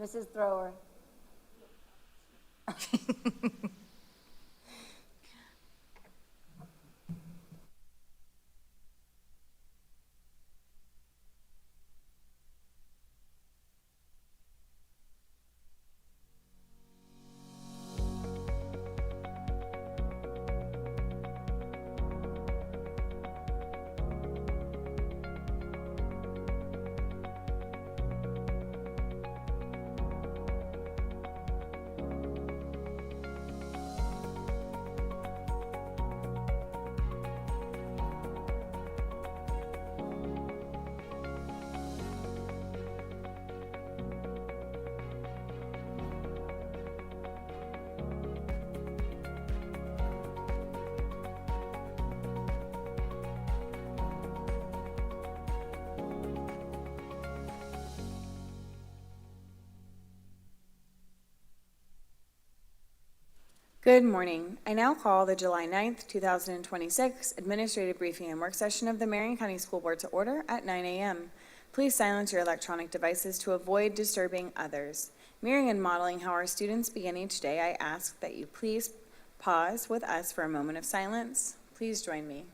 Mrs. Thrower. Good morning. I now call the July 9th, 2026 Administrative Briefing and Work Session of the Marion County School Board to order at 9 a.m. Please silence your electronic devices to avoid disturbing others. Mirroring and modeling how our students begin each day, I ask that you please pause with us for a moment of silence. Please join me.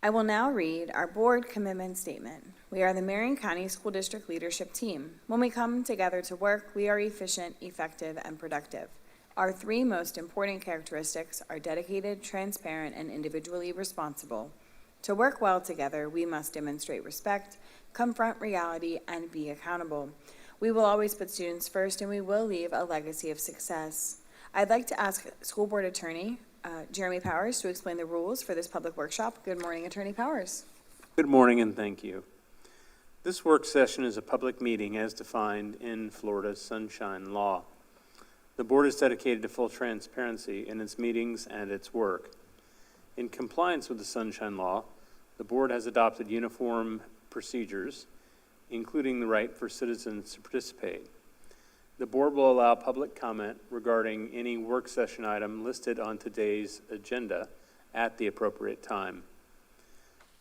I will now read our board commitment statement. We are the Marion County School District Leadership Team. When we come together to work, we are efficient, effective, and productive. Our three most important characteristics are dedicated, transparent, and individually responsible. To work well together, we must demonstrate respect, confront reality, and be accountable. We will always put students first, and we will leave a legacy of success. I'd like to ask School Board Attorney Jeremy Powers to explain the rules for this public workshop. Good morning, Attorney Powers. Good morning and thank you. This work session is a public meeting as defined in Florida's Sunshine Law. The board is dedicated to full transparency in its meetings and its work. In compliance with the Sunshine Law, the board has adopted uniform procedures, including the right for citizens to participate. The board will allow public comment regarding any work session item listed on today's agenda at the appropriate time.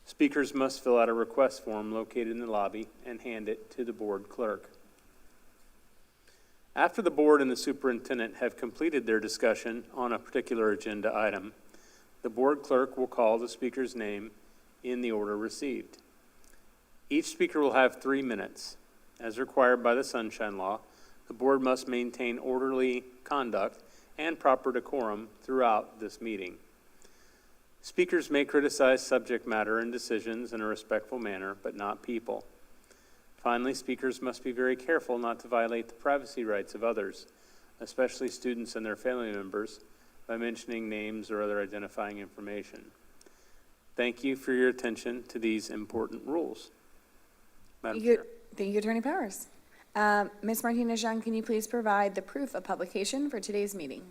Speakers must fill out a request form located in the lobby and hand it to the board clerk. After the board and the superintendent have completed their discussion on a particular agenda item, the board clerk will call the speaker's name in the order received. Each speaker will have 3 minutes. As required by the Sunshine Law, the board must maintain orderly conduct and proper decorum throughout this meeting. Speakers may criticize subject matter and decisions in a respectful manner, but not people. Finally, speakers must be very careful not to violate the privacy rights of others, especially students and their family members, by mentioning names or other identifying information. Thank you for your attention to these important rules. Madam Chair. Thank you, Attorney Powers. Ms. Martinez-Young, can you please provide the proof of publication for today's meeting?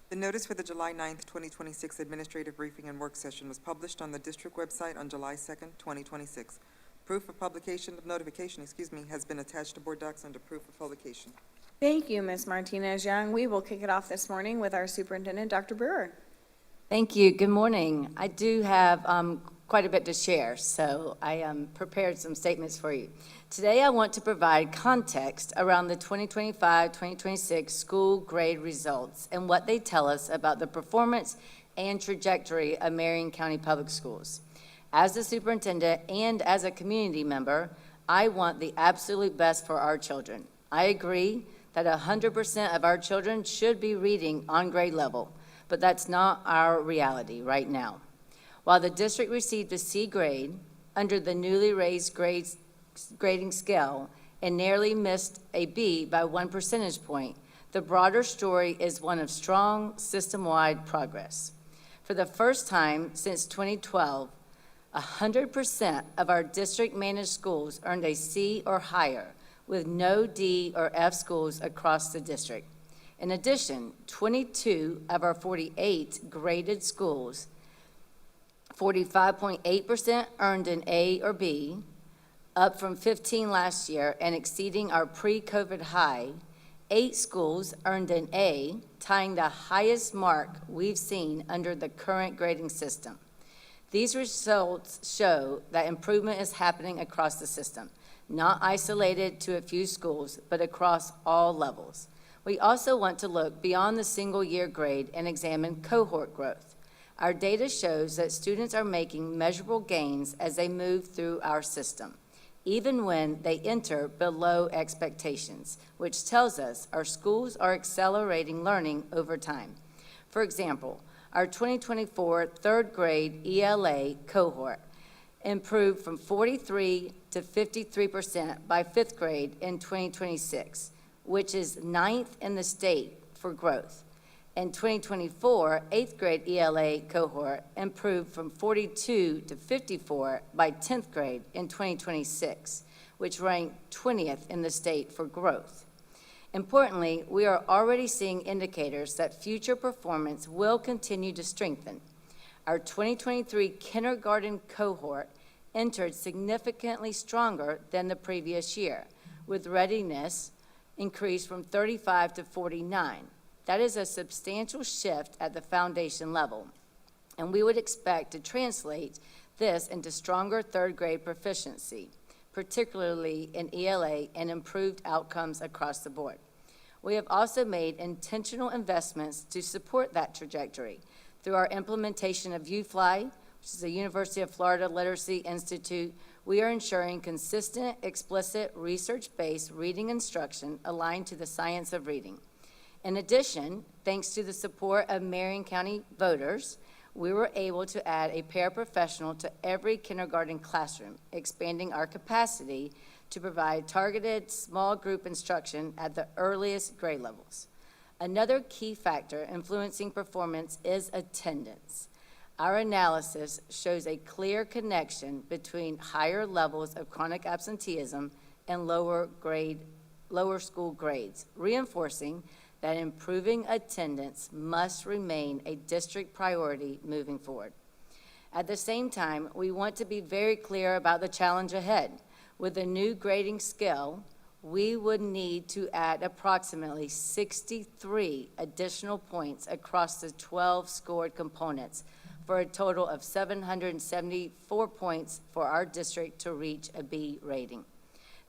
The notice for the July 9th, 2026 Administrative Briefing and Work Session was published on the district website on July 2nd, 2026. Proof of publication of notification, has been attached to board docs under proof of publication. Thank you, Ms. Martinez-Young. We will kick it off this morning with our superintendent, Dr. Brewer. Thank you. Good morning. I do have quite a bit to share, so I prepared some statements for you. Today, I want to provide context around the 2025-2026 school grade results and what they tell us about the performance and trajectory of Marion County Public Schools. As the superintendent and as a community member, I want the absolute best for our children. I agree that 100% of our children should be reading on grade level, but that's not our reality right now. While the district received a C grade under the newly raised grading scale and narrowly missed a B by 1 percentage point, the broader story is one of strong system-wide progress. For the first time since 2012, 100% of our district-managed schools earned a C or higher, with no D or F schools across the district. In addition, 22 of our 48 graded schools, 45.8% earned an A or B, up from 15 last year and exceeding our pre-COVID high, 8 schools earned an A, tying the highest mark we've seen under the current grading system. These results show that improvement is happening across the system, not isolated to a few schools, but across all levels. We also want to look beyond the single-year grade and examine cohort growth. Our data shows that students are making measurable gains as they move through our system, even when they enter below expectations, which tells us our schools are accelerating learning over time. For example, our 2024 third grade ELA cohort improved from 43 to 53% by fifth grade in 2026, which is 9th in the state for growth. In 2024, eighth grade ELA cohort improved from 42 to 54 by 10th grade in 2026, which ranked 20th in the state for growth. Importantly, we are already seeing indicators that future performance will continue to strengthen. Our 2023 kindergarten cohort entered significantly stronger than the previous year, with readiness increased from 35 to 49. That is a substantial shift at the foundation level, and we would expect to translate this into stronger third grade proficiency, particularly in ELA, and improved outcomes across the board. We have also made intentional investments to support that trajectory through our implementation of UFly, which is the University of Florida Literacy Institute. We are ensuring consistent, explicit, research-based reading instruction aligned to the science of reading. In addition, thanks to the support of Marion County voters, we were able to add a paraprofessional to every kindergarten classroom, expanding our capacity to provide targeted small group instruction at the earliest grade levels. Another key factor influencing performance is attendance. Our analysis shows a clear connection between higher levels of chronic absenteeism and lower school grades, reinforcing that improving attendance must remain a district priority moving forward. At the same time, we want to be very clear about the challenge ahead. With a new grading scale, we would need to add approximately 63 additional points across the 12 scored components for a total of 774 points for our district to reach a B rating.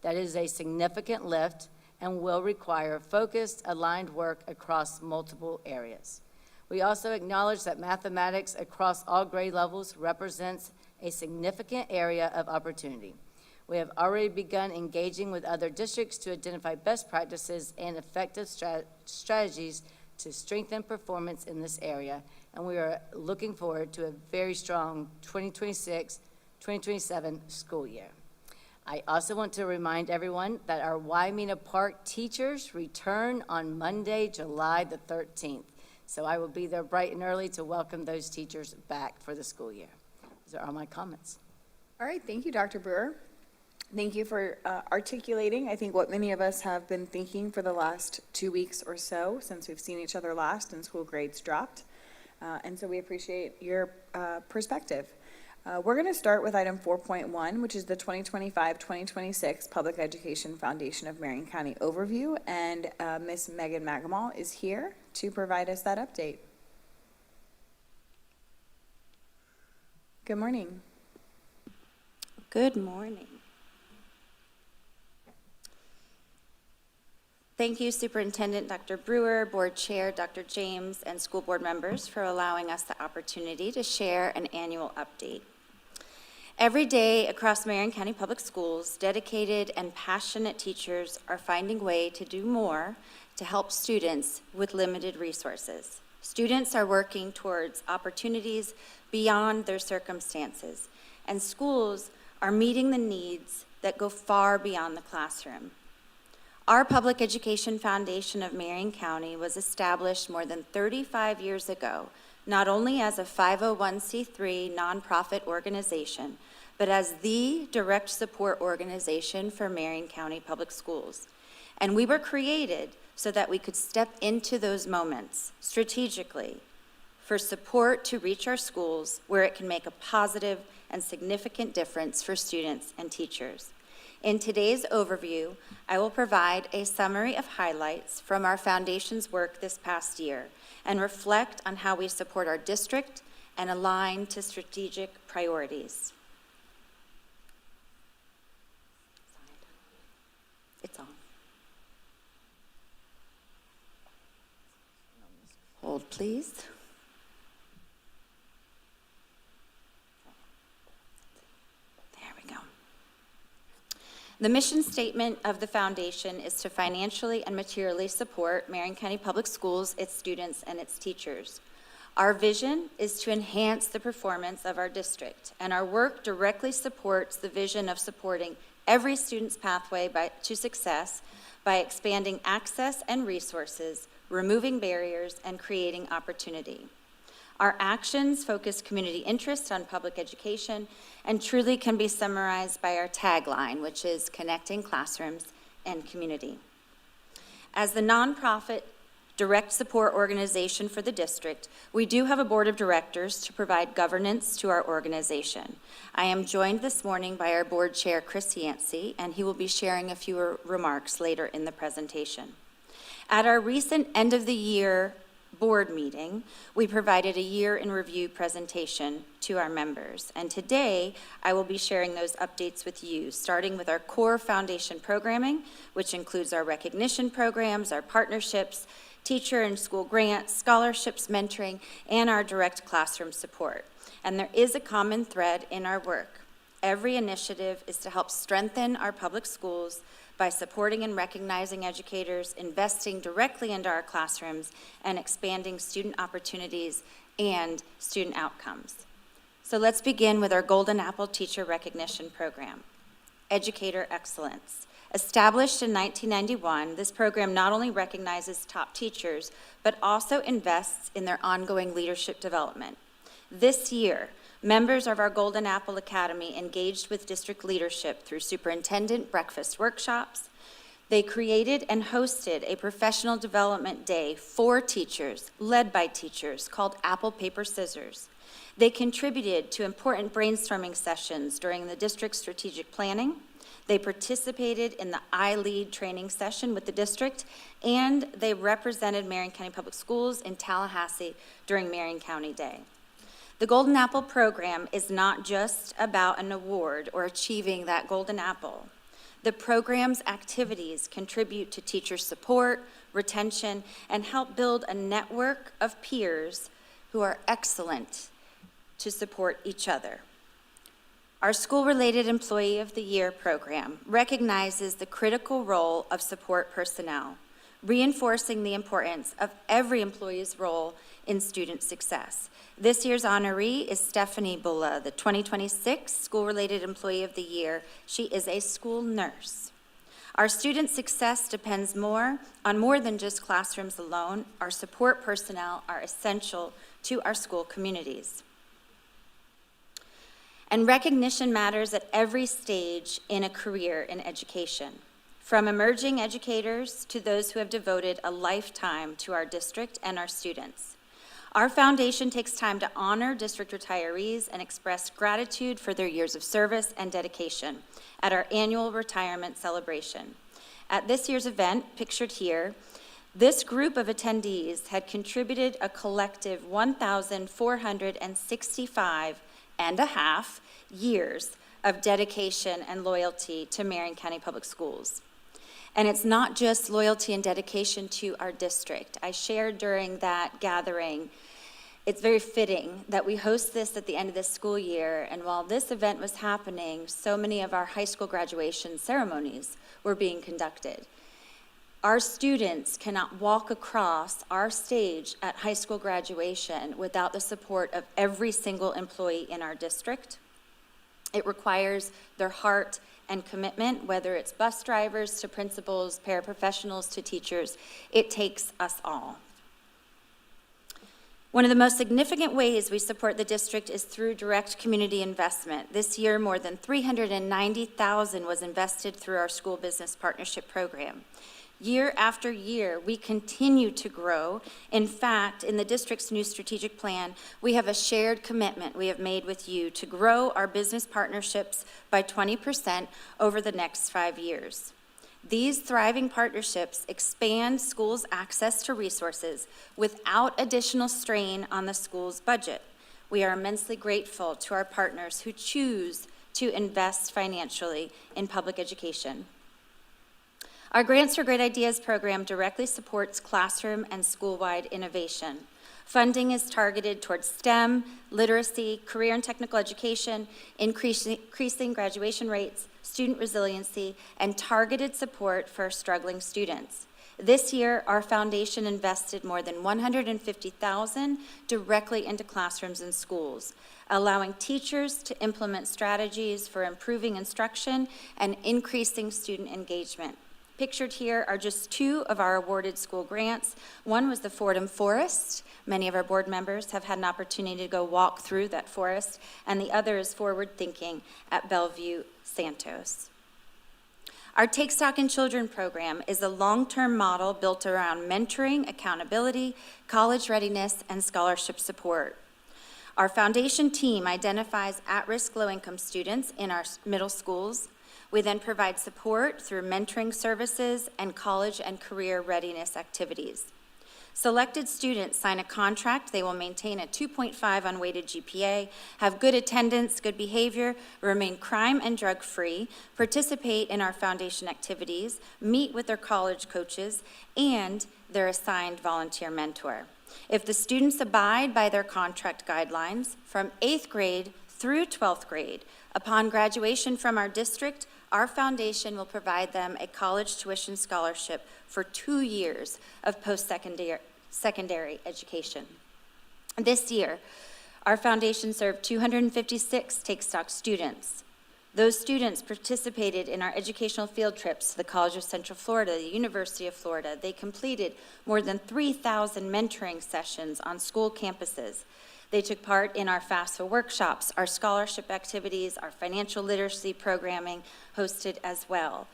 That is a significant lift and will require focused, aligned work across multiple areas. We also acknowledge that mathematics across all grade levels represents a significant area of opportunity. We have already begun engaging with other districts to identify best practices and effective strategies to strengthen performance in this area, and we are looking forward to a very strong 2026-2027 school year. I also want to remind everyone that our Waimea Park teachers return on Monday, July the 13th. So I will be there bright and early to welcome those teachers back for the school year. Those are all my comments. All right, thank you, Dr. Brewer. Thank you for articulating, I think, what many of us have been thinking for the last 2 weeks or so since we've seen each other last and school grades dropped. And so we appreciate your perspective. We're going to start with item 4.1, which is the 2025-2026 Public Education Foundation of Marion County overview, and Ms. Megan Magamal is here to provide us that update. Good morning. Good morning. Thank you, Superintendent Dr. Brewer, Board Chair Dr. James, and school board members for allowing us the opportunity to share an annual update. Every day across Marion County Public Schools, dedicated and passionate teachers are finding a way to do more to help students with limited resources. Students are working towards opportunities beyond their circumstances, and schools are meeting the needs that go far beyond the classroom. Our Public Education Foundation of Marion County was established more than 35 years ago, not only as a 501c3 nonprofit organization, but as the direct support organization for Marion County Public Schools. And we were created so that we could step into those moments strategically for support to reach our schools where it can make a positive and significant difference for students and teachers. In today's overview, I will provide a summary of highlights from our foundation's work this past year and reflect on how we support our district and align to strategic priorities. It's on. Hold, please. There we go. The mission statement of the foundation is to financially and materially support Marion County Public Schools, its students, and its teachers. Our vision is to enhance the performance of our district, and our work directly supports the vision of supporting every student's pathway to success by expanding access and resources, removing barriers, and creating opportunity. Our actions focus community interest on public education and truly can be summarized by our tagline, which is connecting classrooms and community. As the nonprofit direct support organization for the district, we do have a board of directors to provide governance to our organization. I am joined this morning by our board chair, Chris Yancey, and he will be sharing a few remarks later in the presentation. At our recent end of the year board meeting, we provided a year in review presentation to our members. And today, I will be sharing those updates with you, starting with our core foundation programming, which includes our recognition programs, our partnerships, teacher and school grants, scholarships, mentoring, and our direct classroom support. And there is a common thread in our work. Every initiative is to help strengthen our public schools by supporting and recognizing educators, investing directly into our classrooms, and expanding student opportunities and student outcomes. So let's begin with our Golden Apple Teacher Recognition Program. Educator Excellence. Established in 1991, this program not only recognizes top teachers, but also invests in their ongoing leadership development. This year, members of our Golden Apple Academy engaged with district leadership through superintendent breakfast workshops. They created and hosted a professional development day for teachers, led by teachers, called Apple Paper Scissors. They contributed to important brainstorming sessions during the district's strategic planning. They participated in the iLead training session with the district, and they represented Marion County Public Schools in Tallahassee during Marion County Day. The Golden Apple program is not just about an award or achieving that Golden Apple. The program's activities contribute to teacher support, retention, and help build a network of peers who are excellent to support each other. Our School-Related Employee of the Year program recognizes the critical role of support personnel, reinforcing the importance of every employee's role in student success. This year's honoree is Stephanie Bulla, the 2026 School-Related Employee of the Year. She is a school nurse. Our student success depends on more than just classrooms alone. Our support personnel are essential to our school communities. And recognition matters at every stage in a career in education, from emerging educators to those who have devoted a lifetime to our district and our students. Our foundation takes time to honor district retirees and express gratitude for their years of service and dedication at our annual retirement celebration. At this year's event, pictured here, this group of attendees had contributed a collective 1,465 and a half years of dedication and loyalty to Marion County Public Schools. And it's not just loyalty and dedication to our district. I shared during that gathering, it's very fitting that we host this at the end of this school year, and while this event was happening, so many of our high school graduation ceremonies were being conducted. Our students cannot walk across our stage at high school graduation without the support of every single employee in our district. It requires their heart and commitment, whether it's bus drivers to principals, paraprofessionals to teachers. It takes us all. One of the most significant ways we support the district is through direct community investment. This year, more than $390,000 was invested through our school business partnership program. Year after year, we continue to grow. In fact, in the district's new strategic plan, we have a shared commitment we have made with you to grow our business partnerships by 20% over the next 5 years. These thriving partnerships expand schools' access to resources without additional strain on the school's budget. We are immensely grateful to our partners who choose to invest financially in public education. Our Grants for Great Ideas program directly supports classroom and school-wide innovation. Funding is targeted towards STEM, literacy, career and technical education, increasing graduation rates, student resiliency, and targeted support for struggling students. This year, our foundation invested more than $150,000 directly into classrooms and schools, allowing teachers to implement strategies for improving instruction and increasing student engagement. Pictured here are just 2 of our awarded school grants. One was the Fordham Forest. Many of our board members have had an opportunity to go walk through that forest, and the other is Forward Thinking at Bellevue Santos. Our Take Stock in Children program is a long-term model built around mentoring, accountability, college readiness, and scholarship support. Our foundation team identifies at-risk low-income students in our middle schools. We then provide support through mentoring services and college and career readiness activities. Selected students sign a contract. They will maintain a 2.5 unweighted GPA, have good attendance, good behavior, remain crime and drug-free, participate in our foundation activities, meet with their college coaches, and their assigned volunteer mentor. If the students abide by their contract guidelines from 8th grade through 12th grade, upon graduation from our district, our foundation will provide them a college tuition scholarship for 2 years of post-secondary education. This year, our foundation served 256 Take Stock students. Those students participated in our educational field trips to the College of Central Florida, the University of Florida. They completed more than 3,000 mentoring sessions on school campuses. They took part in our FAFSA workshops, our scholarship activities, our financial literacy programming hosted as well.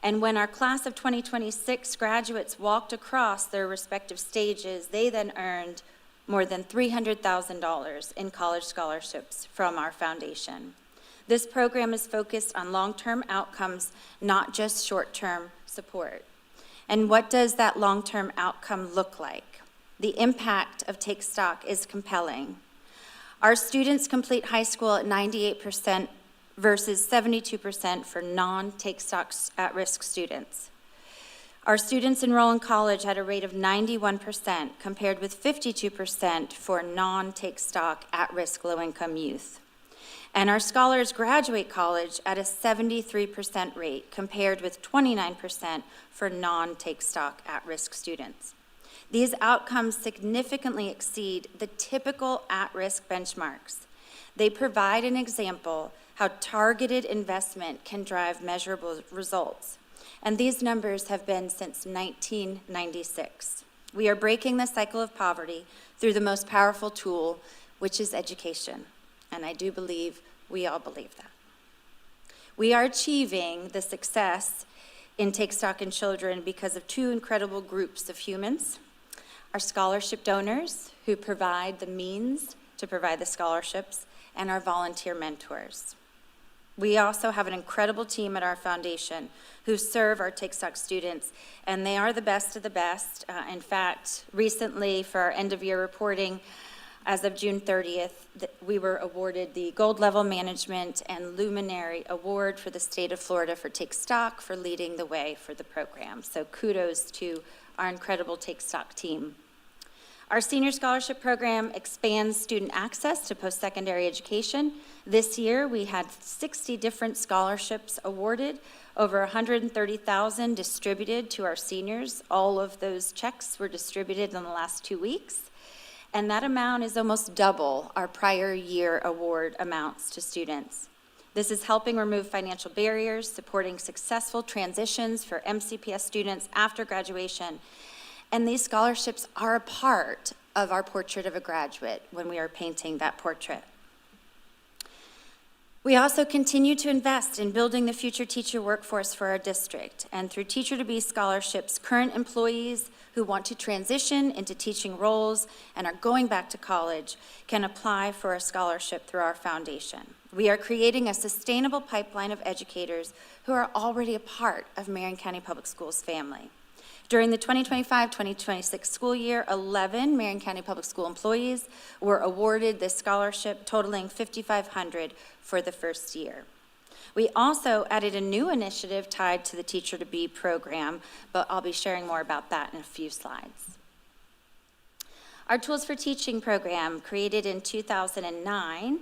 And when our class of 2026 graduates walked across their respective stages, they then earned more than $300,000 in college scholarships from our foundation. This program is focused on long-term outcomes, not just short-term support. And what does that long-term outcome look like? The impact of Take Stock is compelling. Our students complete high school at 98% versus 72% for non-Take Stock at-risk students. Our students enroll in college at a rate of 91% compared with 52% for non-Take Stock at-risk low-income youth. And our scholars graduate college at a 73% rate compared with 29% for non-Take Stock at-risk students. These outcomes significantly exceed the typical at-risk benchmarks. They provide an example how targeted investment can drive measurable results. And these numbers have been since 1996. We are breaking the cycle of poverty through the most powerful tool, which is education. And I do believe we all believe that. We are achieving the success in Take Stock in Children because of 2 incredible groups of humans. Our scholarship donors, who provide the means to provide the scholarships, and our volunteer mentors. We also have an incredible team at our foundation who serve our Take Stock students, and they are the best of the best. In fact, recently for our end-of-year reporting, as of June 30th, we were awarded the Gold Level Management and Luminary Award for the state of Florida for Take Stock for leading the way for the program. So kudos to our incredible Take Stock team. Our senior scholarship program expands student access to post-secondary education. This year, we had 60 different scholarships awarded, over $130,000 distributed to our seniors. All of those checks were distributed in the last 2 weeks. And that amount is almost double our prior year award amounts to students. This is helping remove financial barriers, supporting successful transitions for MCPS students after graduation. And these scholarships are a part of our portrait of a graduate when we are painting that portrait. We also continue to invest in building the future teacher workforce for our district, and through Teacher to Be scholarships, current employees who want to transition into teaching roles and are going back to college can apply for a scholarship through our foundation. We are creating a sustainable pipeline of educators who are already a part of Marion County Public Schools family. During the 2025-2026 school year, 11 Marion County Public School employees were awarded this scholarship, totaling $5,500 for the first year. We also added a new initiative tied to the Teacher to Be program, but I'll be sharing more about that in a few slides. Our Tools for Teaching program, created in 2009,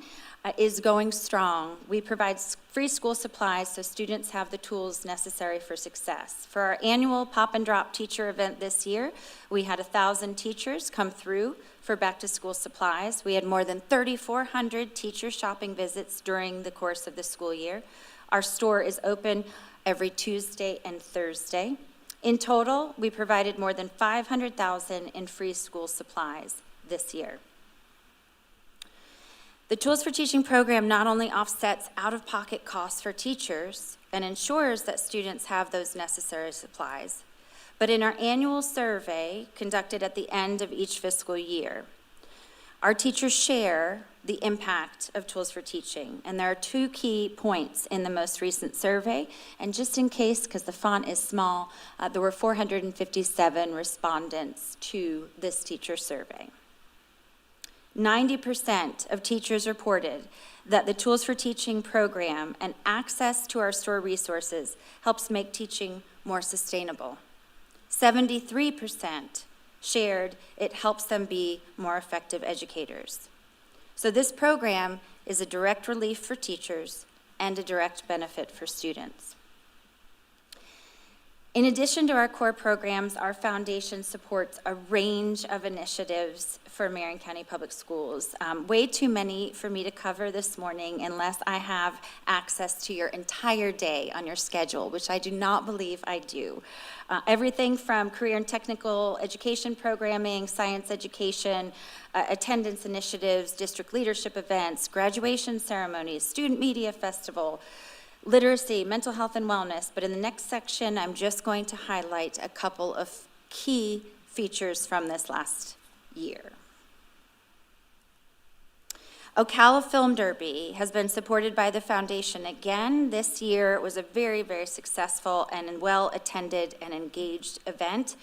is going strong. We provide free school supplies so students have the tools necessary for success. For our annual Pop and Drop teacher event this year, we had 1,000 teachers come through for back-to-school supplies. We had more than 3,400 teacher shopping visits during the course of the school year. Our store is open every Tuesday and Thursday. In total, we provided more than $500,000 in free school supplies this year. The Tools for Teaching program not only offsets out-of-pocket costs for teachers and ensures that students have those necessary supplies, but in our annual survey conducted at the end of each fiscal year, our teachers share the impact of Tools for Teaching, and there are 2 key points in the most recent survey, and just in case, because the font is small, there were 457 respondents to this teacher survey. 90% of teachers reported that the Tools for Teaching program and access to our store resources helps make teaching more sustainable. 73% shared it helps them be more effective educators. So this program is a direct relief for teachers and a direct benefit for students. In addition to our core programs, our foundation supports a range of initiatives for Marion County Public Schools. Way too many for me to cover this morning unless I have access to your entire day on your schedule, which I do not believe I do. Everything from career and technical education programming, science education, attendance initiatives, district leadership events, graduation ceremonies, student media festival, literacy, mental health and wellness, but in the next section, I'm just going to highlight a couple of key features from this last year. Ocala Film Derby has been supported by the foundation again. This year was a very, very successful and well-attended and engaged event.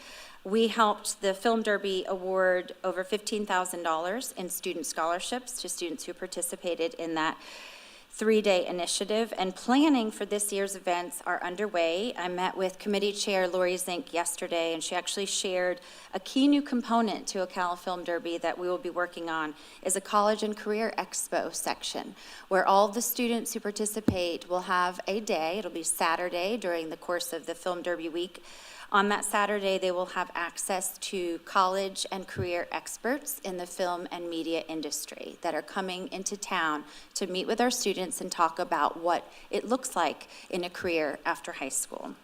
We helped the Film Derby award over $15,000 in student scholarships to students who participated in that 3-day initiative, and planning for this year's events are underway. I met with committee chair Lori Zink yesterday, and she actually shared a key new component to Ocala Film Derby that we will be working on is a college and career expo section, where all the students who participate will have a day. It'll be Saturday during the course of the Film Derby week. On that Saturday, they will have access to college and career experts in the film and media industry that are coming into town to meet with our students and talk about what it looks like in a career after high school.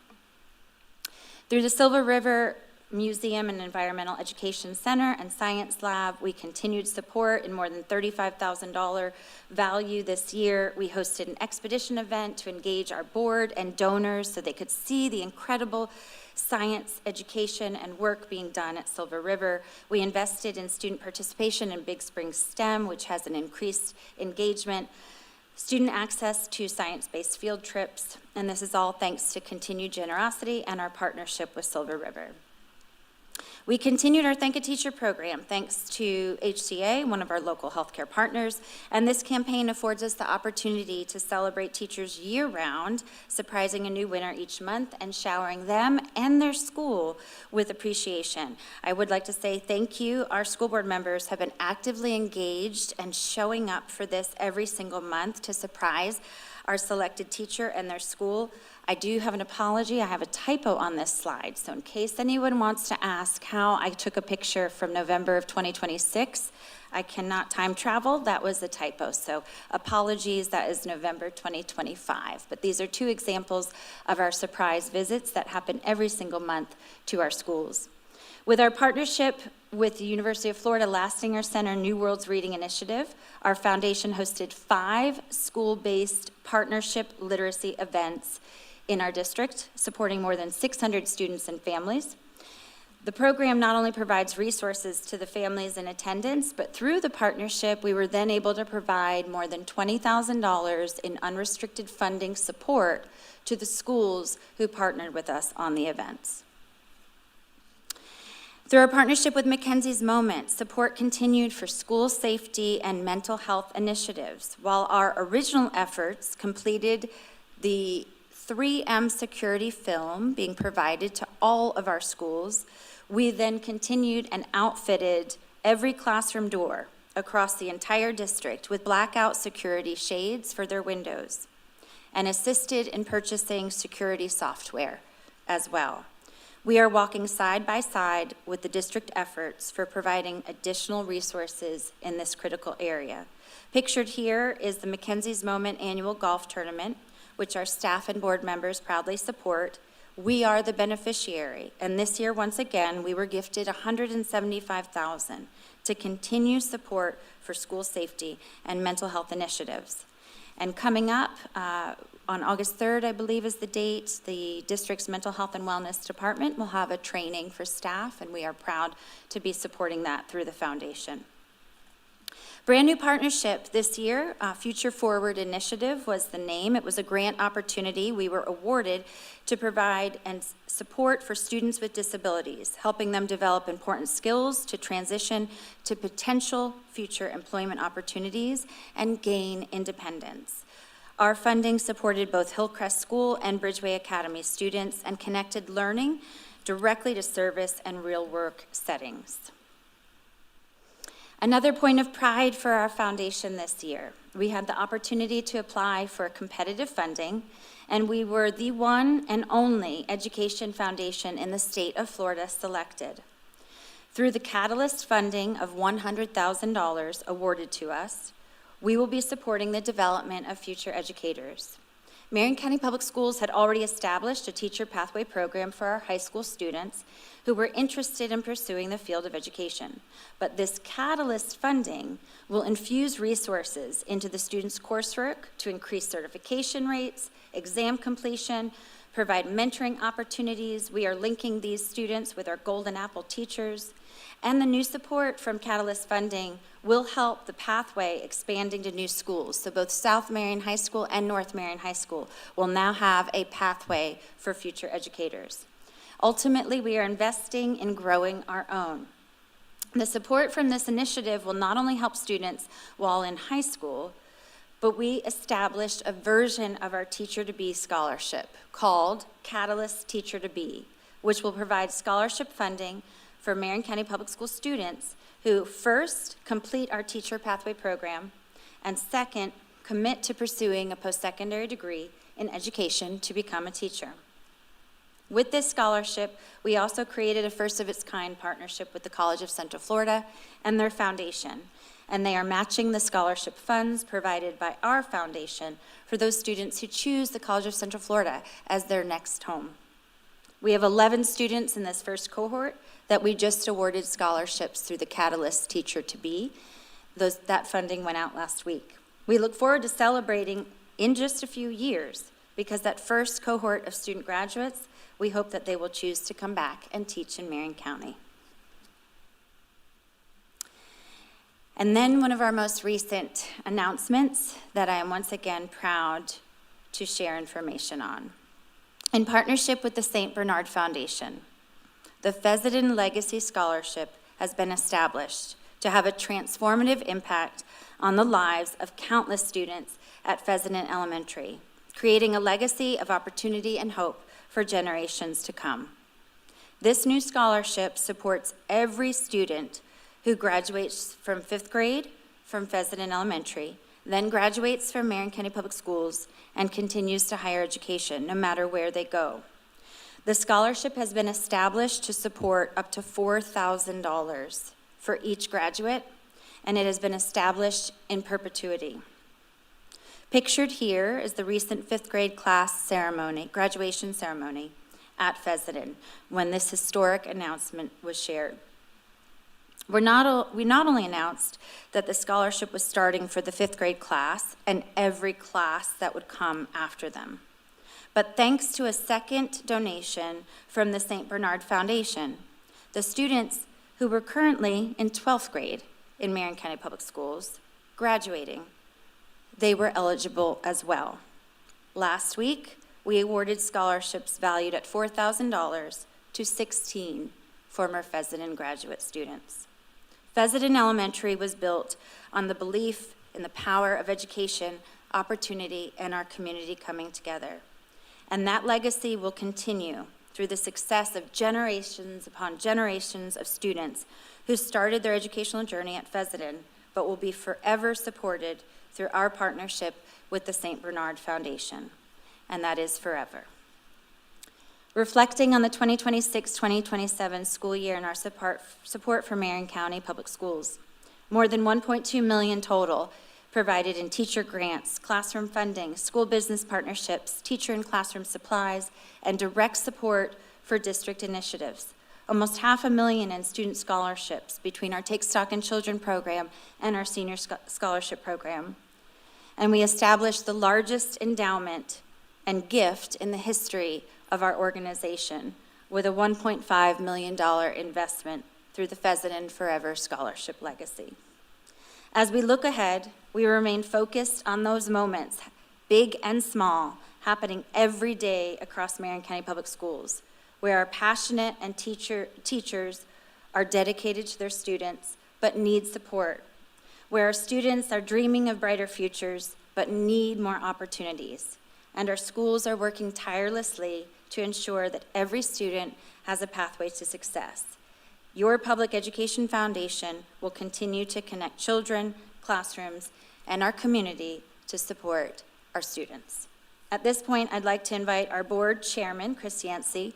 Through the Silver River Museum and Environmental Education Center and Science Lab, we continued support in more than $35,000 value this year. We hosted an expedition event to engage our board and donors so they could see the incredible science education and work being done at Silver River. We invested in student participation in Big Spring STEM, which has an increased engagement, student access to science-based field trips, and this is all thanks to continued generosity and our partnership with Silver River. We continued our Thank a Teacher program thanks to HCA, one of our local healthcare partners, and this campaign affords us the opportunity to celebrate teachers year-round, surprising a new winner each month and showering them and their school with appreciation. I would like to say thank you. Our school board members have been actively engaged and showing up for this every single month to surprise our selected teacher and their school. I do have an apology. I have a typo on this slide. So in case anyone wants to ask how I took a picture from November of 2026, I cannot time travel. That was a typo. So apologies, that is November 2025. But these are 2 examples of our surprise visits that happen every single month to our schools. With our partnership with the University of Florida Lastinger Center New Worlds Reading Initiative, our foundation hosted 5 school-based partnership literacy events in our district, supporting more than 600 students and families. The program not only provides resources to the families in attendance, but through the partnership, we were then able to provide more than $20,000 in unrestricted funding support to the schools who partnered with us on the events. Through our partnership with Mackenzie's Moment, support continued for school safety and mental health initiatives, while our original efforts completed the 3M security film being provided to all of our schools. We then continued and outfitted every classroom door across the entire district with blackout security shades for their windows, and assisted in purchasing security software as well. We are walking side by side with the district efforts for providing additional resources in this critical area. Pictured here is the Mackenzie's Moment annual golf tournament, which our staff and board members proudly support. We are the beneficiary, and this year, once again, we were gifted $175,000 to continue support for school safety and mental health initiatives. And coming up, on August 3rd, I believe is the date, the district's Mental Health and Wellness Department will have a training for staff, and we are proud to be supporting that through the foundation. Brand new partnership this year, Future Forward Initiative was the name. It was a grant opportunity we were awarded to provide and support for students with disabilities, helping them develop important skills to transition to potential future employment opportunities and gain independence. Our funding supported both Hillcrest School and Bridgeway Academy students and connected learning directly to service and real work settings. Another point of pride for our foundation this year, we had the opportunity to apply for competitive funding, and we were the one and only education foundation in the state of Florida selected. Through the Catalyst funding of $100,000 awarded to us, we will be supporting the development of future educators. Marion County Public Schools had already established a teacher pathway program for our high school students who were interested in pursuing the field of education. But this Catalyst funding will infuse resources into the students' coursework to increase certification rates, exam completion, provide mentoring opportunities. We are linking these students with our Golden Apple teachers, and the new support from Catalyst funding will help the pathway expanding to new schools. So both South Marion High School and North Marion High School will now have a pathway for future educators. Ultimately, we are investing in growing our own. The support from this initiative will not only help students while in high school, but we established a version of our Teacher to Be scholarship called Catalyst Teacher to Be, which will provide scholarship funding for Marion County Public School students who first complete our teacher pathway program and second commit to pursuing a post-secondary degree in education to become a teacher. With this scholarship, we also created a first-of-its-kind partnership with the College of Central Florida and their foundation, and they are matching the scholarship funds provided by our foundation for those students who choose the College of Central Florida as their next home. We have 11 students in this first cohort that we just awarded scholarships through the Catalyst Teacher to Be. That funding went out last week. We look forward to celebrating in just a few years, because that first cohort of student graduates, we hope that they will choose to come back and teach in Marion County. And then one of our most recent announcements that I am once again proud to share information on. In partnership with the St. Bernard Foundation, the Fezzidan Legacy Scholarship has been established to have a transformative impact on the lives of countless students at Fezzidan Elementary, creating a legacy of opportunity and hope for generations to come. This new scholarship supports every student who graduates from 5th grade from Fezzidan Elementary, then graduates from Marion County Public Schools, and continues to higher education, no matter where they go. The scholarship has been established to support up to $4,000 for each graduate, and it has been established in perpetuity. Pictured here is the recent 5th grade class ceremony, graduation ceremony, at Fessenden when this historic announcement was shared. We not only announced that the scholarship was starting for the 5th grade class and every class that would come after them, but thanks to a second donation from the St. Bernard Foundation, the students who were currently in 12th grade in Marion County Public Schools graduating, they were eligible as well. Last week, we awarded scholarships valued at $4,000 to 16 former Fessenden graduate students. Fessenden Elementary was built on the belief in the power of education, opportunity, and our community coming together. And that legacy will continue through the success of generations upon generations of students who started their educational journey at Fessenden, but will be forever supported through our partnership with the St. Bernard Foundation, and that is forever. Reflecting on the 2026-2027 school year and our support for Marion County Public Schools, more than $1.2 million total provided in teacher grants, classroom funding, school business partnerships, teacher and classroom supplies, and direct support for district initiatives. Almost $500,000 in student scholarships between our Take Stock in Children program and our senior scholarship program. And we established the largest endowment and gift in the history of our organization with a $1.5 million investment through the Fessenden Forever Scholarship Legacy. As we look ahead, we remain focused on those moments, big and small, happening every day across Marion County Public Schools, where our passionate and teachers are dedicated to their students but need support, where our students are dreaming of brighter futures but need more opportunities, and our schools are working tirelessly to ensure that every student has a pathway to success. Your Public Education Foundation will continue to connect children, classrooms, and our community to support our students. At this point, I'd like to invite our board chairman, Chris Yancey,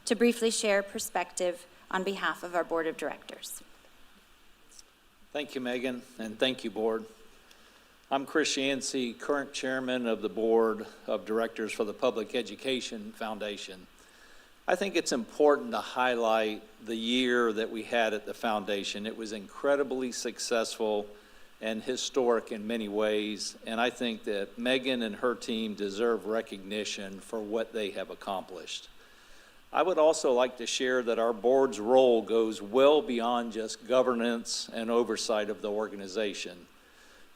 to briefly share perspective on behalf of our board of directors. Thank you, Megan, and thank you, board. I'm Chris Yancey, current chairman of the board of directors for the Public Education Foundation. I think it's important to highlight the year that we had at the foundation. It was incredibly successful and historic in many ways, and I think that Megan and her team deserve recognition for what they have accomplished. I would also like to share that our board's role goes well beyond just governance and oversight of the organization.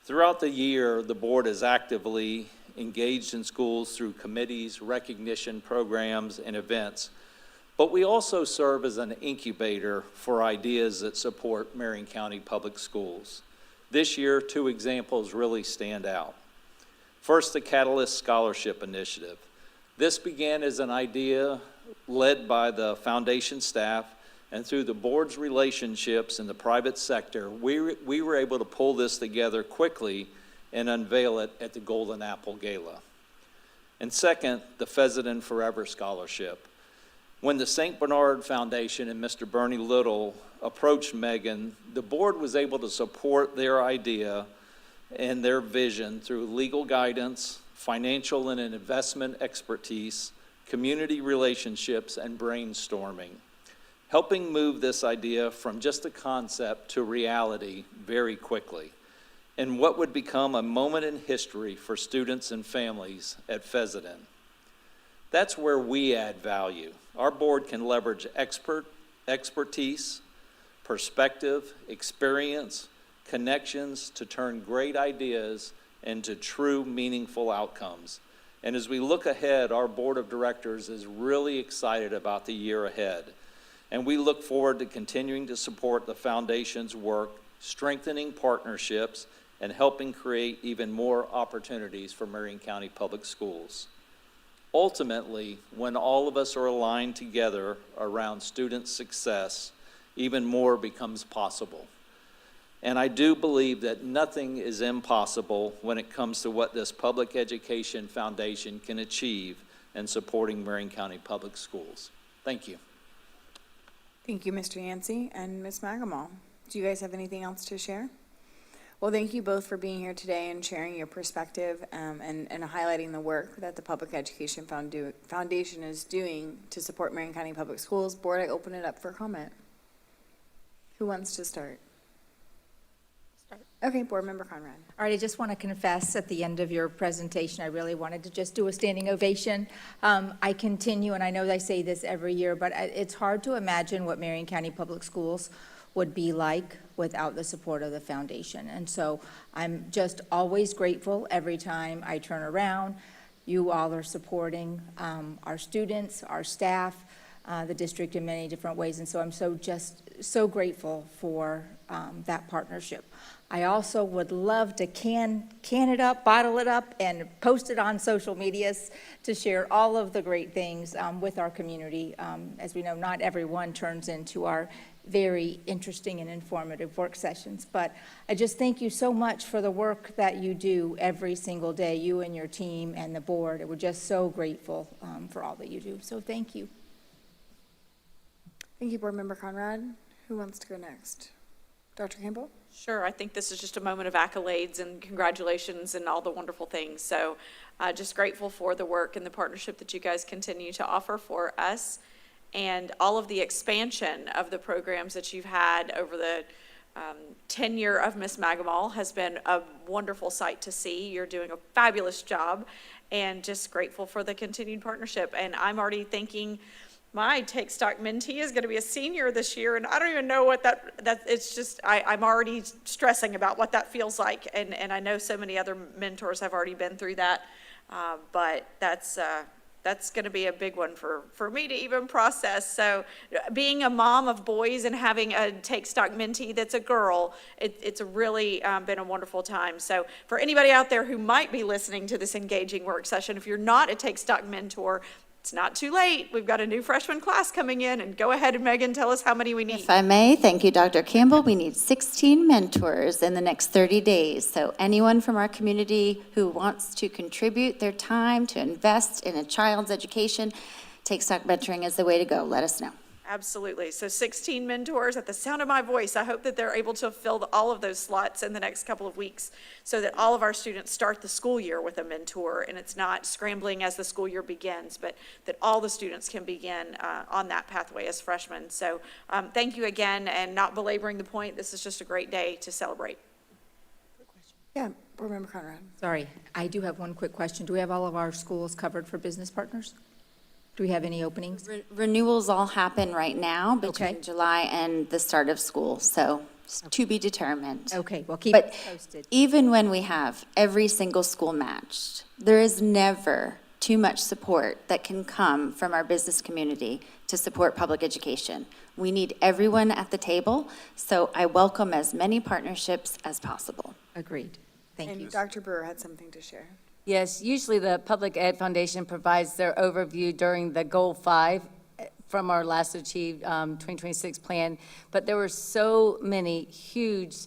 Throughout the year, the board is actively engaged in schools through committees, recognition programs, and events. But we also serve as an incubator for ideas that support Marion County Public Schools. This year, 2 examples really stand out. First, the Catalyst Scholarship Initiative. This began as an idea led by the foundation staff, and through the board's relationships in the private sector, we were able to pull this together quickly and unveil it at the Golden Apple Gala. And second, the Fessenden Forever Scholarship. When the St. Bernard Foundation and Mr. Bernie Little approached Megan, the board was able to support their idea and their vision through legal guidance, financial and investment expertise, community relationships, and brainstorming, helping move this idea from just a concept to reality very quickly, and what would become a moment in history for students and families at Fessenden. That's where we add value. Our board can leverage expertise, perspective, experience, connections to turn great ideas into true meaningful outcomes. And as we look ahead, our board of directors is really excited about the year ahead. And we look forward to continuing to support the foundation's work, strengthening partnerships, and helping create even more opportunities for Marion County Public Schools. Ultimately, when all of us are aligned together around student success, even more becomes possible. And I do believe that nothing is impossible when it comes to what this Public Education Foundation can achieve in supporting Marion County Public Schools. Thank you. Thank you, Mr. Yancey and Ms. Magamal. Do you guys have anything else to share? Well, thank you both for being here today and sharing your perspective and highlighting the work that the Public Education Foundation is doing to support Marion County Public Schools. Board, I open it up for comment. Who wants to start? Okay, Board Member Conrad. All right, I just want to confess, at the end of your presentation, I really wanted to just do a standing ovation. I continue, and I know I say this every year, but it's hard to imagine what Marion County Public Schools would be like without the support of the foundation. And so I'm just always grateful every time I turn around. You all are supporting our students, our staff, the district in many different ways. And so I'm so grateful for that partnership. I also would love to can it up, bottle it up, and post it on social medias to share all of the great things with our community. As we know, not everyone turns into our very interesting and informative work sessions. But I just thank you so much for the work that you do every single day, you and your team and the board. We're just so grateful for all that you do. So thank you. Thank you, Board Member Conrad. Who wants to go next? Dr. Campbell? Sure, I think this is just a moment of accolades and congratulations and all the wonderful things. So just grateful for the work and the partnership that you guys continue to offer for us and all of the expansion of the programs that you've had over the tenure of Miss Magamal has been a wonderful sight to see. You're doing a fabulous job and just grateful for the continued partnership. And I'm already thinking my Take Stock mentee is going to be a senior this year, and I don't even know what that it's just, I'm already stressing about what that feels like, and I know so many other mentors have already been through that, but that's going to be a big one for me to even process. So being a mom of boys and having a Take Stock mentee that's a girl, it's really been a wonderful time. So for anybody out there who might be listening to this engaging work session, if you're not a Take Stock mentor, it's not too late. We've got a new freshman class coming in, and go ahead and Megan, tell us how many we need. If I may, thank you, Dr. Campbell. We need 16 mentors in the next 30 days. So anyone from our community who wants to contribute their time to invest in a child's education, Take Stock Mentoring is the way to go. Let us know. Absolutely. So 16 mentors. At the sound of my voice, I hope that they're able to fill all of those slots in the next couple of weeks so that all of our students start the school year with a mentor, and it's not scrambling as the school year begins, but that all the students can begin on that pathway as freshmen. So thank you again, and not belaboring the point, this is just a great day to celebrate. Yeah, Board Member Conrad. Sorry, I do have one quick question. Do we have all of our schools covered for business partners? Do we have any openings? Renewals all happen right now between Okay. July and the start of school, so it's to be determined. Okay, well, keep But it posted. even when we have every single school matched, there is never too much support that can come from our business community to support public education. We need everyone at the table, so I welcome as many partnerships as possible. Agreed. Thank you. And Dr. Brewer had something to share. Yes, usually the Public Ed Foundation provides their overview during the Goal 5 from our last achieved 2026 plan, but there were so many huge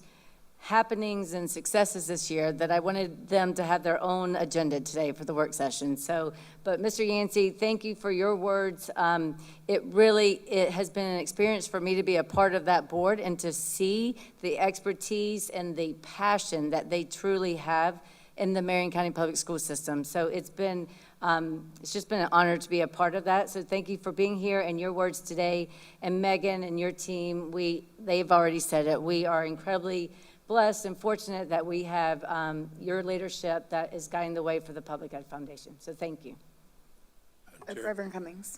happenings and successes this year that I wanted them to have their own agenda today for the work session. So, but Mr. Yancey, thank you for your words. It has been an experience for me to be a part of that board and to see the expertise and the passion that they truly have in the Marion County Public School System. So it's just been an honor to be a part of that. So thank you for being here and your words today. And Megan and your team, they've already said it. We are incredibly blessed and fortunate that we have your leadership that is guiding the way for the Public Ed Foundation. So thank you. Reverend Cummings.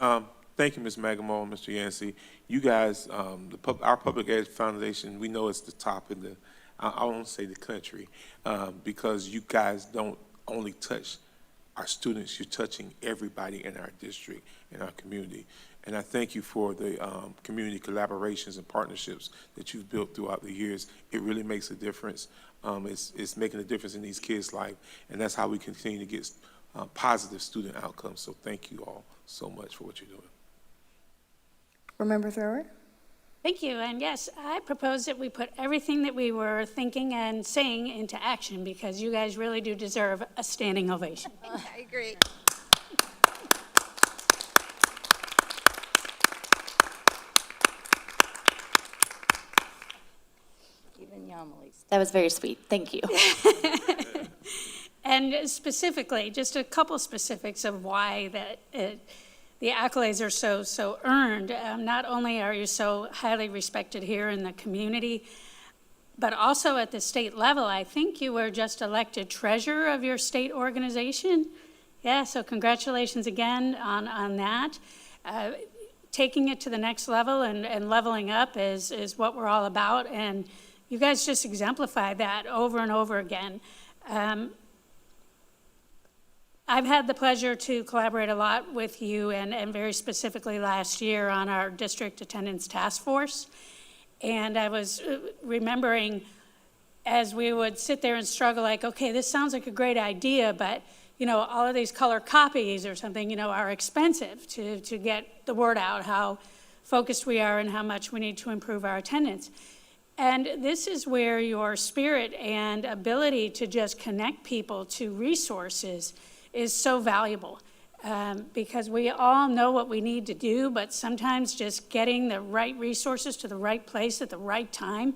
Thank you, Ms. Magamal and Mr. Yancey. You guys, our Public Ed Foundation, we know it's the top in the, I won't say the country, because you guys don't only touch our students, you're touching everybody in our district, in our community. And I thank you for the community collaborations and partnerships that you've built throughout the years. It really makes a difference. It's making a difference in these kids' life, and that's how we continue to get positive student outcomes. So thank you all so much for what you're doing. Remember Thrower? Thank you, and yes, I propose that we put everything that we were thinking and saying into action because you guys really do deserve a standing ovation. I agree. Even Homilies. That was very sweet. Thank you. And specifically, just a couple specifics of why the accolades are so earned. Not only are you so highly respected here in the community, but also at the state level. I think you were just elected treasurer of your state organization. Yeah, so congratulations again on that. Taking it to the next level and leveling up is what we're all about, and you guys just exemplify that over and over again. I've had the pleasure to collaborate a lot with you, and very specifically last year on our district attendance task force. And I was remembering as we would sit there and struggle, like, okay, this sounds like a great idea, but all of these color copies or something, are expensive to get the word out, how focused we are and how much we need to improve our attendance. And this is where your spirit and ability to just connect people to resources is so valuable, because we all know what we need to do, but sometimes just getting the right resources to the right place at the right time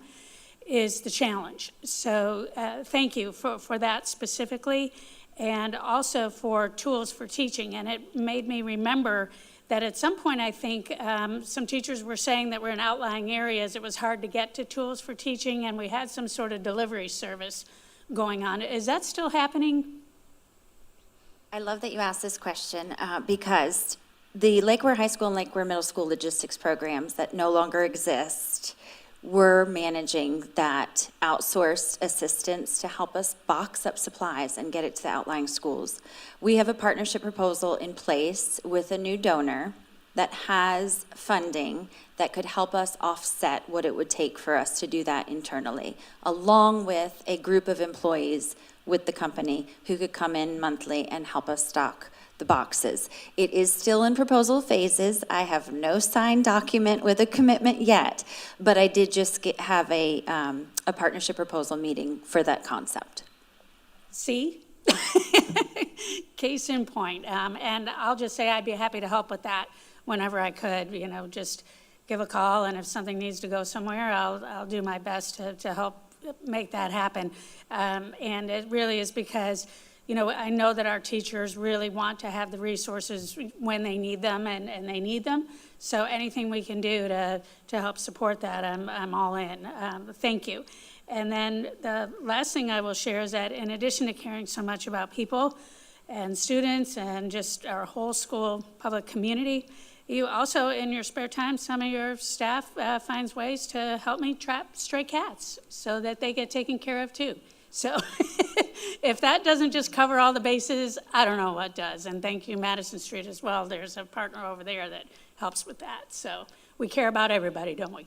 is the challenge. So thank you for that specifically, and also for tools for teaching. And it made me remember that at some point, I think some teachers were saying that we're in outlying areas. It was hard to get to tools for teaching, and we had some sort of delivery service going on. Is that still happening? I love that you asked this question because the Lake Ware High School and Lake Ware Middle School logistics programs that no longer exist, we're managing that outsourced assistance to help us box up supplies and get it to the outlying schools. We have a partnership proposal in place with a new donor that has funding that could help us offset what it would take for us to do that internally, along with a group of employees with the company who could come in monthly and help us stock the boxes. It is still in proposal phases. I have no signed document with a commitment yet, but I did just have a partnership proposal meeting for that concept. See? Case in point. And I'll just say I'd be happy to help with that whenever I could, just give a call, and if something needs to go somewhere, I'll do my best to help make that happen. And it really is because, I know that our teachers really want to have the resources when they need them, and they need them. So anything we can do to help support that, I'm all in. Thank you. And then the last thing I will share is that in addition to caring so much about people and students and just our whole school public community, you also, in your spare time, some of your staff finds ways to help me trap stray cats so that they get taken care of too. So if that doesn't just cover all the bases, I don't know what does. And thank you, Madison Street, as well. There's a partner over there that helps with that. So we care about everybody, don't we?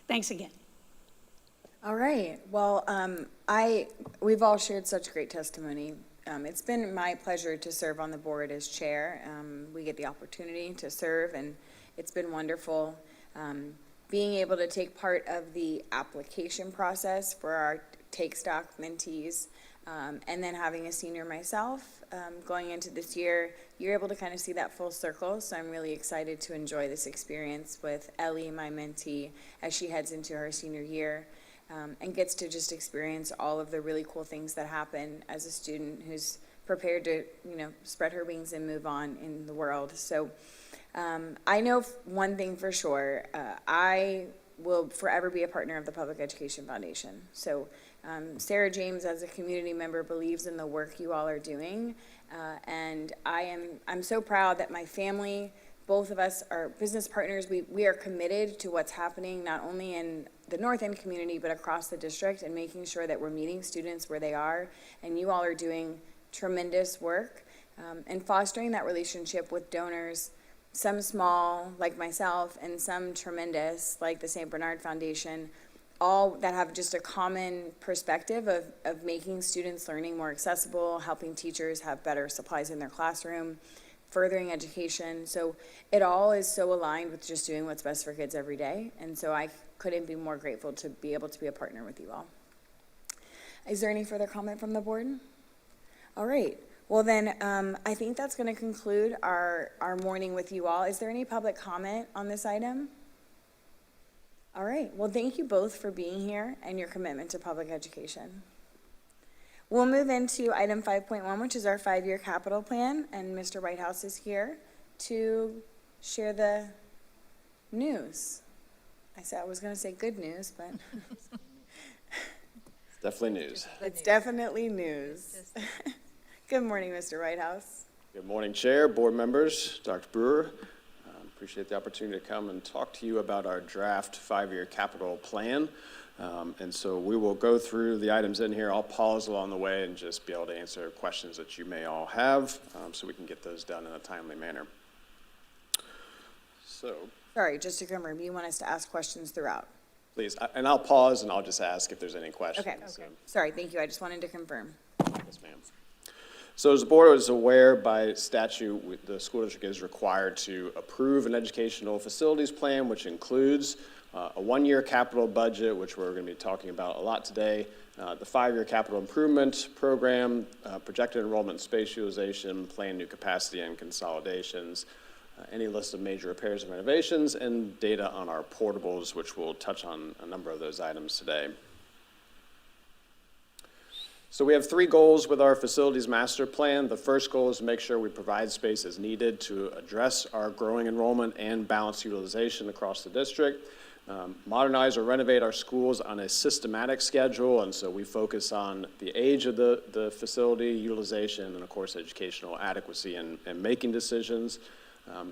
Thanks again. All right. Well, we've all shared such great testimony. It's been my pleasure to serve on the board as chair. We get the opportunity to serve, and it's been wonderful being able to take part of the application process for our Take Stock mentees, and then having a senior myself going into this year. You're able to kind of see that full circle, so I'm really excited to enjoy this experience with Ellie, my mentee, as she heads into her senior year. And gets to just experience all of the really cool things that happen as a student who's prepared to, spread her wings and move on in the world. So I know one thing for sure, I will forever be a partner of the Public Education Foundation. So Sarah James, as a community member, believes in the work you all are doing, and I'm so proud that my family, both of us are business partners. We are committed to what's happening not only in the North End community, but across the district, and making sure that we're meeting students where they are. And you all are doing tremendous work and fostering that relationship with donors, some small, like myself, and some tremendous, like the St. Bernard Foundation, all that have just a common perspective of making students' learning more accessible, helping teachers have better supplies in their classroom, furthering education. So it all is so aligned with just doing what's best for kids every day. And so I couldn't be more grateful to be able to be a partner with you all. Is there any further comment from the board? All right. Well then, I think that's going to conclude our morning with you all. Is there any public comment on this item? All right, well, thank you both for being here and your commitment to public education. We'll move into item 5.1, which is our 5-year capital plan, and Mr. Whitehouse is here to share the news. I was going to say good news, but Definitely news. it's definitely news. Good morning, Mr. Whitehouse. Good morning, Chair, board members, Dr. Brewer. Appreciate the opportunity to come and talk to you about our draft 5-year capital plan. And so we will go through the items in here. I'll pause along the way and just be able to answer questions that you may all have, so we can get those done in a timely manner. So, Sorry, just to confirm, you want us to ask questions throughout? please, and I'll pause and I'll just ask if there's any questions. Okay, sorry, thank you, I just wanted to confirm. Yes, ma'am. So as the board is aware, by statute, the school district is required to approve an educational facilities plan, which includes a 1-year capital budget, which we're going to be talking about a lot today, the 5-year capital improvement program, projected enrollment and space utilization, planned new capacity and consolidations, any list of major repairs and renovations, and data on our portables, which we'll touch on a number of those items today. So we have 3 goals with our facilities master plan. The first goal is to make sure we provide space as needed to address our growing enrollment and balance utilization across the district. Modernize or renovate our schools on a systematic schedule, and so we focus on the age of the facility, utilization, and of course educational adequacy and making decisions.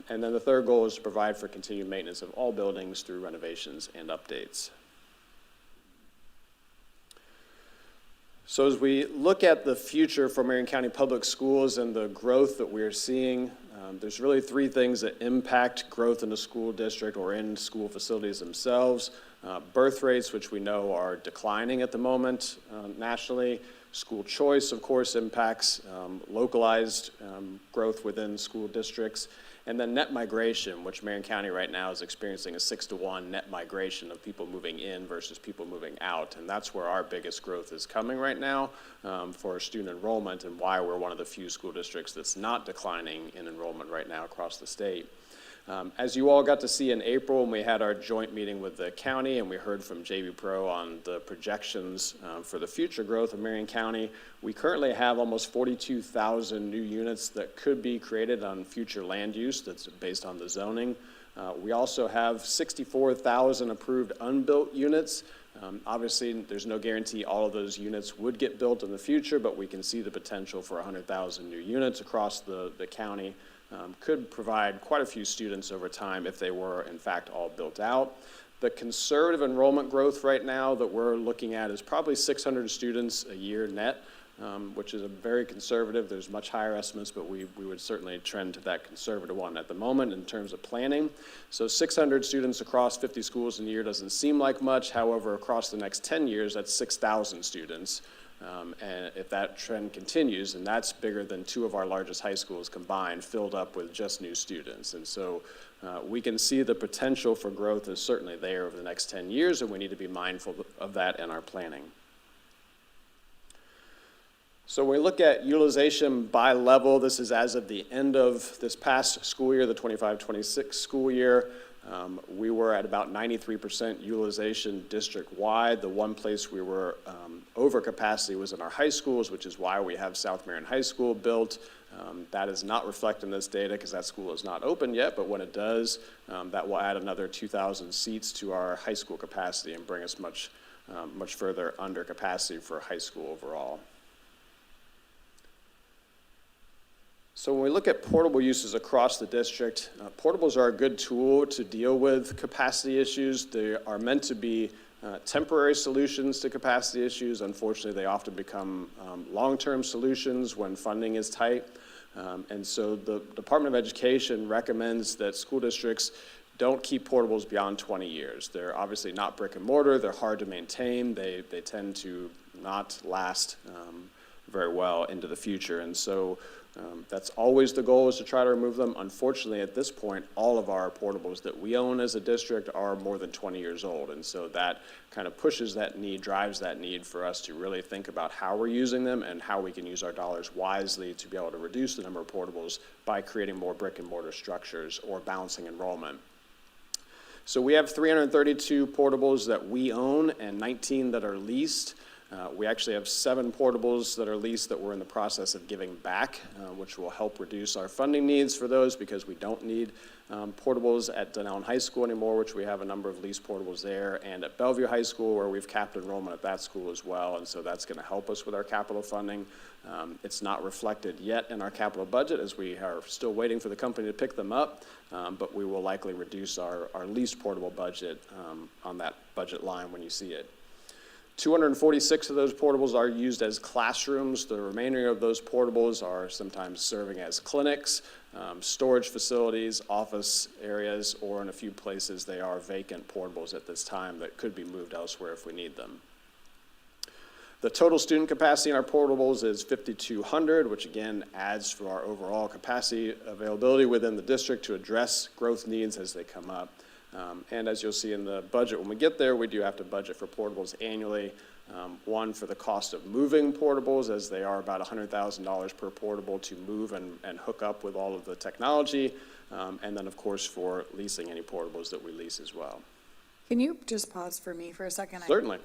And then the third goal is to provide for continued maintenance of all buildings through renovations and updates. So as we look at the future for Marion County Public Schools and the growth that we're seeing, there's really 3 things that impact growth in the school district or in school facilities themselves. Birth rates, which we know are declining at the moment nationally. School choice, of course, impacts localized growth within school districts. And then net migration, which Marion County right now is experiencing a 6-to-1 net migration of people moving in versus people moving out. And that's where our biggest growth is coming right now for student enrollment, and why we're one of the few school districts that's not declining in enrollment right now across the state. As you all got to see in April, when we had our joint meeting with the county and we heard from JV Pro on the projections for the future growth of Marion County, we currently have almost 42,000 new units that could be created on future land use that's based on the zoning. We also have 64,000 approved unbuilt units. Obviously, there's no guarantee all of those units would get built in the future, but we can see the potential for 100,000 new units across the county. Could provide quite a few students over time if they were, in fact, all built out. The conservative enrollment growth right now that we're looking at is probably 600 students a year net, which is a very conservative. There's much higher estimates, but we would certainly trend to that conservative one at the moment in terms of planning. So 600 students across 50 schools in a year doesn't seem like much. However, across the next 10 years, that's 6,000 students. And if that trend continues, and that's bigger than 2 of our largest high schools combined, filled up with just new students. And so we can see the potential for growth is certainly there over the next 10 years, and we need to be mindful of that in our planning. So when we look at utilization by level, this is as of the end of this past school year, the 25-26 school year. We were at about 93% utilization district-wide. The one place we were over capacity was in our high schools, which is why we have South Marion High School built. That is not reflected in this data because that school is not open yet, but when it does, that will add another 2,000 seats to our high school capacity and bring us much further under capacity for high school overall. So when we look at portable uses across the district, portables are a good tool to deal with capacity issues. They are meant to be temporary solutions to capacity issues. Unfortunately, they often become long-term solutions when funding is tight. And so the Department of Education recommends that school districts don't keep portables beyond 20 years. They're obviously not brick and mortar. They're hard to maintain. They tend to not last very well into the future. And so that's always the goal, is to try to remove them. Unfortunately, at this point, all of our portables that we own as a district are more than 20 years old. And so that kind of pushes that need, drives that need for us to really think about how we're using them and how we can use our dollars wisely to be able to reduce the number of portables by creating more brick and mortar structures or balancing enrollment. So we have 332 portables that we own and 19 that are leased. We actually have 7 portables that are leased that we're in the process of giving back, which will help reduce our funding needs for those because we don't need portables at Dunellen High School anymore, which we have a number of leased portables there, and at Bellevue High School where we've capped enrollment at that school as well, and so that's going to help us with our capital funding. It's not reflected yet in our capital budget as we are still waiting for the company to pick them up, but we will likely reduce our leased portable budget on that budget line when you see it. 246 of those portables are used as classrooms. The remainder of those portables are sometimes serving as clinics, storage facilities, office areas, or in a few places they are vacant portables at this time that could be moved elsewhere if we need them. The total student capacity in our portables is 5,200, which again adds to our overall capacity availability within the district to address growth needs as they come up. And as you'll see in the budget, when we get there, we do have to budget for portables annually. One, for the cost of moving portables, as they are about $100,000 per portable to move and hook up with all of the technology. And then, of course, for leasing any portables that we lease as well. Can you just pause for me for a second? Certainly.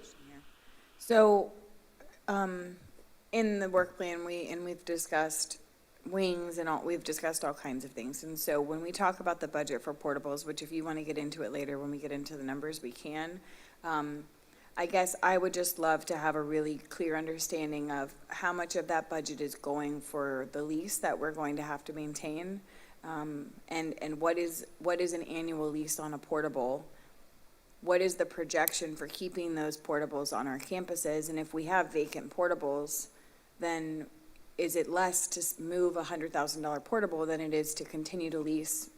So, in the work plan, we've discussed wings and we've discussed all kinds of things. And so when we talk about the budget for portables, which if you want to get into it later, when we get into the numbers, we can. I guess I would just love to have a really clear understanding of how much of that budget is going for the lease that we're going to have to maintain. And what is an annual lease on a portable? What is the projection for keeping those portables on our campuses? And if we have vacant portables, then is it less to move a $100,000 portable than it is to continue to lease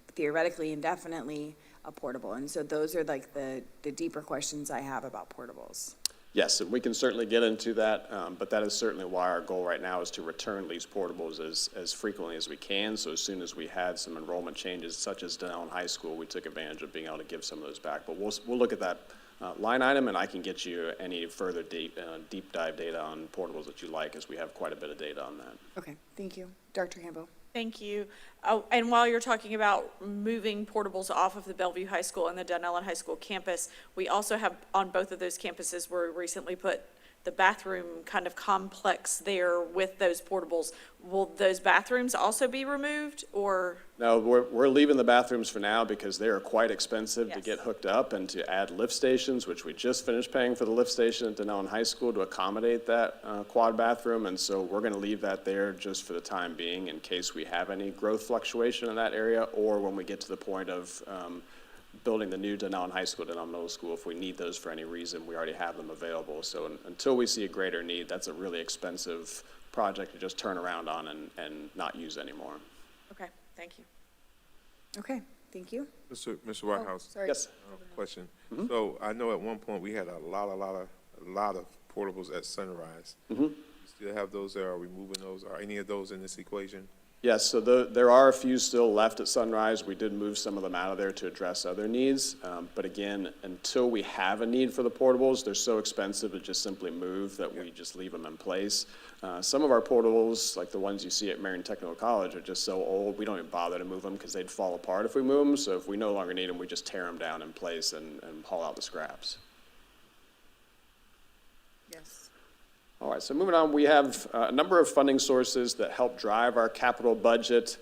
theoretically indefinitely a portable? And so those are like the deeper questions I have about portables. Yes, and we can certainly get into that, but that is certainly why our goal right now is to return leased portables as frequently as we can. So as soon as we had some enrollment changes, such as Dunellen High School, we took advantage of being able to give some of those back. But we'll look at that line item, and I can get you any further deep dive data on portables that you like, as we have quite a bit of data on that. Okay, thank you. Dr. Campbell. Thank you. Oh, and while you're talking about moving portables off of the Bellevue High School and the Dunellen High School campus, we also have on both of those campuses where we recently put the bathroom kind of complex there with those portables. Will those bathrooms also be removed, or? No, we're leaving the bathrooms for now because they are quite expensive to Yes. get hooked up, and to add lift stations, which we just finished paying for the lift station at Dunellen High School to accommodate that quad bathroom. And so we're going to leave that there just for the time being in case we have any growth fluctuation in that area, or when we get to the point of building the new Dunellen High School, Dunellen Middle School, if we need those for any reason, we already have them available. So until we see a greater need, that's a really expensive project to just turn around on and not use anymore. Okay, thank you. Okay, thank you. Mr. Whitehouse. Sorry. Yes. Question. So I know at one point we had a lot of portables at Sunrise. You still have those there? Are we moving those? Are any of those in this equation? Yes, so there are a few still left at Sunrise. We did move some of them out of there to address other needs. But again, until we have a need for the portables, they're so expensive to just simply move that we just leave them in place. Some of our portables, like the ones you see at Marion Technical College, are just so old, we don't even bother to move them because they'd fall apart if we move them. So if we no longer need them, we just tear them down in place and haul out the scraps. Yes. All right, so moving on, we have a number of funding sources that help drive our capital budget,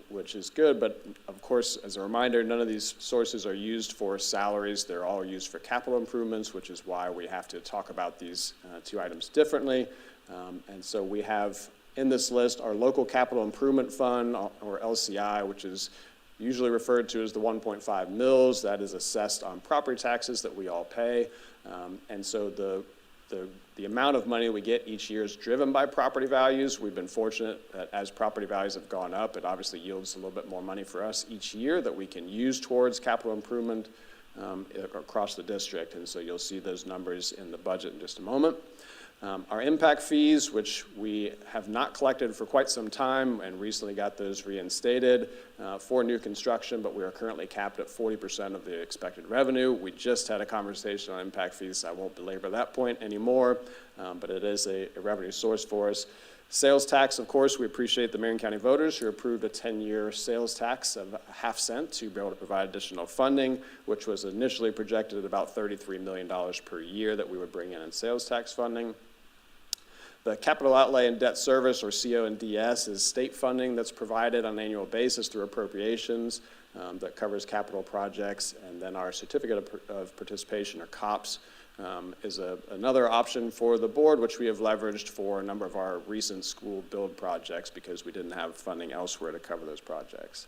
which is good, but of course, as a reminder, none of these sources are used for salaries. They're all used for capital improvements, which is why we have to talk about these two items differently. And so we have in this list our local capital improvement fund, or LCI, which is usually referred to as the 1.5 mils. That is assessed on property taxes that we all pay. And so the amount of money we get each year is driven by property values. We've been fortunate that as property values have gone up, it obviously yields a little bit more money for us each year that we can use towards capital improvement across the district. And so you'll see those numbers in the budget in just a moment. Our impact fees, which we have not collected for quite some time and recently got those reinstated for new construction, but we are currently capped at 40% of the expected revenue. We just had a conversation on impact fees, so I won't belabor that point anymore, but it is a revenue source for us. Sales tax, of course, we appreciate the Marion County voters who approved a 10-year sales tax of a half cent to be able to provide additional funding, which was initially projected at about $33 million per year that we would bring in sales tax funding. The capital outlay and debt service, or CO&DS, is state funding that's provided on an annual basis through appropriations that covers capital projects. And then our certificate of participation, or COPS, is another option for the board, which we have leveraged for a number of our recent school build projects because we didn't have funding elsewhere to cover those projects.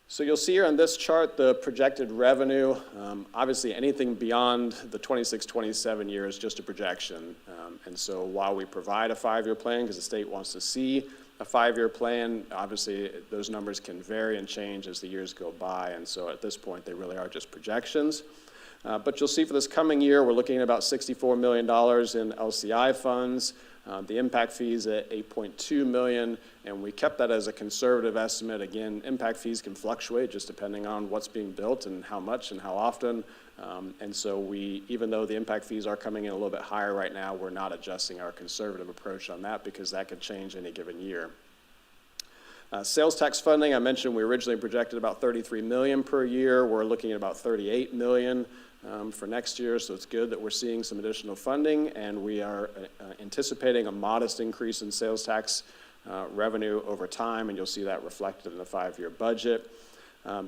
So you'll see here on this chart the projected revenue. Obviously, anything beyond the 26-27 year is just a projection. And so while we provide a 5-year plan, because the state wants to see a 5-year plan, obviously those numbers can vary and change as the years go by. And so at this point, they really are just projections. But you'll see for this coming year, we're looking at about $64 million in LCI funds. The impact fees at $8.2 million, and we kept that as a conservative estimate. Again, impact fees can fluctuate just depending on what's being built and how much and how often. And so even though the impact fees are coming in a little bit higher right now, we're not adjusting our conservative approach on that because that could change any given year. Sales tax funding, I mentioned we originally projected about $33 million per year. We're looking at about $38 million. For next year, so it's good that we're seeing some additional funding, and we are anticipating a modest increase in sales tax revenue over time, and you'll see that reflected in the 5-year budget.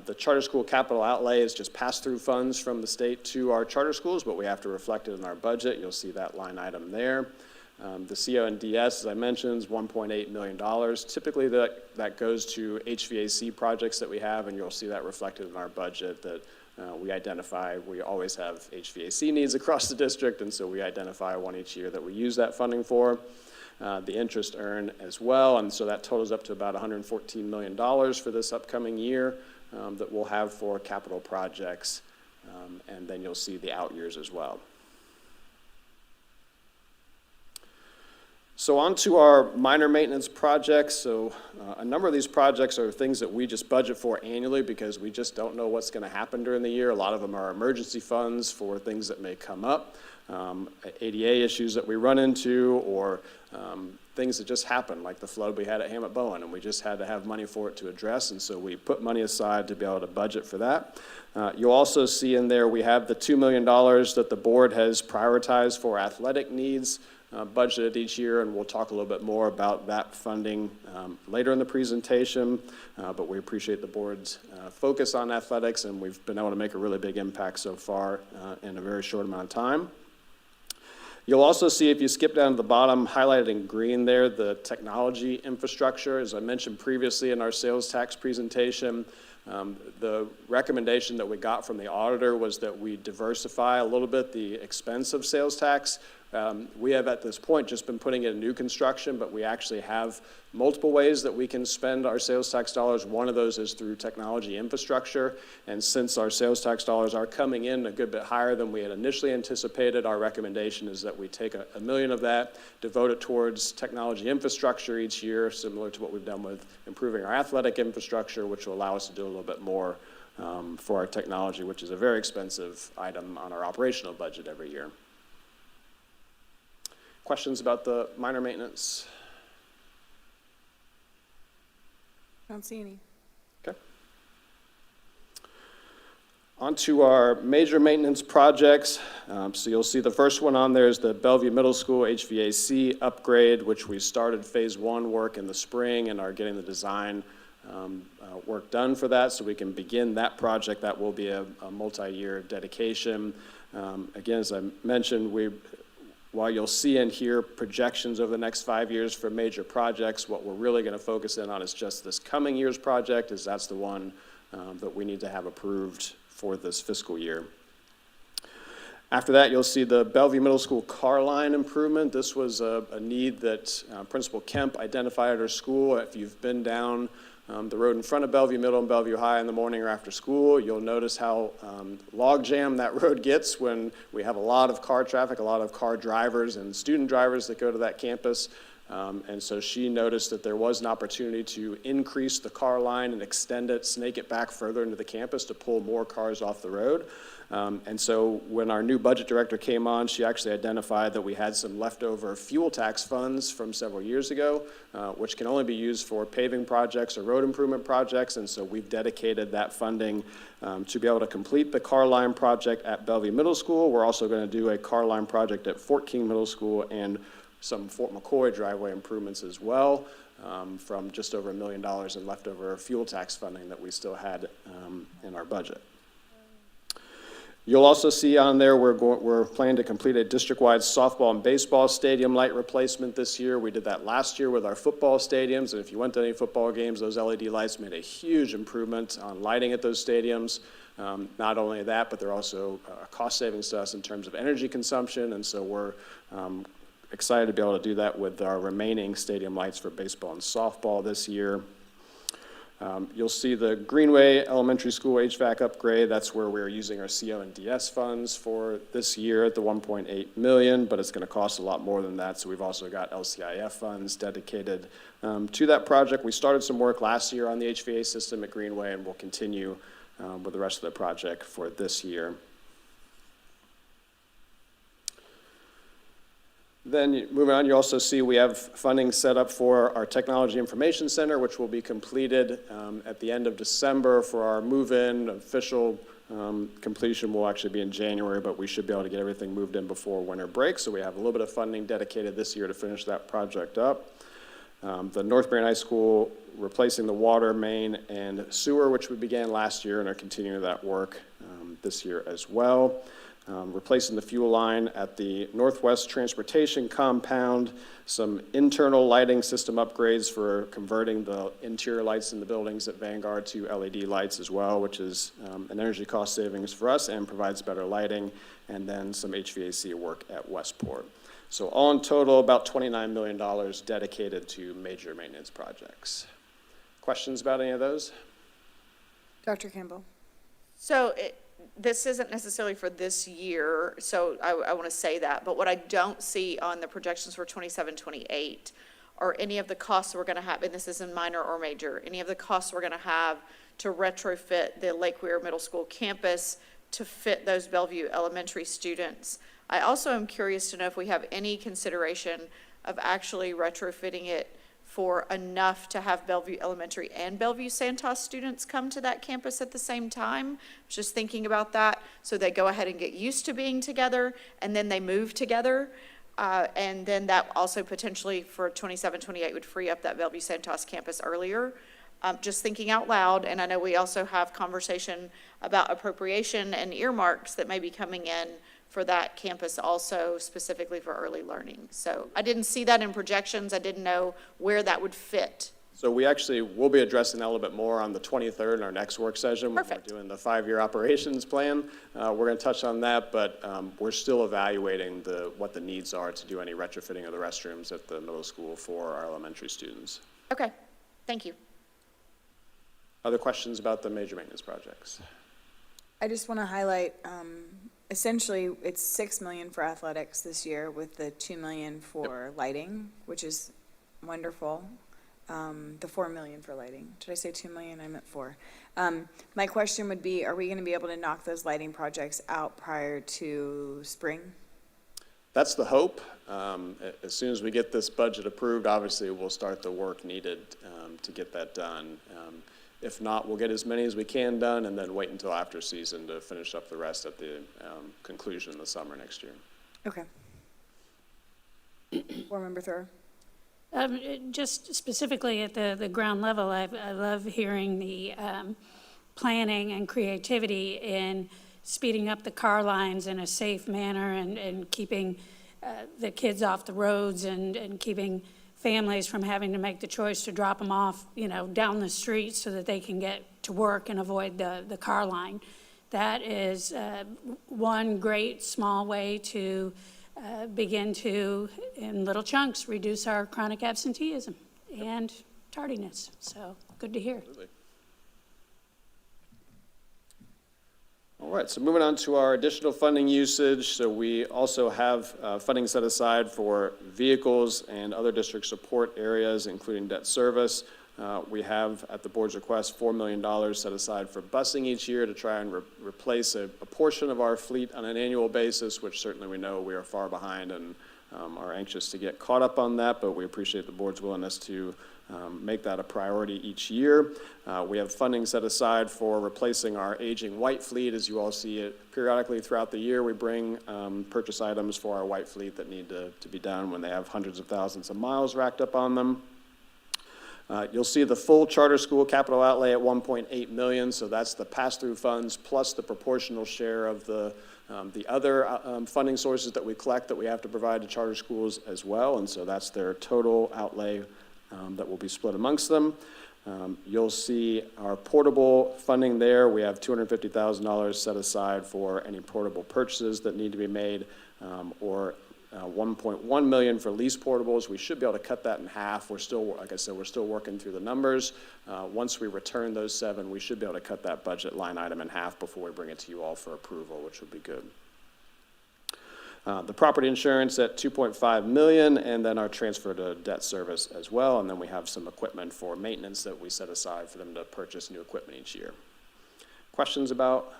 The charter school capital outlay is just pass-through funds from the state to our charter schools, but we have to reflect it in our budget. You'll see that line item there. The CO&DS, as I mentioned, is $1.8 million. Typically, that goes to HVAC projects that we have, and you'll see that reflected in our budget that we identify. We always have HVAC needs across the district, and so we identify one each year that we use that funding for. The interest earned as well, and so that totals up to about $114 million for this upcoming year that we'll have for capital projects, and then you'll see the out years as well. So on to our minor maintenance projects. So a number of these projects are things that we just budget for annually because we just don't know what's going to happen during the year. A lot of them are emergency funds for things that may come up, ADA issues that we run into, or things that just happen, like the flood we had at Hammett Bowen, and we just had to have money for it to address, and so we put money aside to be able to budget for that. You'll also see in there we have the $2 million that the board has prioritized for athletic needs, budgeted each year, and we'll talk a little bit more about that funding later in the presentation, but we appreciate the board's focus on athletics, and we've been able to make a really big impact so far in a very short amount of time. You'll also see, if you skip down to the bottom, highlighted in green there, the technology infrastructure. As I mentioned previously in our sales tax presentation, the recommendation that we got from the auditor was that we diversify a little bit the expense of sales tax. We have at this point just been putting in new construction, but we actually have multiple ways that we can spend our sales tax dollars. One of those is through technology infrastructure, and since our sales tax dollars are coming in a good bit higher than we had initially anticipated, our recommendation is that we take $1 million of that, devote it towards technology infrastructure each year, similar to what we've done with improving our athletic infrastructure, which will allow us to do a little bit more for our technology, which is a very expensive item on our operational budget every year. Questions about the minor maintenance? I don't see any. Okay. On to our major maintenance projects. So you'll see the first one on there is the Bellevue Middle School HVAC upgrade, which we started phase 1 work in the spring and are getting the design work done for that, so we can begin that project. That will be a multi-year dedication. Again, as I mentioned, while you'll see and hear projections over the next 5 years for major projects, what we're really going to focus in on is just this coming year's project, as that's the one that we need to have approved for this fiscal year. After that, you'll see the Bellevue Middle School car line improvement. This was a need that Principal Kemp identified at her school. If you've been down the road in front of Bellevue Middle and Bellevue High in the morning or after school, you'll notice how log jammed that road gets when we have a lot of car traffic, a lot of car drivers and student drivers that go to that campus. And so she noticed that there was an opportunity to increase the car line and extend it, snake it back further into the campus to pull more cars off the road. And so when our new budget director came on, she actually identified that we had some leftover fuel tax funds from several years ago, which can only be used for paving projects or road improvement projects. And so we've dedicated that funding to be able to complete the car line project at Bellevue Middle School. We're also going to do a car line project at Fort King Middle School and some Fort McCoy driveway improvements as well, from just over $1 million in leftover fuel tax funding that we still had in our budget. You'll also see on there we're planning to complete a district-wide softball and baseball stadium light replacement this year. We did that last year with our football stadiums, and if you went to any football games, those LED lights made a huge improvement on lighting at those stadiums. Not only that, but they're also cost savings to us in terms of energy consumption, and so we're excited to be able to do that with our remaining stadium lights for baseball and softball this year. You'll see the Greenway Elementary School HVAC upgrade. That's where we're using our CO and DS funds for this year at the $1.8 million, but it's going to cost a lot more than that. So we've also got LCIF funds dedicated to that project. We started some work last year on the HVAC system at Greenway, and we'll continue with the rest of the project for this year. Then moving on, you also see we have funding set up for our Technology Information Center, which will be completed at the end of December. For our move-in, official completion will actually be in January, but we should be able to get everything moved in before winter break. So we have a little bit of funding dedicated this year to finish that project up. The North Marion High School replacing the water main and sewer, which we began last year and are continuing that work this year as well. Replacing the fuel line at the Northwest Transportation Compound, some internal lighting system upgrades for converting the interior lights in the buildings at Vanguard to LED lights as well, which is an energy cost savings for us and provides better lighting, and then some HVAC work at Westport. So all in total, about $29 million dedicated to major maintenance projects. Questions about any of those? Dr. Campbell? So this isn't necessarily for this year, so I want to say that, but what I don't see on the projections for 27, 28 are any of the costs we're going to have, and this isn't minor or major, any of the costs we're going to have to retrofit the Lake Weir Middle School campus to fit those Bellevue Elementary students. I also am curious to know if we have any consideration of actually retrofitting it for enough to have Bellevue Elementary and Bellevue Santos students come to that campus at the same time. Just thinking about that, so they go ahead and get used to being together, and then they move together. And then that also potentially for 27, 28 would free up that Bellevue Santos campus earlier. Just thinking out loud, and I know we also have conversation about appropriation and earmarks that may be coming in for that campus also, specifically for early learning. So I didn't see that in projections. I didn't know where that would fit. So we actually will be addressing that a little bit more on the 23rd in our next work session. Perfect. When we're doing the 5-year operations plan. We're going to touch on that, but we're still evaluating what the needs are to do any retrofitting of the restrooms at the middle school for our elementary students. Okay, thank you. Other questions about the major maintenance projects? I just want to highlight, essentially, it's $6 million for athletics this year with the $2 million for lighting, which is wonderful. The $4 million for lighting. Did I say $2 million? I meant 4. My question would be, are we going to be able to knock those lighting projects out prior to spring? That's the hope. As soon as we get this budget approved, obviously we'll start the work needed to get that done. If not, we'll get as many as we can done and then wait until after season to finish up the rest at the conclusion of the summer next year. Okay. Board Member Thrower? Just specifically at the ground level, I love hearing the planning and creativity in speeding up the car lines in a safe manner and keeping the kids off the roads and keeping families from having to make the choice to drop them off, down the street so that they can get to work and avoid the car line. That is one great small way to begin to, in little chunks, reduce our chronic absenteeism and tardiness. So good to hear. Absolutely. All right, so moving on to our additional funding usage. So we also have funding set aside for vehicles and other district support areas, including debt service. We have, at the board's request, $4 million set aside for busing each year to try and replace a portion of our fleet on an annual basis, which certainly we know we are far behind and are anxious to get caught up on that, but we appreciate the board's willingness to make that a priority each year. We have funding set aside for replacing our aging white fleet. As you all see it periodically throughout the year, we bring purchase items for our white fleet that need to be done when they have hundreds of thousands of miles racked up on them. You'll see the full charter school capital outlay at $1.8 million, so that's the pass-through funds plus the proportional share of the other funding sources that we collect that we have to provide to charter schools as well, and so that's their total outlay that will be split amongst them. You'll see our portable funding there. We have $250,000 set aside for any portable purchases that need to be made, or $1.1 million for lease portables. We should be able to cut that in half. We're still, like I said, we're still working through the numbers. Once we return those 7, we should be able to cut that budget line item in half before we bring it to you all for approval, which would be good. The property insurance at $2.5 million, and then our transfer to debt service as well. And then we have some equipment for maintenance that we set aside for them to purchase new equipment each year. Questions about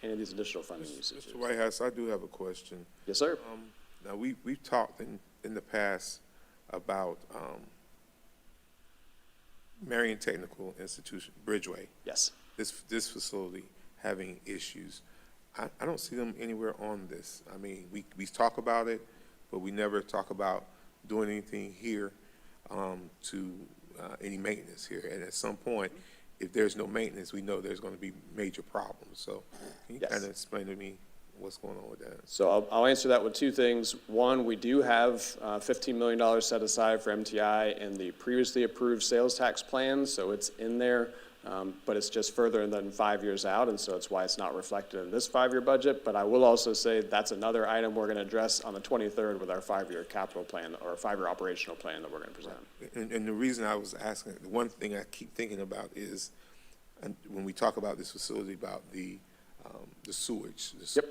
any of these additional funding usages? Mr. Whitehouse, I do have a question. Yes, sir. Now, we've talked in the past about Marion Technical Institution, Bridgeway. Yes. This facility having issues. I don't see them anywhere on this. I mean, we talk about it, but we never talk about doing anything here to any maintenance here. And at some point, if there's no maintenance, we know there's going to be major problems. So can you Yes. kind of explain to me what's going on with that? So I'll answer that with 2 things. One, we do have $15 million set aside for MTI in the previously approved sales tax plan, so it's in there, but it's just further than 5 years out, and so it's why it's not reflected in this 5-year budget. But I will also say that's another item we're going to address on the 23rd with our 5-year capital plan, or 5-year operational plan that we're going to present. And the reason I was asking, the one thing I keep thinking about is, and when we talk about this facility, about the sewage. Yep.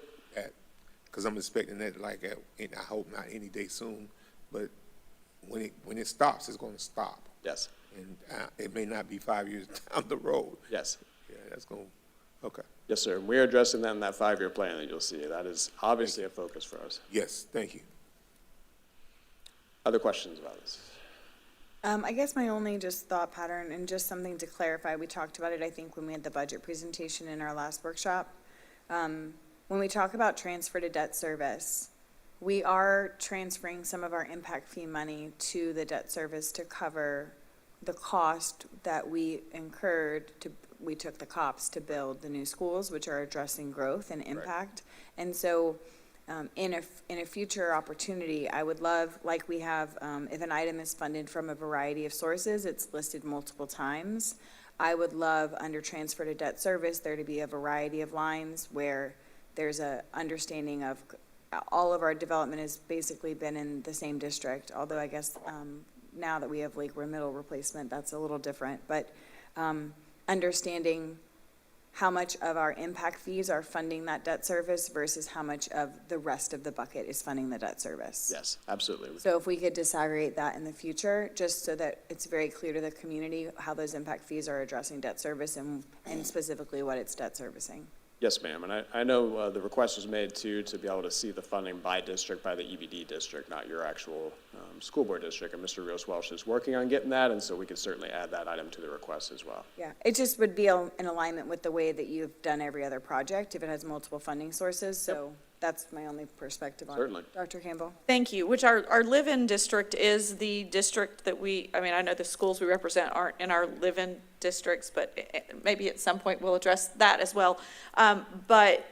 Because I'm expecting that, like, and I hope not any day soon, but when it stops, it's going to stop. Yes. And it may not be 5 years down the road. Yes. Yeah, that's going, okay. Yes, sir. We're addressing that in that 5-year plan that you'll see. That is obviously a focus for us. Yes, thank you. Other questions about this? I guess my only just thought pattern, and just something to clarify, we talked about it, I think, when we had the budget presentation in our last workshop. When we talk about transfer to debt service, we are transferring some of our impact fee money to the debt service to cover the cost that we incurred we took the COPS to build the new schools, which are addressing growth and impact. Right. And so in a future opportunity, I would love, like we have, if an item is funded from a variety of sources, it's listed multiple times. I would love, under transfer to debt service, there to be a variety of lines where there's a understanding of all of our development has basically been in the same district, although I guess now that we have Lake Rim Middle replacement, that's a little different. But understanding how much of our impact fees are funding that debt service versus how much of the rest of the bucket is funding the debt service. Yes, absolutely. So if we could disaggregate that in the future, just so that it's very clear to the community how those impact fees are addressing debt service and specifically what it's debt servicing. Yes, ma'am, and I know the request was made too to be able to see the funding by district, by the EBD district, not your actual school board district, and Mr. Rios Welsh is working on getting that, and so we could certainly add that item to the request as well. Yeah, it just would be in alignment with the way that you've done every other project if it has multiple funding sources, so that's my only perspective on it. Certainly. Dr. Campbell? Thank you, which our live-in district is the district that I know the schools we represent aren't in our live-in districts, but maybe at some point we'll address that as well. But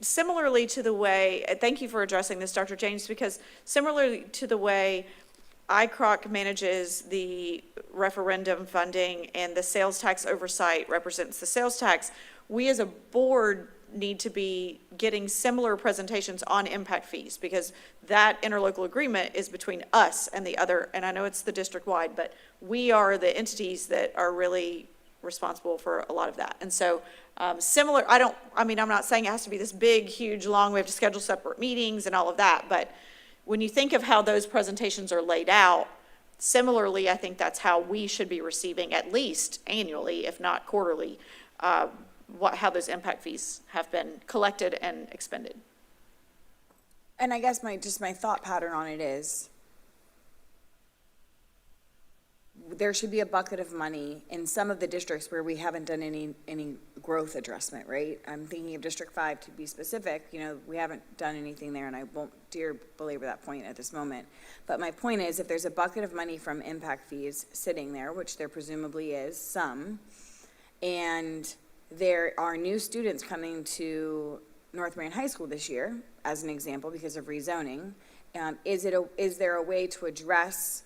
similarly to the way, thank you for addressing this, Dr. James, because similarly to the way ICROC manages the referendum funding and the sales tax oversight represents the sales tax, we as a board need to be getting similar presentations on impact fees, because that interlocal agreement is between us and the other, and I know it's the district-wide, but we are the entities that are really responsible for a lot of that. And so similar, I'm not saying it has to be this big, huge, long, we have to schedule separate meetings and all of that, but when you think of how those presentations are laid out, Similarly, I think that's how we should be receiving, at least annually, if not quarterly, how those impact fees have been collected and expended. And I guess my thought pattern on it is, there should be a bucket of money in some of the districts where we haven't done any growth adjustment, right? I'm thinking of District 5 to be specific, we haven't done anything there, and I won't belabor that point at this moment. But my point is, if there's a bucket of money from impact fees sitting there, which there presumably is some, and there are new students coming to North Marion High School this year, as an example, because of rezoning, is there a way to address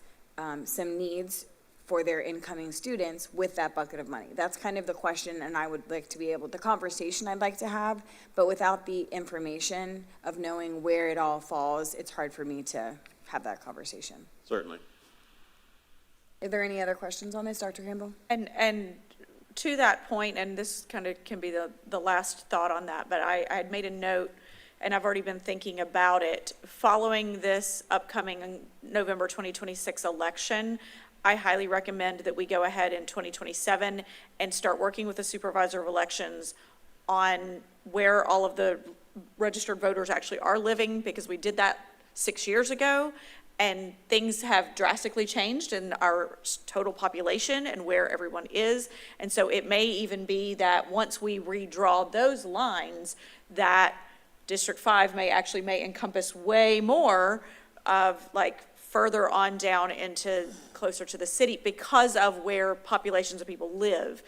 some needs for their incoming students with that bucket of money? That's kind of the question, and I would like to be able, the conversation I'd like to have, but without the information of knowing where it all falls, it's hard for me to have that conversation. Certainly. Are there any other questions on this, Dr. Campbell? And to that point, and this kind of can be the last thought on that, but I had made a note, and I've already been thinking about it. Following this upcoming November 2026 election, I highly recommend that we go ahead in 2027 and start working with the supervisor of elections on where all of the registered voters actually are living, because we did that 6 years ago, and things have drastically changed in our total population and where everyone is. And so it may even be that once we redraw those lines, that District 5 may encompass way more of like further on down into closer to the city because of where populations of people live.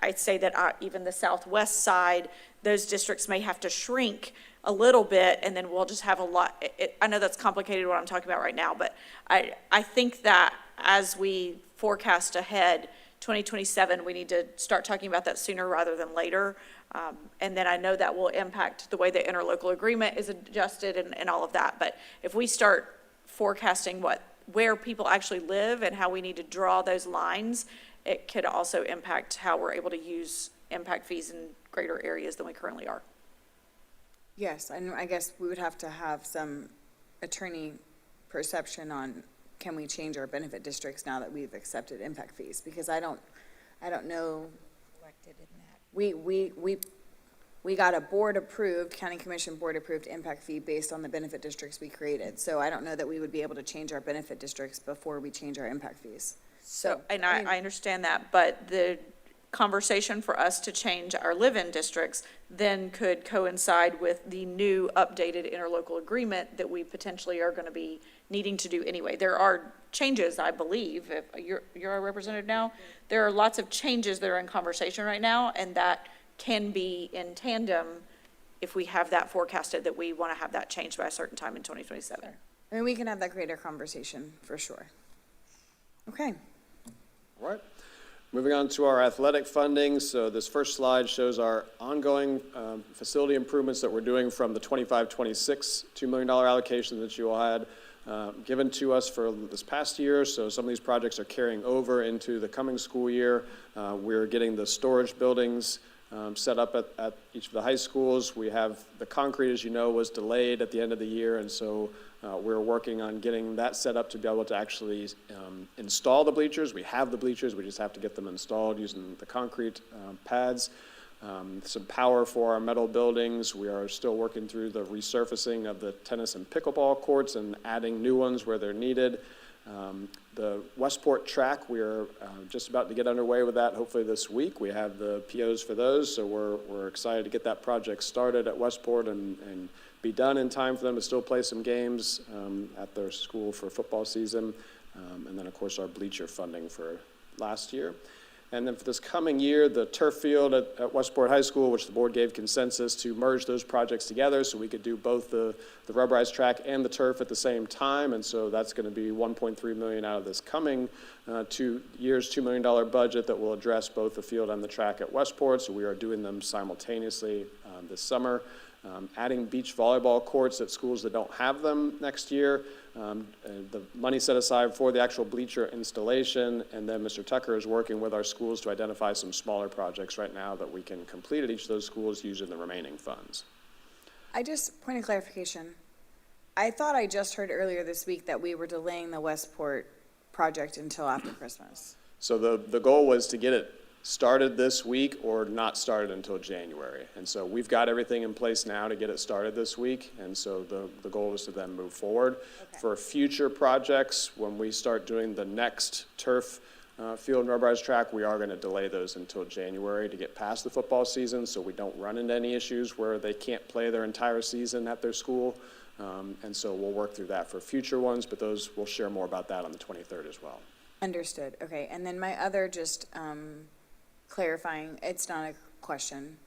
I'd say that even the southwest side, those districts may have to shrink a little bit, and then we'll just have a lot. I know that's complicated what I'm talking about right now, but I think that as we forecast ahead, 2027, we need to start talking about that sooner rather than later. And then I know that will impact the way the interlocal agreement is adjusted and all of that. But if we start forecasting where people actually live and how we need to draw those lines, it could also impact how we're able to use impact fees in greater areas than we currently are. Yes, and I guess we would have to have some attorney perception on, can we change our benefit districts now that we've accepted impact fees? Because I don't know. We got a county commission board approved impact fee based on the benefit districts we created. So I don't know that we would be able to change our benefit districts before we change our impact fees. So, I understand that, but the conversation for us to change our live-in districts then could coincide with the new updated interlocal agreement that we potentially are going to be needing to do anyway. There are changes, I believe, if you're a representative now, there are lots of changes that are in conversation right now, and that can be in tandem if we have that forecasted that we want to have that changed by a certain time in 2027. I mean, we can have that greater conversation for sure. Okay. All right. Moving on to our athletic funding. So this first slide shows our ongoing facility improvements that we're doing from the 25-26 $2 million allocation that you all had given to us for this past year. So some of these projects are carrying over into the coming school year. We're getting the storage buildings set up at each of the high schools. We have the concrete, as you know, was delayed at the end of the year, and so we're working on getting that set up to be able to actually install the bleachers. We have the bleachers, we just have to get them installed using the concrete pads. Some power for our metal buildings. We are still working through the resurfacing of the tennis and pickleball courts and adding new ones where they're needed. The Westport track, we are just about to get underway with that, hopefully this week. We have the POs for those, so we're excited to get that project started at Westport and be done in time for them to still play some games at their school for football season. And then, of course, our bleacher funding for last year. And then for this coming year, the turf field at Westport High School, which the board gave consensus to merge those projects together so we could do both the rubberized track and the turf at the same time. And so that's going to be $1.3 million out of this coming 2 years, $2 million budget that will address both the field and the track at Westport. So we are doing them simultaneously this summer. Adding beach volleyball courts at schools that don't have them next year. The money set aside for the actual bleacher installation, and then Mr. Tucker is working with our schools to identify some smaller projects right now that we can complete at each of those schools using the remaining funds. Point of clarification. I thought I just heard earlier this week that we were delaying the Westport project until after Christmas. So the goal was to get it started this week or not started until January. And so we've got everything in place now to get it started this week. And so the goal is to then move forward. Okay. For future projects, when we start doing the next turf field and rubberized track, we are going to delay those until January to get past the football season so we don't run into any issues where they can't play their entire season at their school. And so we'll work through that for future ones, but those, we'll share more about that on the 23rd as well. Understood. Okay. And then my other just clarifying, it's not a question.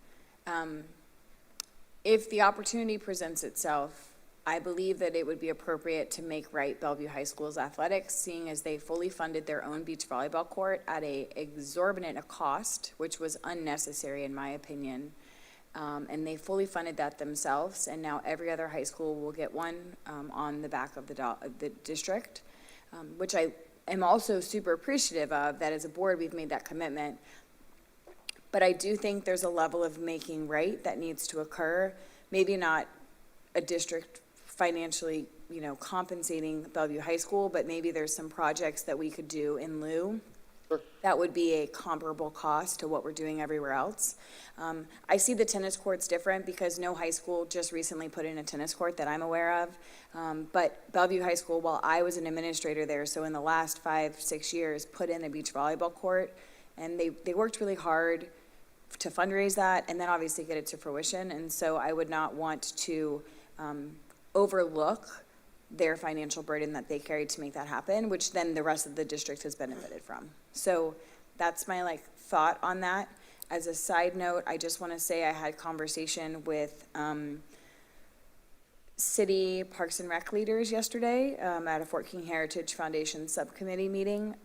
If the opportunity presents itself, I believe that it would be appropriate to make right Bellevue High School's athletics, seeing as they fully funded their own beach volleyball court at a exorbitant cost, which was unnecessary in my opinion. And they fully funded that themselves, and now every other high school will get one on the back of the district, which I am also super appreciative of, that as a board we've made that commitment. But I do think there's a level of making right that needs to occur, maybe not a district financially, compensating Bellevue High School, but maybe there's some projects that we could do in lieu. Sure. That would be a comparable cost to what we're doing everywhere else. I see the tennis courts different because no high school just recently put in a tennis court that I'm aware of. But Bellevue High School, while I was an administrator there, so in the last 5-6 years, put in a beach volleyball court, and they worked really hard to fundraise that and then obviously get it to fruition. And so I would not want to overlook their financial burden that they carried to make that happen, which then the rest of the district has benefited from. So that's my thought on that. As a side note, I just want to say I had conversation with city Parks and Rec leaders yesterday at a Fort King Heritage Foundation subcommittee meeting,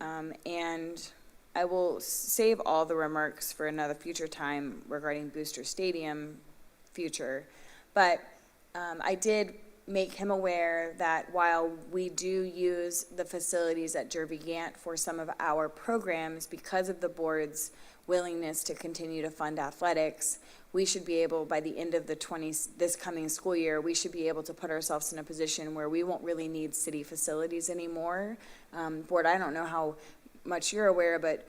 and I will save all the remarks for another future time regarding Booster Stadium future. But I did make him aware that while we do use the facilities at Derby Gant for some of our programs, because of the board's willingness to continue to fund athletics, we should be able, by the end of this coming school year, we should be able to put ourselves in a position where we won't really need city facilities anymore. Board, I don't know how much you're aware, but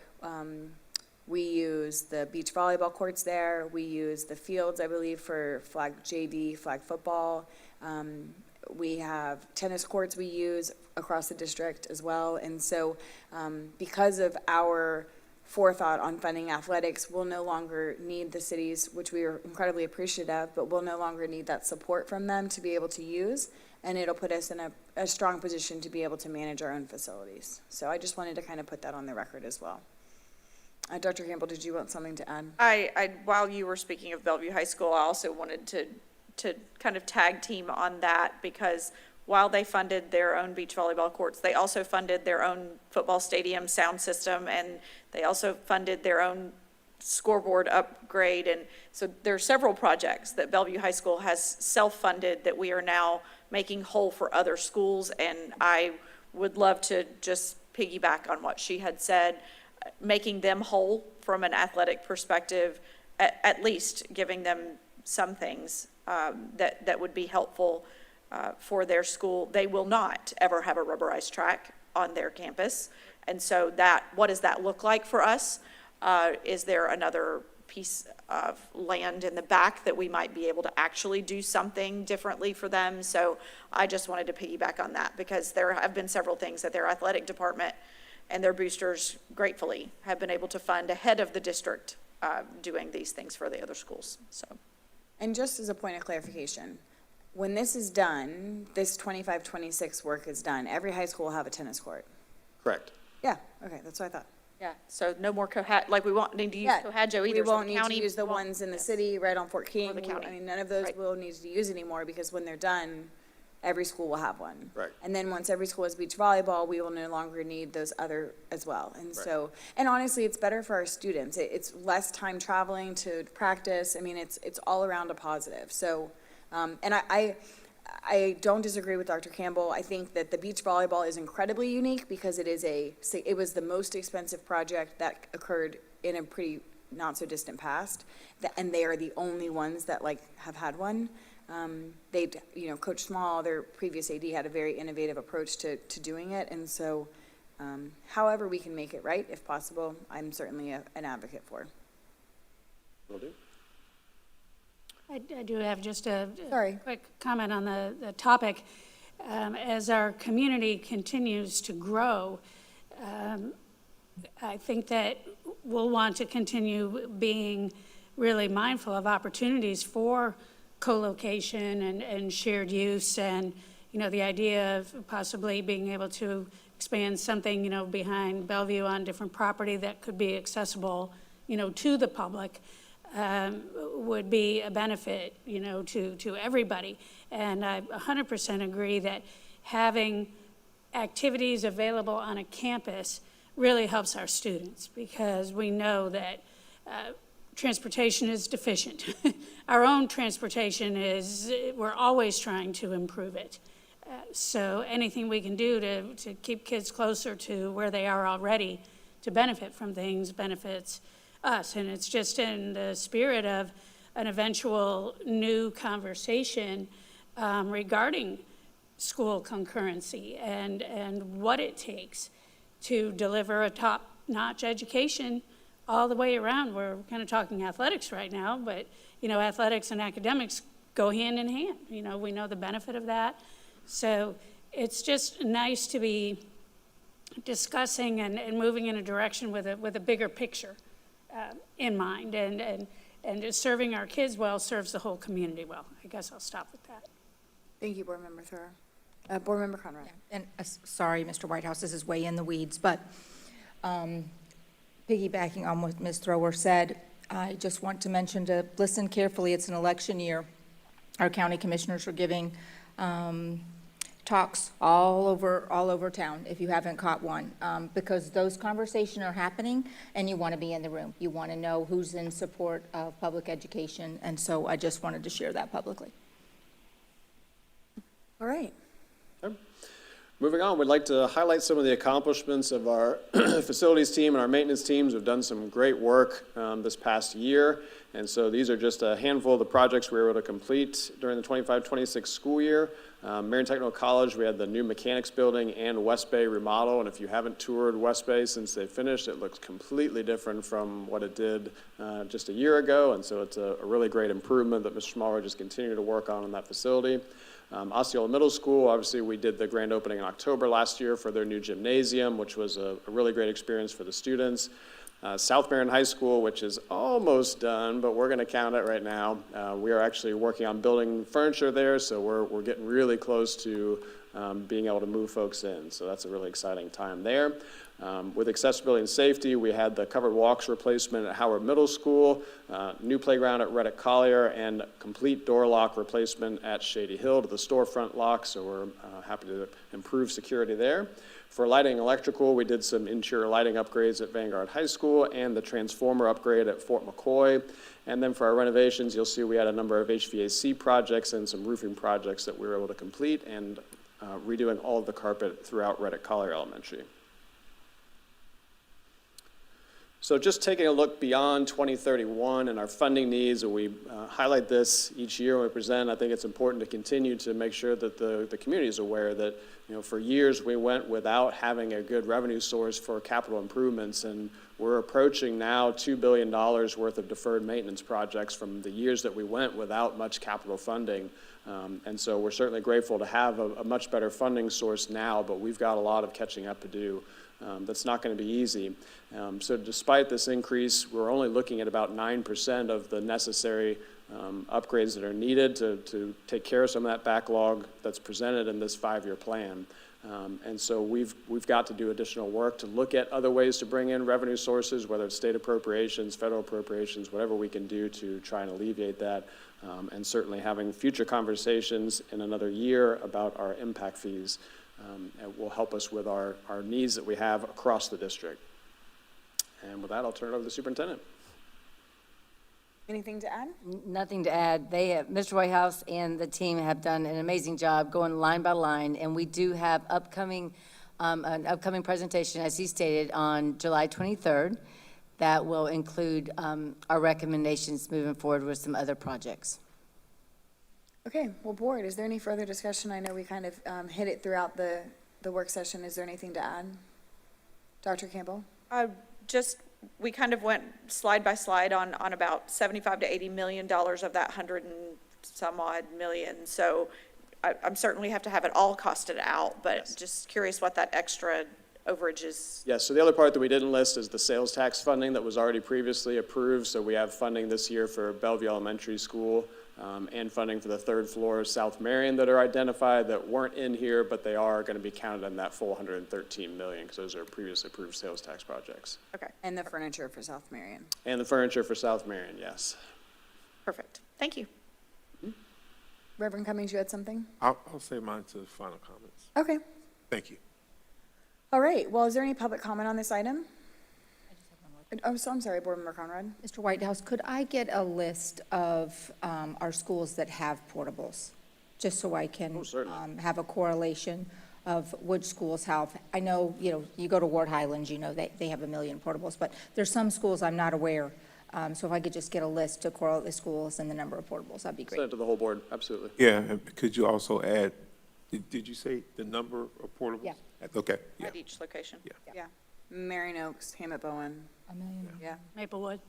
we use the beach volleyball courts there. We use the fields, I believe, for flag JV, flag football. We have tennis courts we use across the district as well. And so because of our forethought on funding athletics, we'll no longer need the cities, which we are incredibly appreciative of, but we'll no longer need that support from them to be able to use. And it'll put us in a strong position to be able to manage our own facilities. So I just wanted to kind of put that on the record as well. Dr. Campbell, did you want something to add? I while you were speaking of Bellevue High School, I also wanted to kind of tag team on that, because while they funded their own beach volleyball courts, they also funded their own football stadium sound system, and they also funded their own scoreboard upgrade. And so there are several projects that Bellevue High School has self-funded that we are now making whole for other schools. And I would love to just piggyback on what she had said, making them whole from an athletic perspective, at least giving them some things that would be helpful for their school. They will not ever have a rubberized track on their campus. And so what does that look like for us? Is there another piece of land in the back that we might be able to actually do something differently for them? So I just wanted to piggyback on that, because there have been several things that their athletic department and their boosters gratefully have been able to fund ahead of the district doing these things for the other schools. So, and just as a point of clarification, when this is done, this 25-26 work is done, every high school will have a tennis court. Correct. Yeah, okay, that's what I thought. yeah, so no more we won't need to use Yeah, Cohadjo either. we so won't the need to county use the won't- ones in the yes. city right on Fort King. Or the county. I mean, none of those Right. will need to use anymore, because when they're done, every school will have one. Right. And then once every school has beach volleyball, we will no longer need those other as well. And so, and honestly, it's better for our students. It's less time traveling to practice. I mean, it's all around a positive. So, and I don't disagree with Dr. Campbell. I think that the beach volleyball is incredibly unique because it was the most expensive project that occurred in a pretty not so distant past, and they are the only ones that have had one. Coach Small, their previous AD, had a very innovative approach to doing it, and so However we can make it right, if possible, I'm certainly an advocate for. Will do. I do have just a Sorry. quick comment on the topic. As our community continues to grow, I think that we'll want to continue being really mindful of opportunities for co-location and shared use, and, you know, the idea of possibly being able to expand something, you know, behind Bellevue on different property that could be accessible, you know, to the public, would be a benefit, you know, to everybody. And I 100% agree that having activities available on a campus really helps our students, because we know that transportation is deficient. Our own transportation is, we're always trying to improve it. So anything we can do to keep kids closer to where they are already to benefit from things benefits us. And it's just in the spirit of an eventual new conversation regarding school concurrency and what it takes to deliver a top-notch education all the way around. We're kind of talking athletics right now, but, you know, athletics and academics go hand in hand. You know, we know the benefit of that. So it's just nice to be discussing and moving in a direction with a bigger picture in mind. And just serving our kids well serves the whole community well. I guess I'll stop with that. Thank you, Board Member Thrower. Board Member Conrad. And sorry, Mr. Whitehouse, this is way in the weeds, but piggybacking on what Ms. Thrower said, I just want to mention to listen carefully. It's an election year. Our county commissioners are giving talks all over town, if you haven't caught one, because those conversations are happening, and you want to be in the room. You want to know who's in support of public education, and so I just wanted to share that publicly. All right. Moving on, we'd like to highlight some of the accomplishments of our facilities team and our maintenance teams. We've done some great work this past year, and so these are just a handful of the projects we were able to complete during the 25-26 school year. Marion Technical College, we had the new mechanics building and West Bay remodel, and if you haven't toured West Bay since they finished, it looks completely different from what it did just a year ago, and so it's a really great improvement that Mr. Schmaler just continued to work on in that facility. Osceola Middle School, obviously we did the grand opening in October last year for their new gymnasium, which was a really great experience for the students. South Marion High School, which is almost done, but we're going to count it right now. We are actually working on building furniture there, so we're getting really close to being able to move folks in. So that's a really exciting time there. With accessibility and safety, we had the covered walks replacement at Howard Middle School, new playground at Reddick Collier, and complete door lock replacement at Shady Hill to the storefront lock, so we're happy to improve security there. For lighting and electrical, we did some interior lighting upgrades at Vanguard High School and the transformer upgrade at Fort McCoy. And then for our renovations, you'll see we had a number of HVAC projects and some roofing projects that we were able to complete, and redoing all of the carpet throughout Reddick Collier Elementary. So just taking a look beyond 2031 and our funding needs, and we highlight this each year when we present, I think it's important to continue to make sure that the community is aware that, you know, for years we went without having a good revenue source for capital improvements, and we're approaching now $2 billion worth of deferred maintenance projects from the years that we went without much capital funding. And so we're certainly grateful to have a much better funding source now, but we've got a lot of catching up to do. That's not going to be easy. So despite this increase, we're only looking at about 9% of the necessary upgrades that are needed to take care of some of that backlog that's presented in this 5-year plan. And so we've got to do additional work to look at other ways to bring in revenue sources, whether it's state appropriations, federal appropriations, whatever we can do to try and alleviate that. And certainly having future conversations in another year about our impact fees will help us with our needs that we have across the district. And with that, I'll turn it over to the superintendent. Anything to add? Nothing to add. Mr. Whitehouse and the team have done an amazing job going line by line, and we do have an upcoming presentation, as he stated, on July 23rd that will include our recommendations moving forward with some other projects. Okay, well, board, is there any further discussion? I know we kind of hit it throughout the work session. Is there anything to add? Dr. Campbell? Just, we kind of went slide by slide on about 75 to 80 million dollars of that 100 and some odd million. So I'm certainly have to have it all costed out, but just curious what that extra overage is. Yes, so the other part that we didn't list is the sales tax funding that was already previously approved. So we have funding this year for Bellevue Elementary School and funding for the third floor of South Marion that are identified that weren't in here, but they are going to be counted in that full 113 million because those are previously approved sales tax projects. Okay, And the furniture for South Marion. And the furniture for South Marion, yes. perfect. Thank you. Reverend Cummings, you had something? I'll say mine to the final comments. Okay. Thank you. All right. Well, is there any public comment on this item? Oh, so I'm sorry, Board Member Conrad. Mr. Whitehouse, could I get a list of our schools that have portables? Just so I can certainly. have a correlation of which schools have. I know, you go to Ward Highlands, they have 1 million portables, but there's some schools I'm not aware. So if I could just get a list to correlate the schools and the number of portables, that'd be Send great. it to the whole board, absolutely. Yeah, and could you also add, did you say the number of portables? Yeah. Okay, yeah. At each location. Yeah. Marion Oaks, Hammett Bowen. 1 million. Yeah. Maplewood.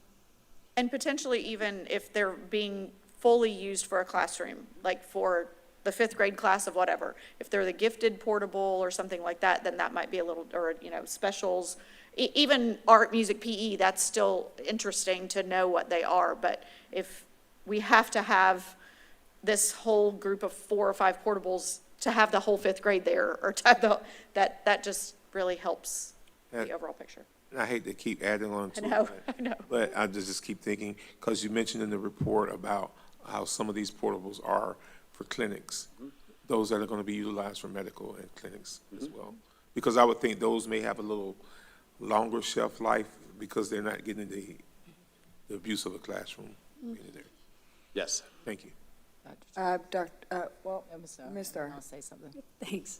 And potentially even if they're being fully used for a classroom, like for the 5th grade class of whatever, if they're the gifted portable or something like that, then that might be a little, or, specials. Even art, music, PE, that's still interesting to know what they are. But if we have to have this whole group of 4 or 5 portables to have the whole 5th grade there, or to have that just really helps the overall picture. And I hate to keep adding on to I know, it, I know. but I just keep thinking, because you mentioned in the report about how some of these portables are for clinics, those that are going to be utilized for medical and clinics as well. Because I would think those may have a little longer shelf life because they're not getting the abuse of a classroom in there. Yes. Thank you. Ms. Thor. I'll say something. Thanks.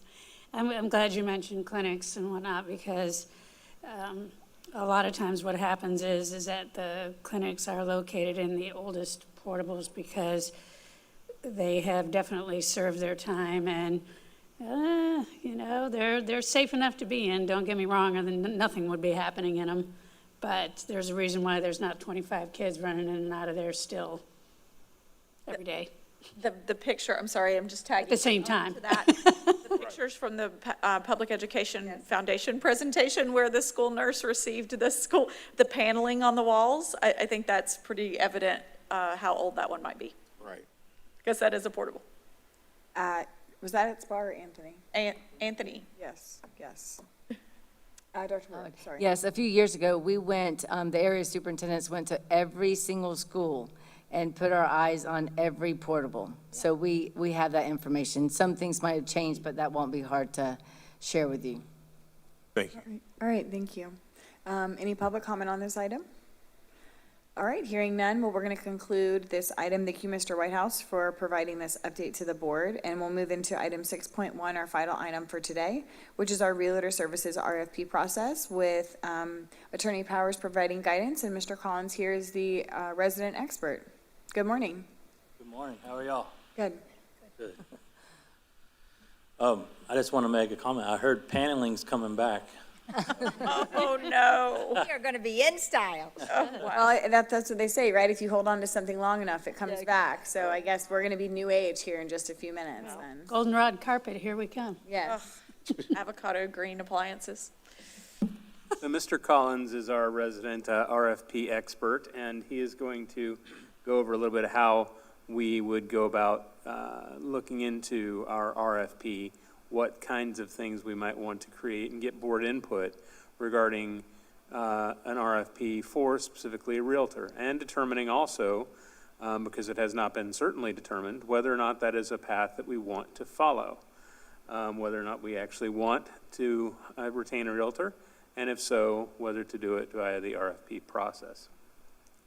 I'm glad you mentioned clinics and whatnot, because a lot of times what happens is that the clinics are located in the oldest portables because they have definitely served their time, and they're safe enough to be in, don't get me wrong, and then nothing would be happening in them. But there's a reason why there's not 25 kids running in and out of there still every day. The picture, I'm sorry, I'm just tagging. At the same time. To that. The pictures from the Public Education Foundation presentation where the school nurse received the paneling on the walls, I think that's pretty evident how old that one might be, Right. because that is a portable. Was that at SPA or Anthony? Anthony, Yes. Dr. Moore, sorry. Yes, a few years ago, we went, the area superintendents went to every single school and put our eyes on every portable. So we have that information. Some things might have changed, but that won't be hard to share with you. Thank you. All right, thank you. Any public comment on this item? All right, hearing none, well, we're going to conclude this item. Thank you, Mr. Whitehouse, for providing this update to the board. And we'll move into item 6.1, our final item for today, which is our Realtor Services RFP process with Attorney Powers providing guidance. And Mr. Collins here is the resident expert. Good morning. Good morning. How are y'all? Good. Good. I just want to make a comment. I heard paneling's coming back. oh no. We are going to be in style. Well, that's what they say, right? If you hold on to something long enough, it comes back. So I guess we're going to be new age here in just a few minutes then. Goldenrod carpet, here we come. Yes. Avocado green appliances. So Mr. Collins is our resident RFP expert, and he is going to go over a little bit of how we would go about looking into our RFP, what kinds of things we might want to create and get board input regarding an RFP for specifically a realtor, and determining also, because it has not been certainly determined, whether or not that is a path that we want to follow, whether or not we actually want to retain a realtor, and if so, whether to do it via the RFP process,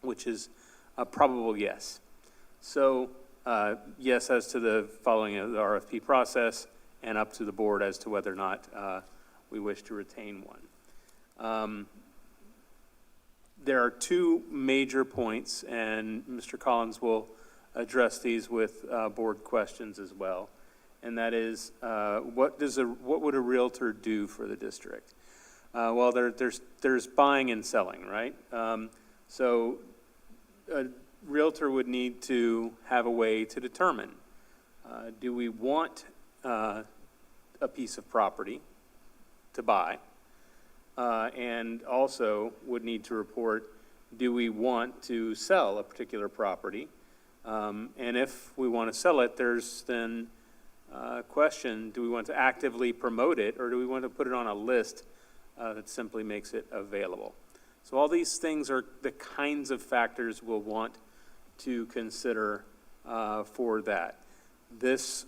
which is a probable yes. So yes as to the following of the RFP process, and up to the board as to whether or not we wish to retain one. There are two major points, and Mr. Collins will address these with board questions as well. And that is, what would a realtor do for the district? Well, there's buying and selling, right? So a realtor would need to have a way to determine, do we want a piece of property to buy? And also would need to report, do we want to sell a particular property? And if we want to sell it, there's then a question, do we want to actively promote it, or do we want to put it on a list that simply makes it available? So all these things are the kinds of factors we'll want to consider for that. This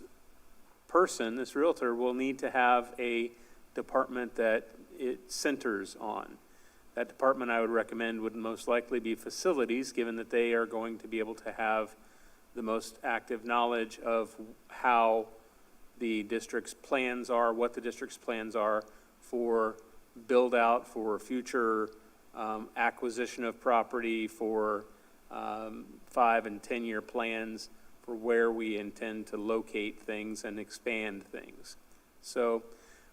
person, this realtor, will need to have a department that it centers on. That department, I would recommend, would most likely be facilities, given that they are going to be able to have the most active knowledge of how the district's plans are, what the district's plans are for build out, for future acquisition of property, for 5 and 10 year plans, for where we intend to locate things and expand things. So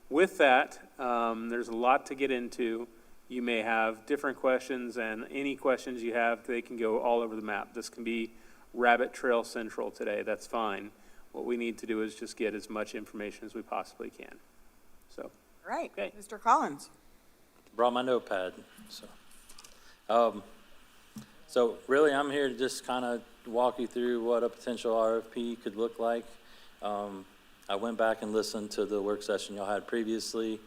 with that, there's a lot to get into. You may have different questions, and any questions you have, they can go all over the map. This can be Rabbit Trail Central today, that's fine. What we need to do is just get as much information as we possibly can. So, All right, Okay. Mr. Collins. Brought my notepad, so really I'm here to just kind of walk you through what a potential RFP could look like. I went back and listened to the work session y'all had previously.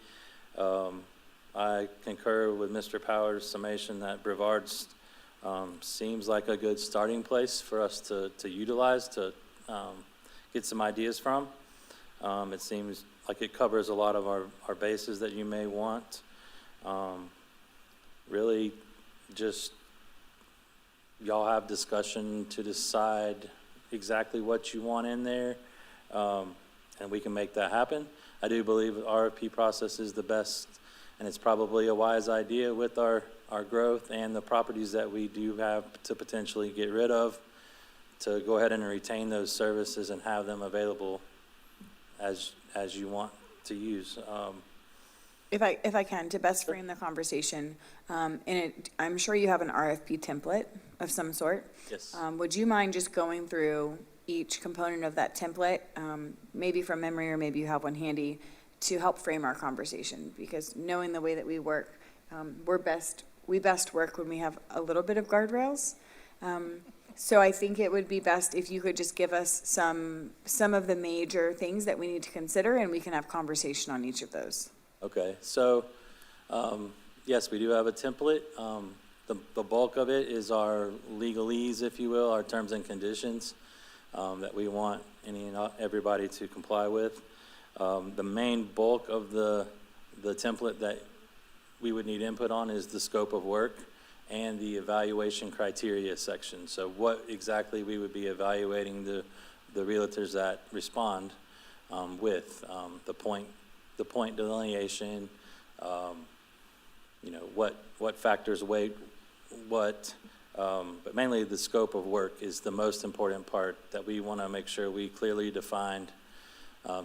I concur with Mr. Powers' summation that Brevard's seems like a good starting place for us to utilize to get some ideas from. It seems like it covers a lot of our bases that you may want. Really just y'all have discussion to decide exactly what you want in there, and we can make that happen. I do believe the RFP process is the best, and it's probably a wise idea with our growth and the properties that we do have to potentially get rid of, to go ahead and retain those services and have them available as you want to use. If I can, to best frame the conversation, I'm sure you have an RFP template of some sort. Yes. Would you mind just going through each component of that template, maybe from memory or maybe you have one handy, to help frame our conversation? Because knowing the way that we work, we best work when we have a little bit of guardrails. So I think it would be best if you could just give us some of the major things that we need to consider, and we can have conversation on each of those. Okay, so yes, we do have a template. The bulk of it is our legalese, if you will, our terms and conditions that we want everybody to comply with. The main bulk of the template that we would need input on is the scope of work and the evaluation criteria section. So what exactly we would be evaluating the realtors that respond with, the point delineation, what factors weight what, but mainly the scope of work is the most important part that we want to make sure we clearly defined,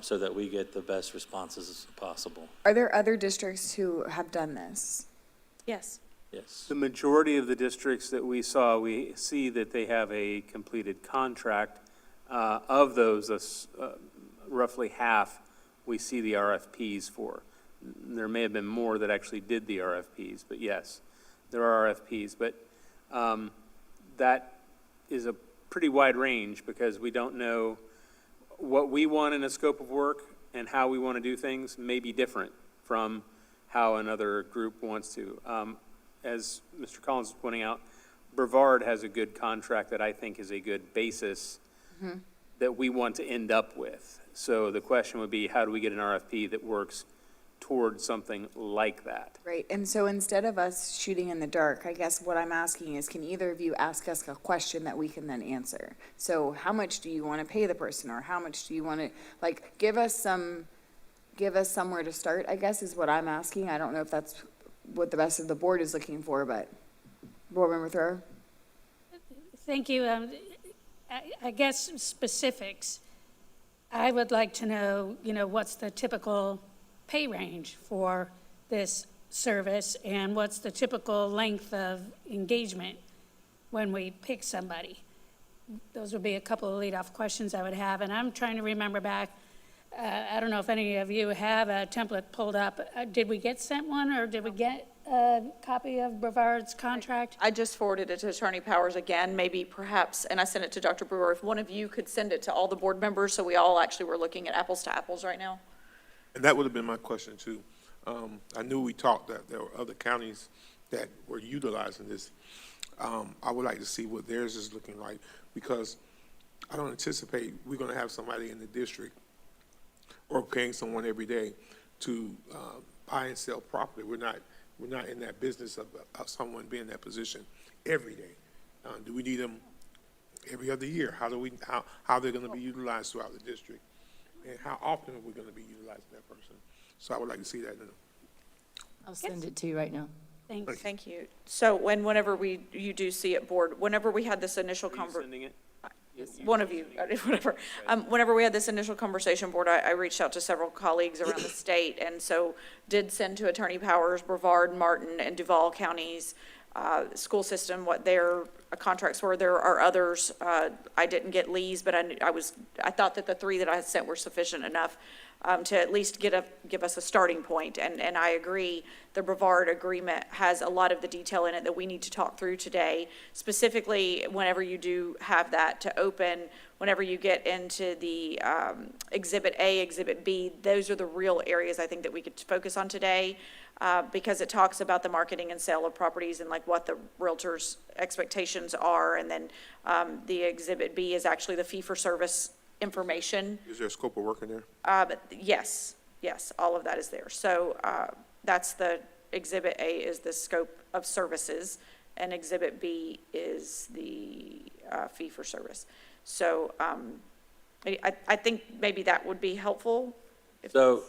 so that we get the best responses as possible. Are there other districts who have done this? Yes. Yes. the majority of the districts that we saw, we see that they have a completed contract. Of those, roughly half, we see the RFPs for. There may have been more that actually did the RFPs, but yes, there are RFPs. But that is a pretty wide range, because we don't know what we want in a scope of work, and how we want to do things may be different from how another group wants to. As Mr. Collins was pointing out, Brevard has a good contract that I think is a good basis that we want to end up with. So the question would be, how do we get an RFP that works towards something like that? Right, and so instead of us shooting in the dark, I guess what I'm asking is, can either of you ask us a question that we can then answer? So how much do you want to pay the person, or how much do you want to, give us somewhere to start, I guess, is what I'm asking. I don't know if that's what the rest of the board is looking for, but Board Member Thrower? Thank you. I guess specifics. I would like to know, what's the typical pay range for this service, and what's the typical length of engagement when we pick somebody? Those would be a couple of lead-off questions I would have, and I'm trying to remember back. I don't know if any of you have a template pulled up. Did we get sent one, or did we get a copy of Brevard's contract? I just forwarded it to Attorney Powers again, maybe perhaps, and I sent it to Dr. Brewer. If one of you could send it to all the board members, so we all actually were looking at apples to apples right now. And that would have been my question too. I knew we talked that there were other counties that were utilizing this. I would like to see what theirs is looking like, because I don't anticipate we're gonna have somebody in the district or paying someone every day to buy and sell property. We're not in that business of someone being in that position every day. Do we need them every other year? How they're gonna be utilized throughout the district? And how often are we gonna be utilizing that person? So I would like to see that. I'll send it to you right now. Thanks. Thank you. So whenever you do see it, board, whenever we had this initial Are you conversation. sending it? One of you, whatever. Whenever we had this initial conversation, board, I reached out to several colleagues around the state, and so did send to Attorney Powers, Brevard, Martin, and Duval counties, school system, what their contracts were. There are others. I didn't get Lee's, but I thought that the three that I had sent were sufficient enough to at least give us a starting point. And I agree, the Brevard agreement has a lot of the detail in it that we need to talk through today. Specifically, whenever you do have that to open, whenever you get into the Exhibit A, Exhibit B, those are the real areas I think that we could focus on today, because it talks about the marketing and sale of properties and like what the realtor's expectations are. And then the Exhibit B is actually the fee-for-service information. Is there a scope of work in there? But yes, all of that is there. So that's the Exhibit A is the scope of services, and Exhibit B is the fee for service. So I think maybe that would be helpful. So,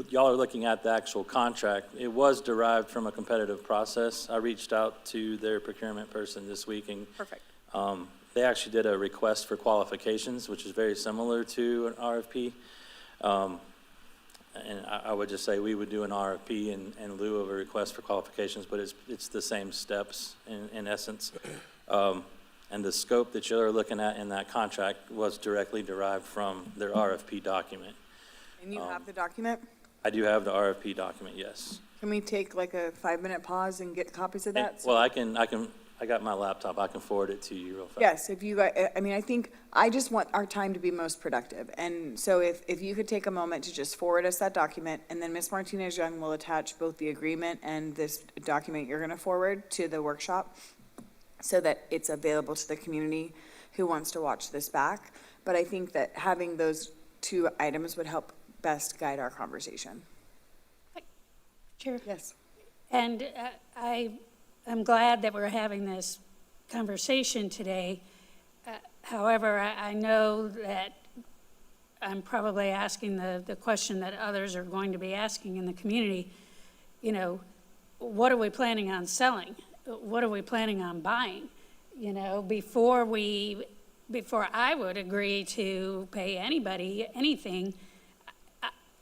y'all are looking at the actual contract. It was derived from a competitive process. I reached out to their procurement person this week, and Perfect. they actually did a request for qualifications, which is very similar to an RFP. And I would just say we would do an RFP in lieu of a request for qualifications, but it's the same steps in essence. And the scope that you're looking at in that contract was directly derived from their RFP document. And you have the document? I do have the RFP document, yes. Can we take like a 5-minute pause and get copies of that? Well, I got my laptop. I can forward it to you real fast. Yes, if you, I just want our time to be most productive. And so if you could take a moment to just forward us that document, and then Ms. Martinez-Young will attach both the agreement and this document you're gonna forward to the workshop so that it's available to the community who wants to watch this back. But I think that having those two items would help best guide our conversation. Sure. Yes. And I'm glad that we're having this conversation today. However, I know that I'm probably asking the question that others are going to be asking in the community. You know, what are we planning on selling? What are we planning on buying? You know, before I would agree to pay anybody anything,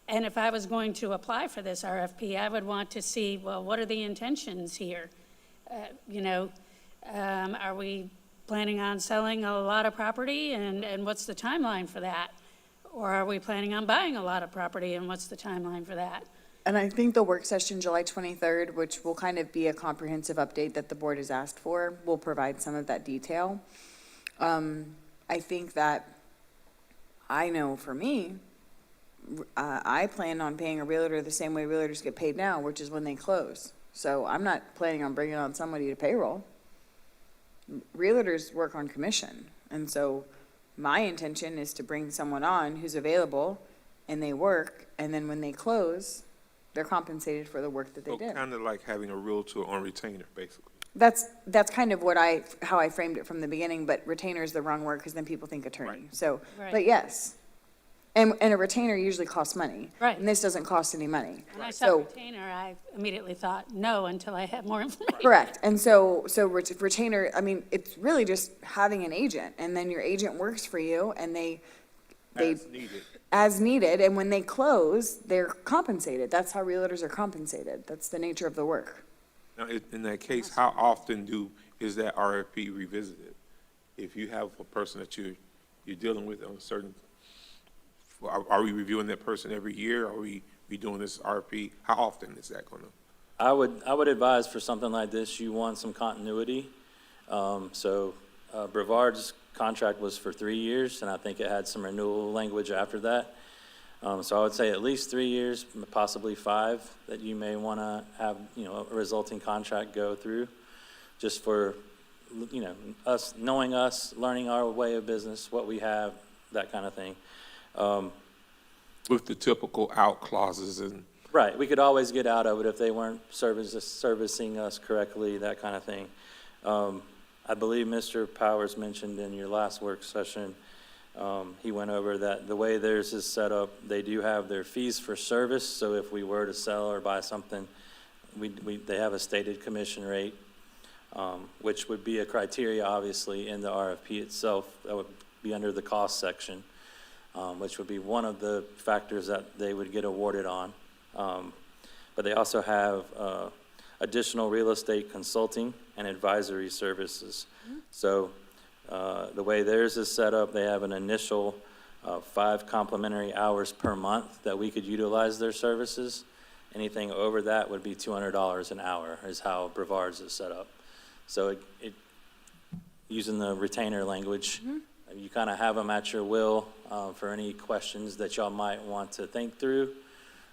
and if I was going to apply for this RFP, I would want to see, well, what are the intentions here? Are we planning on selling a lot of property, and what's the timeline for that? Or are we planning on buying a lot of property, and what's the timeline for that? And I think the work session, July 23rd, which will kind of be a comprehensive update that the board has asked for, will provide some of that detail. I think that, I know for me, I plan on paying a realtor the same way realtors get paid now, which is when they close. So I'm not planning on bringing on somebody to payroll. Realtors work on commission. And so my intention is to bring someone on who's available and they work, and then when they close, they're compensated for the work that they did. Kind of like having a realtor on retainer, basically. That's kind of how I framed it from the beginning, but retainer is the wrong word because then people think attorney. So, Right. but yes. And a retainer usually costs money. Right. And this doesn't cost any money. When I saw So, retainer, I immediately thought no until I had more information. correct. And so retainer, it's really just having an agent, and then your agent works for you, and they As needed. as needed, and when they close, they're compensated. That's how realtors are compensated. That's the nature of the work. Now, in that case, how often is that RFP revisited? If you have a person that you're dealing with on a certain, are we reviewing that person every year? Are we doing this RFP? How often is that going to? I would advise for something like this, you want some continuity. Brevard's contract was for 3 years, and I think it had some renewal language after that. So I would say at least 3 years, possibly 5, that you may want to have, a resulting contract go through, just for, us, knowing us, learning our way of business, what we have, that kind of thing. With the typical out clauses and. Right, we could always get out of it if they weren't servicing us correctly, that kind of thing. I believe Mr. Powers mentioned in your last work session, he went over that the way theirs is set up, they do have their fees for service, so if we were to sell or buy something, they have a stated commission rate, which would be a criteria, obviously, in the RFP itself. That would be under the cost section, which would be one of the factors that they would get awarded on. But they also have additional real estate consulting and advisory services. So the way theirs is set up, they have an initial 5 complimentary hours per month that we could utilize their services. Anything over that would be $200 an hour is how Brevard's is set up. So it using the retainer language, you kind of have them at your will for any questions that y'all might want to think through.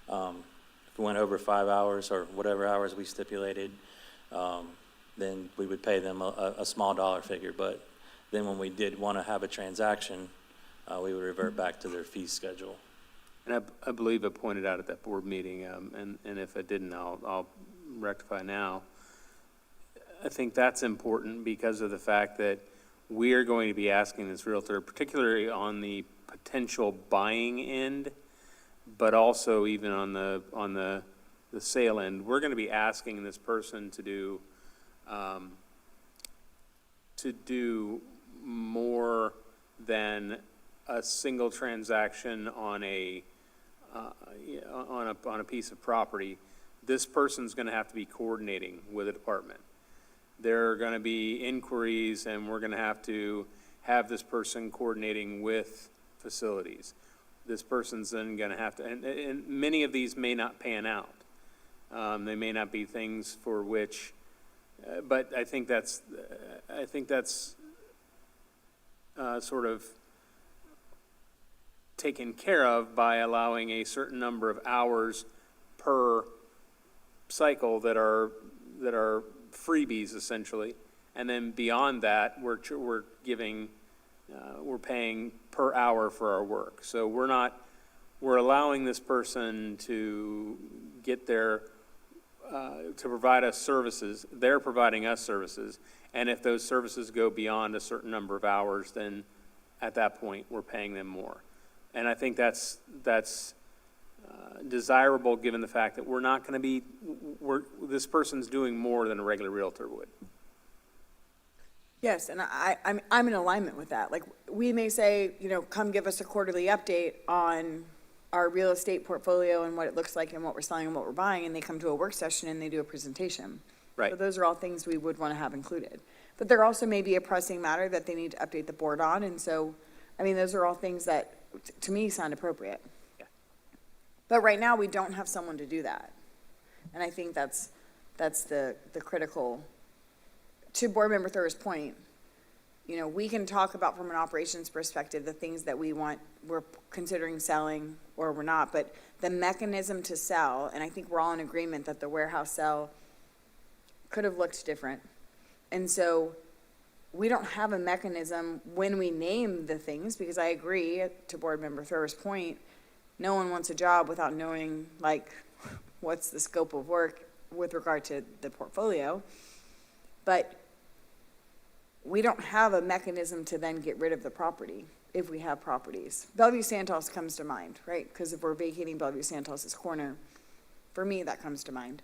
If we went over 5 hours or whatever hours we stipulated, then we would pay them a small dollar figure. But then when we did want to have a transaction, we would revert back to their fee schedule. And I believe I pointed out at that board meeting, and if I didn't, I'll rectify now. I think that's important because of the fact that we are going to be asking this realtor, particularly on the potential buying end, but also even on the sale end, we're going to be asking this person to do more than a single transaction on a piece of property. This person's going to have to be coordinating with a department. There are going to be inquiries, and we're going to have this person coordinating with facilities. This person's then going to have to, and many of these may not pan out. They may not be things for which, but I think that's sort of taken care of by allowing a certain number of hours per cycle that are freebies essentially, and then beyond that, we're paying per hour for our work. So we're allowing this person to get their to provide us services. They're providing us services, and if those services go beyond a certain number of hours, then at that point we're paying them more. And I think that's desirable given the fact that we're not going to be, this person's doing more than a regular realtor would. Yes, and I'm in alignment with that. Like, we may say, come give us a quarterly update on our real estate portfolio and what it looks like and what we're selling and what we're buying, and they come to a work session and they do a presentation. Right. So those are all things we would want to have included. But there also may be a pressing matter that they need to update the board on, and so, those are all things that, to me, sound appropriate. Yeah. But right now, we don't have someone to do that. And I think that's the critical, to Board Member Thur's point, we can talk about from an operations perspective the things that we're considering selling or we're not, but the mechanism to sell, and I think we're all in agreement that the warehouse sale could have looked different. And so we don't have a mechanism when we name the things, because I agree, to Board Member Thur's point, no one wants a job without knowing, what's the scope of work with regard to the portfolio. But we don't have a mechanism to then get rid of the property if we have properties. Bellevue Santos comes to mind, right? Because if we're vacating Bellevue Santos's corner, for me, that comes to mind.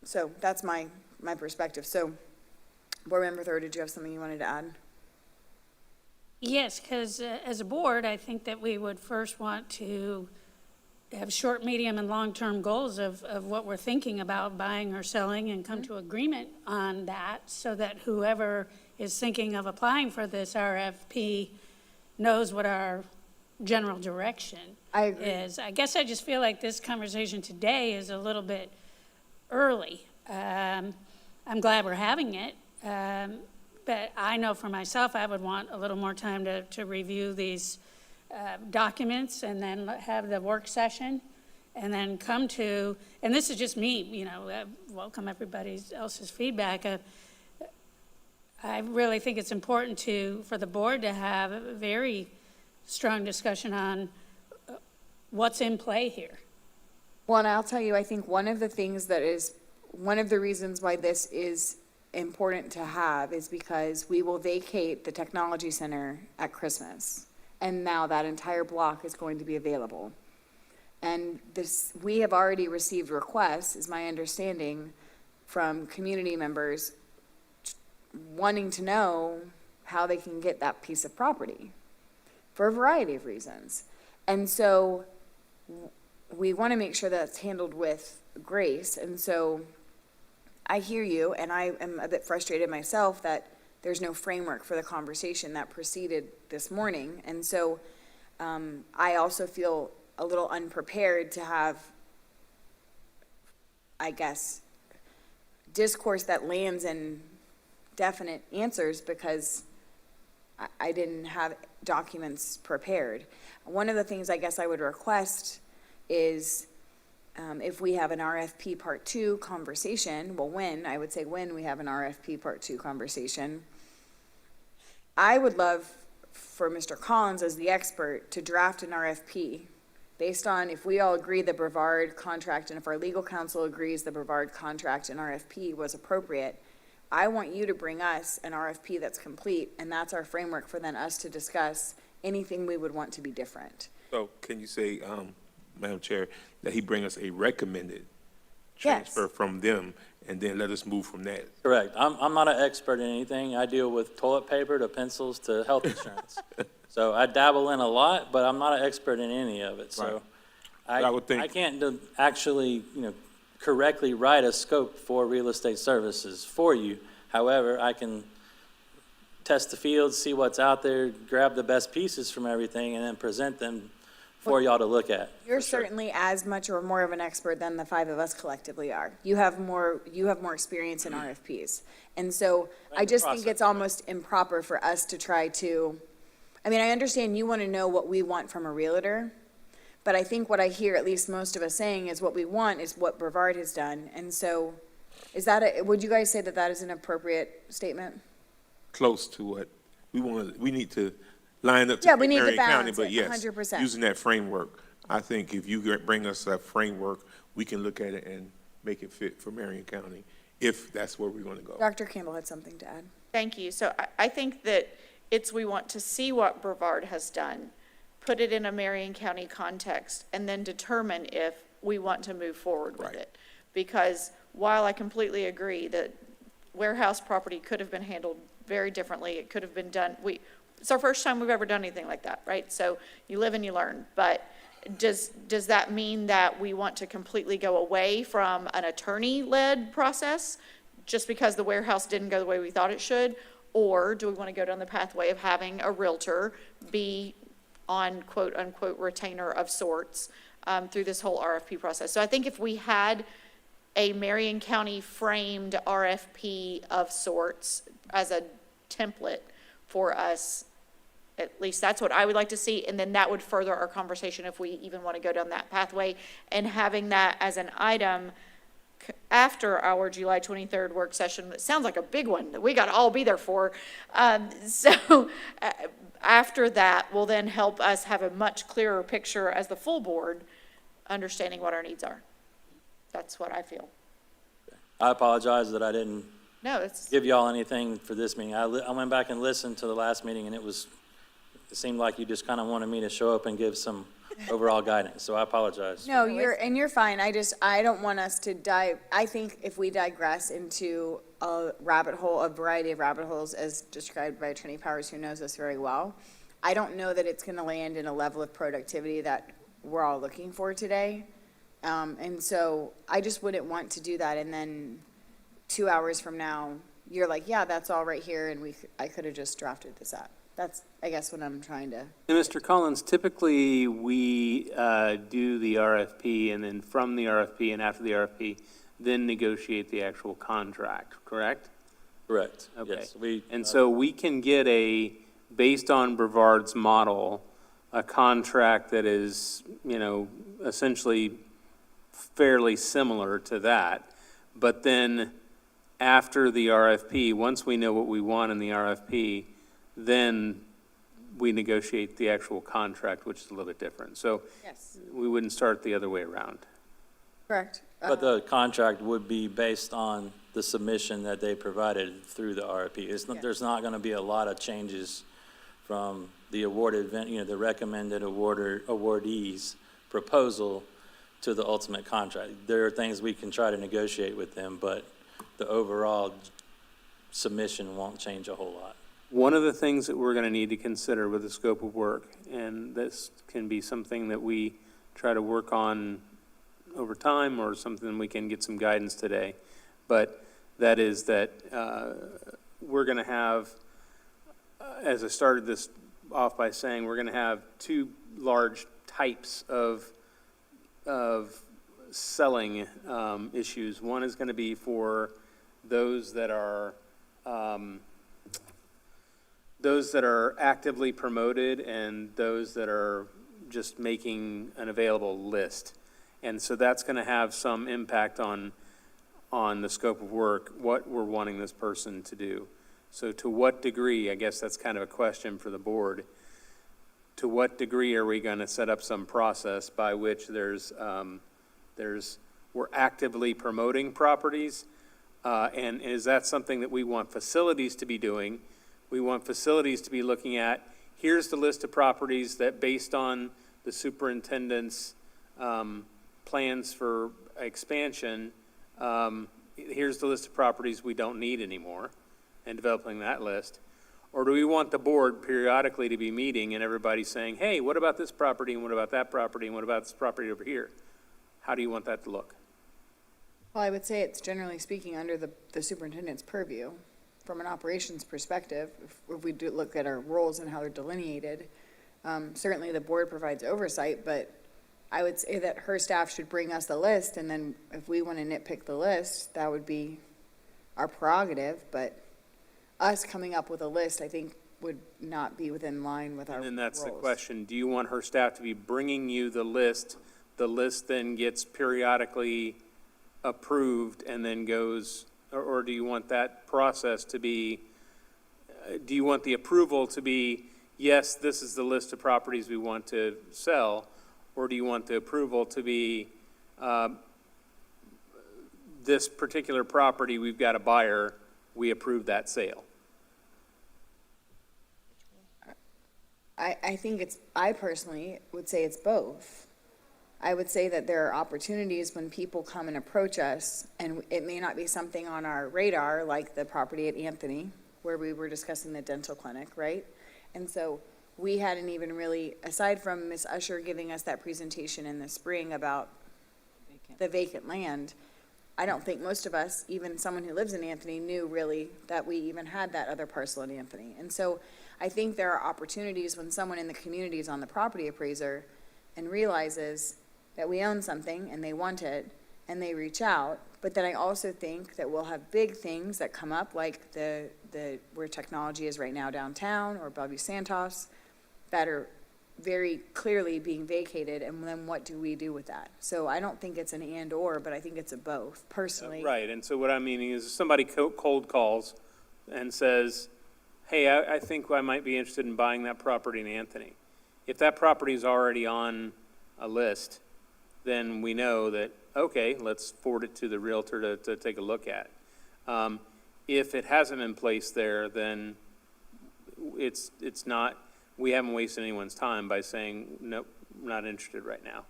So that's my perspective. So, Board Member Thur, did you have something you wanted to add? Yes, because as a board, I think that we would first want to have short, medium, and long-term goals of what we're thinking about buying or selling and come to agreement on that so that whoever is thinking of applying for this RFP knows what our general direction I agree. is. I guess I just feel like this conversation today is a little bit early. I'm glad we're having it, but I know for myself, I would want a little more time to review these documents and then have the work session and then come to, and this is just me, you know, welcome everybody else's feedback. I really think it's important for the board to have a very strong discussion on what's in play here. Well, and I'll tell you, I think one of the reasons why this is important to have is because we will vacate the technology center at Christmas. And now that entire block is going to be available. And we have already received requests, is my understanding, from community members wanting to know how they can get that piece of property for a variety of reasons. And so we want to make sure that's handled with grace. And so I hear you, and I am a bit frustrated myself that there's no framework for the conversation that preceded this morning. And so I also feel a little unprepared to have, I guess, discourse that lands in definite answers because I didn't have documents prepared. One of the things I guess I would request is if we have an RFP Part 2 conversation, I would say when we have an RFP Part 2 conversation, I would love for Mr. Collins as the expert to draft an RFP based on if we all agree the Brevard contract and if our legal counsel agrees the Brevard contract and RFP was appropriate. I want you to bring us an RFP that's complete, and that's our framework for then us to discuss anything we would want to be different. So can you say, Madam Chair, that he bring us a recommended transfer from them, and then let us move from that? Correct. I'm not an expert in anything. I deal with toilet paper to pencils to health insurance. So I dabble in a lot, but I'm not an expert in any of it. So I would think- I can't actually, correctly write a scope for real estate services for you. However, I can test the field, see what's out there, grab the best pieces from everything, and then present them for y'all to look at. You're certainly as much or more of an expert than the five of us collectively are. You have more experience in RFPs. And so I just think it's almost improper for us to try to, I understand you want to know what we want from a realtor, but I think what I hear at least most of us saying is what we want is what Brevard has done. And so would you guys say that that is an appropriate statement? Close to what we need to line up to we need to Marion County, balance but it, yes, 100%. using that framework, I think if you bring us that framework, we can look at it and make it fit for Marion County, if that's where we're going to go. Dr. Campbell had something to add. Thank you. So I think that we want to see what Brevard has done, put it in a Marion County context, and then determine if we want to move forward with it. Because while I completely agree that warehouse property could have been handled very differently, it could have been done, it's our first time we've ever done anything like that, right? So you live and you learn. But does that mean that we want to completely go away from an attorney-led process just because the warehouse didn't go the way we thought it should? Or do we want to go down the pathway of having a realtor be on quote-unquote retainer of sorts through this whole RFP process? So I think if we had a Marion County framed RFP of sorts as a template for us, at least that's what I would like to see, and then that would further our conversation if we even want to go down that pathway, and having that as an item after our July 23rd work session. It sounds like a big one that we got to all be there for. After that will then help us have a much clearer picture as the full board, understanding what our needs are. That's what I feel. I apologize that I didn't No, give y'all anything for this meeting. I went back and listened to the last meeting, and it seemed like you just kind of wanted me to show up and give some overall guidance, so I apologize. No, you're fine. I don't want us to I think if we digress into a rabbit hole, a variety of rabbit holes, as described by Attorney Powers, who knows us very well. I don't know that it's going to land in a level of productivity that we're all looking for today. And so I just wouldn't want to do that, and then 2 hours from now, you're like, yeah, that's all right here, and I could have just drafted this out. That's, I guess, what I'm trying to. And Mr. Collins, typically we do the RFP, and then from the RFP and after the RFP, then negotiate the actual contract, correct? Correct. Okay. Yes, And so we can get based on Brevard's model, a contract that is, essentially fairly similar to that. But then after the RFP, once we know what we want in the RFP, then we negotiate the actual contract, which is a little bit different. So Yes. we wouldn't start the other way around. Correct. But the contract would be based on the submission that they provided through the RFP. There's not going to be a lot of changes from the awarded, the recommended awardees' proposal to the ultimate contract. There are things we can try to negotiate with them, but the overall submission won't change a whole lot. One of the things that we're going to need to consider with the scope of work, and this can be something that we try to work on over time or something we can get some guidance today, but that is that we're going to have, as I started this off by saying, we're going to have two large types of selling issues. One is going to be for those that are actively promoted and those that are just making an available list. And so that's going to have some impact on the scope of work, what we're wanting this person to do. So to what degree, I guess that's kind of a question for the board, to what degree are we going to set up some process by which we're actively promoting properties? And is that something that we want facilities to be doing? We want facilities to be looking at, here's the list of properties that based on the superintendent's plans for expansion, here's the list of properties we don't need anymore, and developing that list. Or do we want the board periodically to be meeting and everybody saying, hey, what about this property, and what about that property, and what about this property over here? How do you want that to look? Well, I would say it's generally speaking under the superintendent's purview. From an operations perspective, if we do look at our roles and how they're delineated, certainly the board provides oversight, but I would say that her staff should bring us the list, and then if we want to nitpick the list, that would be our prerogative, but us coming up with a list, I think, would not be within line with our roles. And then that's the question, do you want her staff to be bringing you the list then gets periodically approved and then goes, or do you want that process to be, do you want the approval to be, yes, this is the list of properties we want to sell, or do you want the approval to be, this particular property, we've got a buyer, we approve that sale? I personally would say it's both. I would say that there are opportunities when people come and approach us, and it may not be something on our radar, like the property at Anthony, where we were discussing the dental clinic, right? And so we hadn't even really, aside from Ms. Usher giving us that presentation in the spring about the vacant land, I don't think most of us, even someone who lives in Anthony, knew really that we even had that other parcel in Anthony. And so I think there are opportunities when someone in the community is on the property appraiser and realizes that we own something and they want it and they reach out. But then I also think that we'll have big things that come up, like the where technology is right now downtown, or Bellevue Santos, that are very clearly being vacated, and then what do we do with that? So I don't think it's an and or, but I think it's a both, personally. Right, and so what I'm meaning is if somebody cold calls and says, hey, I think I might be interested in buying that property in Anthony. If that property is already on a list, then we know that, okay, let's forward it to the realtor to take a look at. If it hasn't been placed there, then it's not, we haven't wasted anyone's time by saying, nope, not interested right now.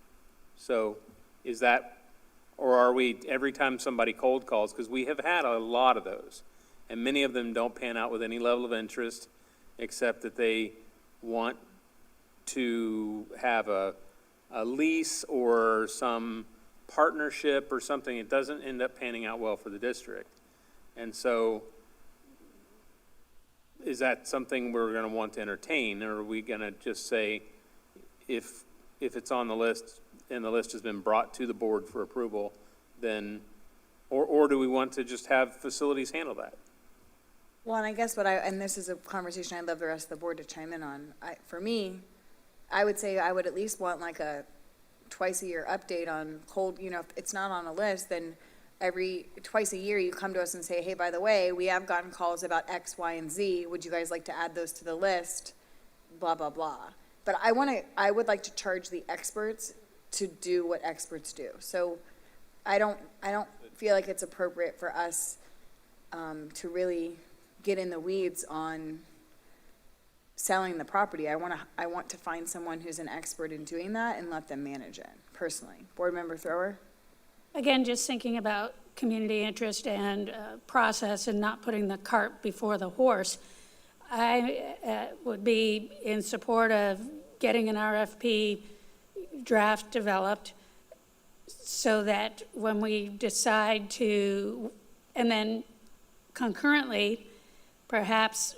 So is that Or are we, every time somebody cold calls, because we have had a lot of those, and many of them don't pan out with any level of interest, except that they want to have a lease or some partnership or something. It doesn't end up panning out well for the district. And so is that something we're going to want to entertain, or are we going to just say, if it's on the list and the list has been brought to the board for approval, then, or do we want to just have facilities handle that? Well, and I guess and this is a conversation I'd love the rest of the board to chime in on. For me, I would say I would at least want like a twice-a-year update on cold, if it's not on a list, then twice a year you come to us and say, hey, by the way, we have gotten calls about X, Y, and Z. Would you guys like to add those to the list? Blah, blah, blah. But I would like to charge the experts to do what experts do. So I don't feel like it's appropriate for us to really get in the weeds on selling the property. I want to find someone who's an expert in doing that and let them manage it, personally. Board Member Thrower? Again, just thinking about community interest and process and not putting the cart before the horse, I would be in support of getting an RFP draft developed so that when we decide to, and then concurrently, perhaps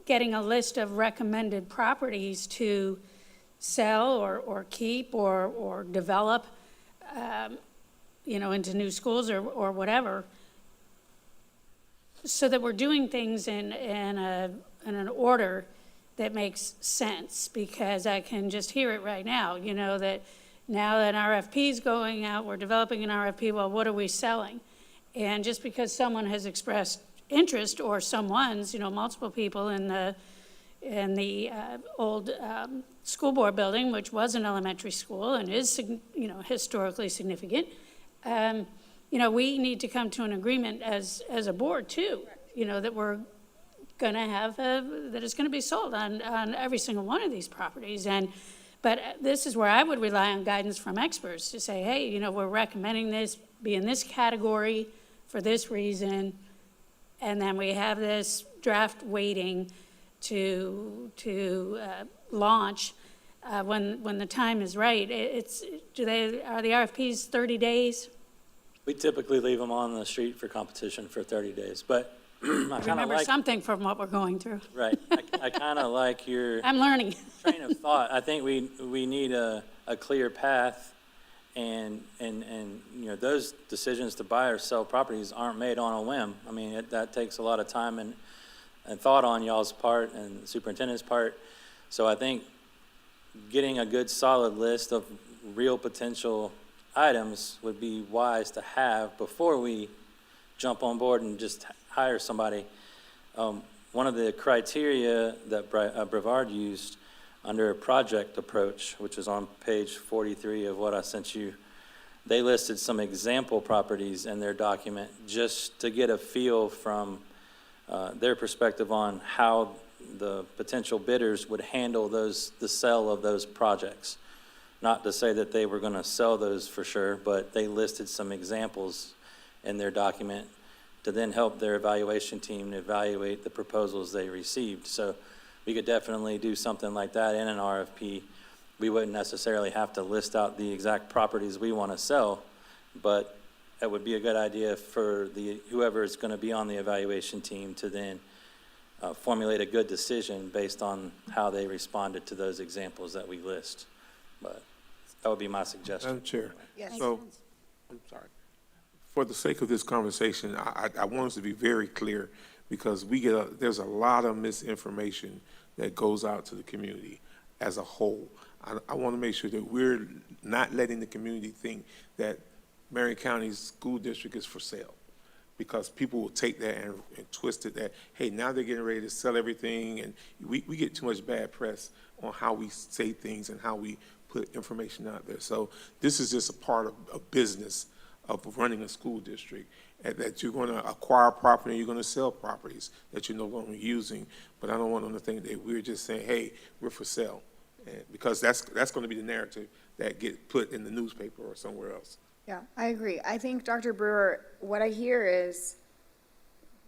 getting a list of recommended properties to sell or keep or develop, into new schools or whatever, so that we're doing things in an order that makes sense, because I can just hear it right now, that now that an RFP is going out, we're developing an RFP, well, what are we selling? And just because someone has expressed interest, or someone's, multiple people in the old school board building, which was an elementary school and is, historically significant, we need to come to an agreement as a board too, that we're going to have, that it's going to be sold on every single one of these properties. But this is where I would rely on guidance from experts to say, hey, we're recommending this be in this category for this reason, and then we have this draft waiting to launch when the time is right. Are the RFPs 30 days? We typically leave them on the street for competition for 30 days, but I kind of Remember like, something from what we're going through. right, I kind of like your I'm learning. train of thought. I think we need a clear path, and those decisions to buy or sell properties aren't made on a whim. I mean, that takes a lot of time and thought on y'all's part and the superintendent's part. So I think getting a good solid list of real potential items would be wise to have before we jump on board and just hire somebody. One of the criteria that Brevard used under a project approach, which is on page 43 of what I sent you, they listed some example properties in their document just to get a feel from their perspective on how the potential bidders would handle the sale of those projects. Not to say that they were going to sell those for sure, but they listed some examples in their document to then help their evaluation team to evaluate the proposals they received. So we could definitely do something like that in an RFP. We wouldn't necessarily have to list out the exact properties we want to sell, but it would be a good idea for whoever is going to be on the evaluation team to then formulate a good decision based on how they responded to those examples that we list. But that would be my suggestion. Madam Chair. Yes. So, I'm sorry. For the sake of this conversation, I want us to be very clear, because there's a lot of misinformation that goes out to the community as a whole. I want to make sure that we're not letting the community think that Marion County's school district is for sale, because people will take that and twist it that, hey, now they're getting ready to sell everything, and we get too much bad press on how we say things and how we put information out there. So this is just a part of a business of running a school district, and that you're going to acquire property and you're going to sell properties that you're no longer using. But I don't want them to think that we're just saying, hey, we're for sale, because that's going to be the narrative that get put in the newspaper or somewhere else. Yeah, I agree. I think, Dr. Brewer, what I hear is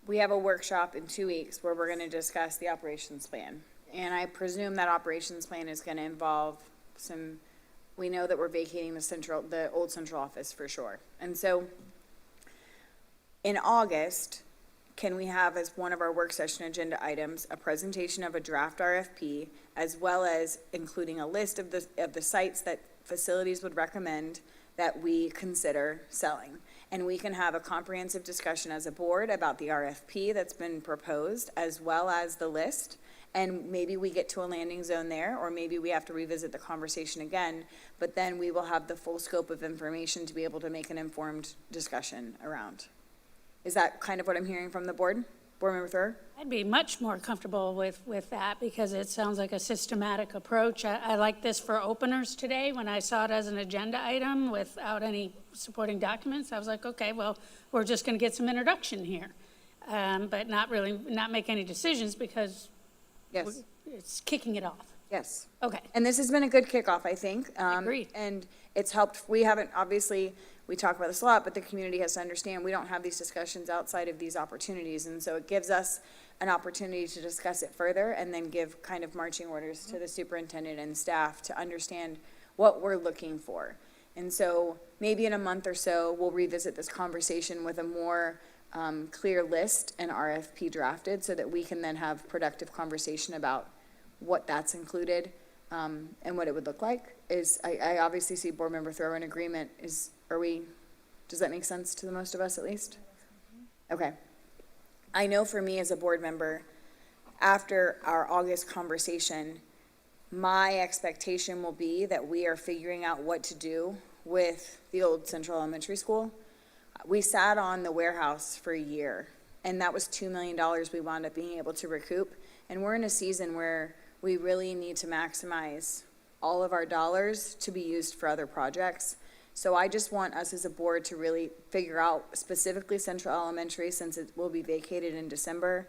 we have a workshop in 2 weeks where we're going to discuss the operations plan. And I presume that operations plan is going to involve some, we know that we're vacating the old central office for sure. And so in August, can we have as one of our work session agenda items, a presentation of a draft RFP, as well as including a list of the sites that facilities would recommend that we consider selling? And we can have a comprehensive discussion as a board about the RFP that's been proposed, as well as the list. And maybe we get to a landing zone there, or maybe we have to revisit the conversation again, but then we will have the full scope of information to be able to make an informed discussion around. Is that kind of what I'm hearing from the board? Board Member Thur? I'd be much more comfortable with that because it sounds like a systematic approach. I like this for openers today. When I saw it as an agenda item without any supporting documents, I was like, okay, well, we're just going to get some introduction here, but not make any decisions because Yes. it's kicking it off. Yes. Okay. And this has been a good kickoff, I think. Agreed. And it's helped, we haven't, obviously, we talk about this a lot, but the community has to understand we don't have these discussions outside of these opportunities. And so it gives us an opportunity to discuss it further and then give kind of marching orders to the superintendent and staff to understand what we're looking for. And so maybe in a month or so, we'll revisit this conversation with a more clear list and RFP drafted so that we can then have productive conversation about what that's included and what it would look like. I obviously see Board Member Thrower in agreement. Does that make sense to the most of us at least? Okay. I know for me as a board member, after our August conversation, my expectation will be that we are figuring out what to do with the old Central Elementary School. We sat on the warehouse for a year, and that was $2 million we wound up being able to recoup. And we're in a season where we really need to maximize all of our dollars to be used for other projects. So I just want us as a board to really figure out specifically Central Elementary, since it will be vacated in December,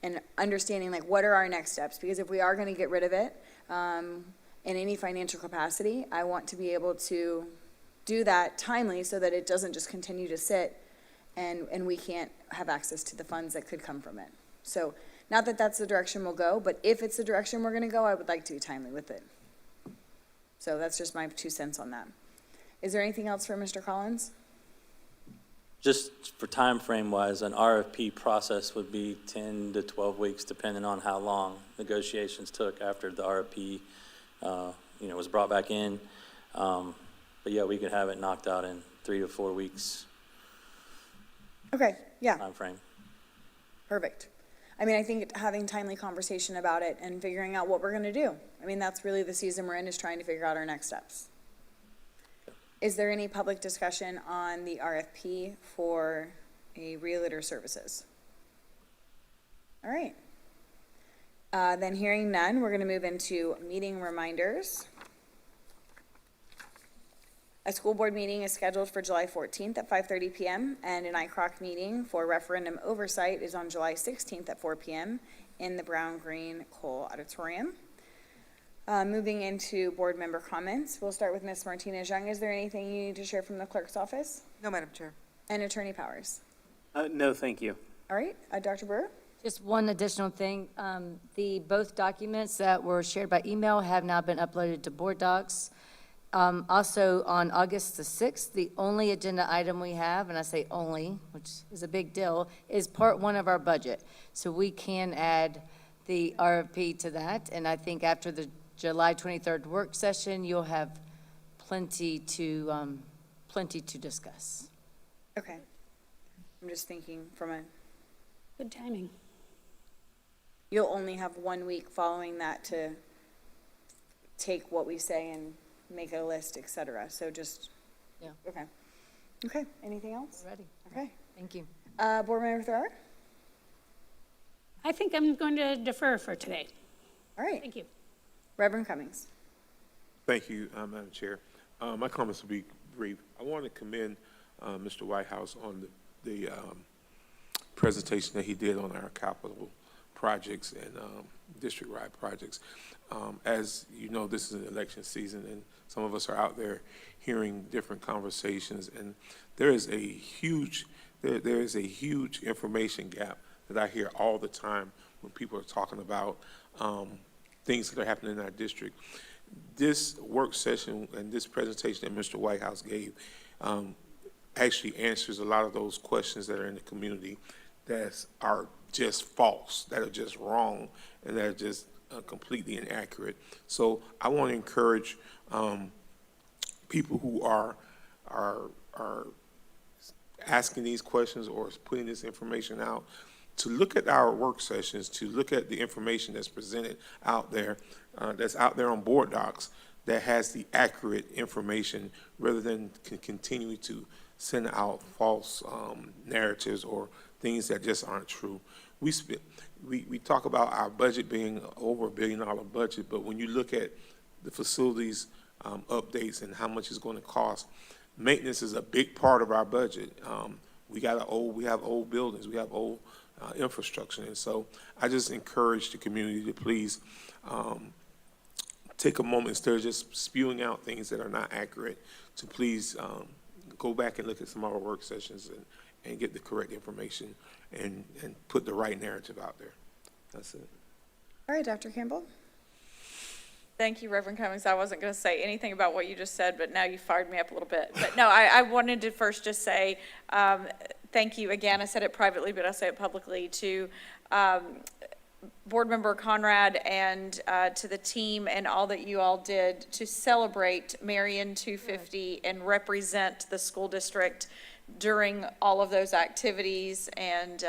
and understanding like what are our next steps, because if we are going to get rid of it in any financial capacity, I want to be able to do that timely so that it doesn't just continue to sit and we can't have access to the funds that could come from it. So not that that's the direction we'll go, but if it's the direction we're going to go, I would like to be timely with it. So that's just my 2 cents on that. Is there anything else for Mr. Collins? Just for time frame wise, an RFP process would be 10 to 12 weeks, depending on how long negotiations took after the RFP, was brought back in. But yeah, we could have it knocked out in 3 to 4 weeks. Okay, yeah. Time frame. Perfect. I mean, I think having timely conversation about it and figuring out what we're going to do. I mean, that's really the season we're in, is trying to figure out our next steps. Is there any public discussion on the RFP for a realtor services? All right. Then hearing none, we're going to move into meeting reminders. A school board meeting is scheduled for July 14th at 5:30 p.m. and an ICROC meeting for referendum oversight is on July 16th at 4 p.m. in the Brown Green Cole Auditorium. Moving into board member comments, we'll start with Ms. Martinez-Young. Is there anything you need to share from the clerk's office? No, Madam Chair. And Attorney Powers? No, thank you. All right, Dr. Brewer? Just one additional thing. Both documents that were shared by email have now been uploaded to board docs. Also, on August the 6th, the only agenda item we have, and I say only, which is a big deal, is part 1 of our budget. So we can add the RFP to that, and I think after the July 23rd work session, you'll have plenty to discuss. Okay. I'm just thinking from a, Good timing. you'll only have 1 week following that to take what we say and make a list, et cetera. So just, Yeah. okay. Okay, anything else? Ready? Okay. Thank you. Board Member Thrower? I think I'm going to defer for today. All right. Thank you. Reverend Cummings. Thank you, Madam Chair. My comments will be brief. I want to commend Mr. Whitehouse on the presentation that he did on our capital projects and district-wide projects. As you know, this is an election season, and some of us are out there hearing different conversations, and there is a huge information gap that I hear all the time when people are talking about things that are happening in our district. This work session and this presentation that Mr. Whitehouse gave actually answers a lot of those questions that are in the community that are just false, that are just wrong, and that are just completely inaccurate. So I want to encourage people who are asking these questions or putting this information out to look at our work sessions, to look at the information that's presented out there, that's out there on board docs, that has the accurate information rather than continue to send out false narratives or things that just aren't true. We talk about our budget being over $1 billion budget, but when you look at the facilities updates and how much it's going to cost, maintenance is a big part of our budget. We have old buildings, we have old infrastructure, and so I just encourage the community to please take a moment instead of just spewing out things that are not accurate, to please go back and look at some of our work sessions and get the correct information and put the right narrative out there. That's it. All right, Dr. Campbell. Thank you, Reverend Cummings. I wasn't going to say anything about what you just said, but now you fired me up a little bit. But no, I wanted to first just say thank you again. I said it privately, but I say it publicly to Board Member Conrad and to the team and all that you all did to celebrate Marion 250 and represent the school district during all of those activities. And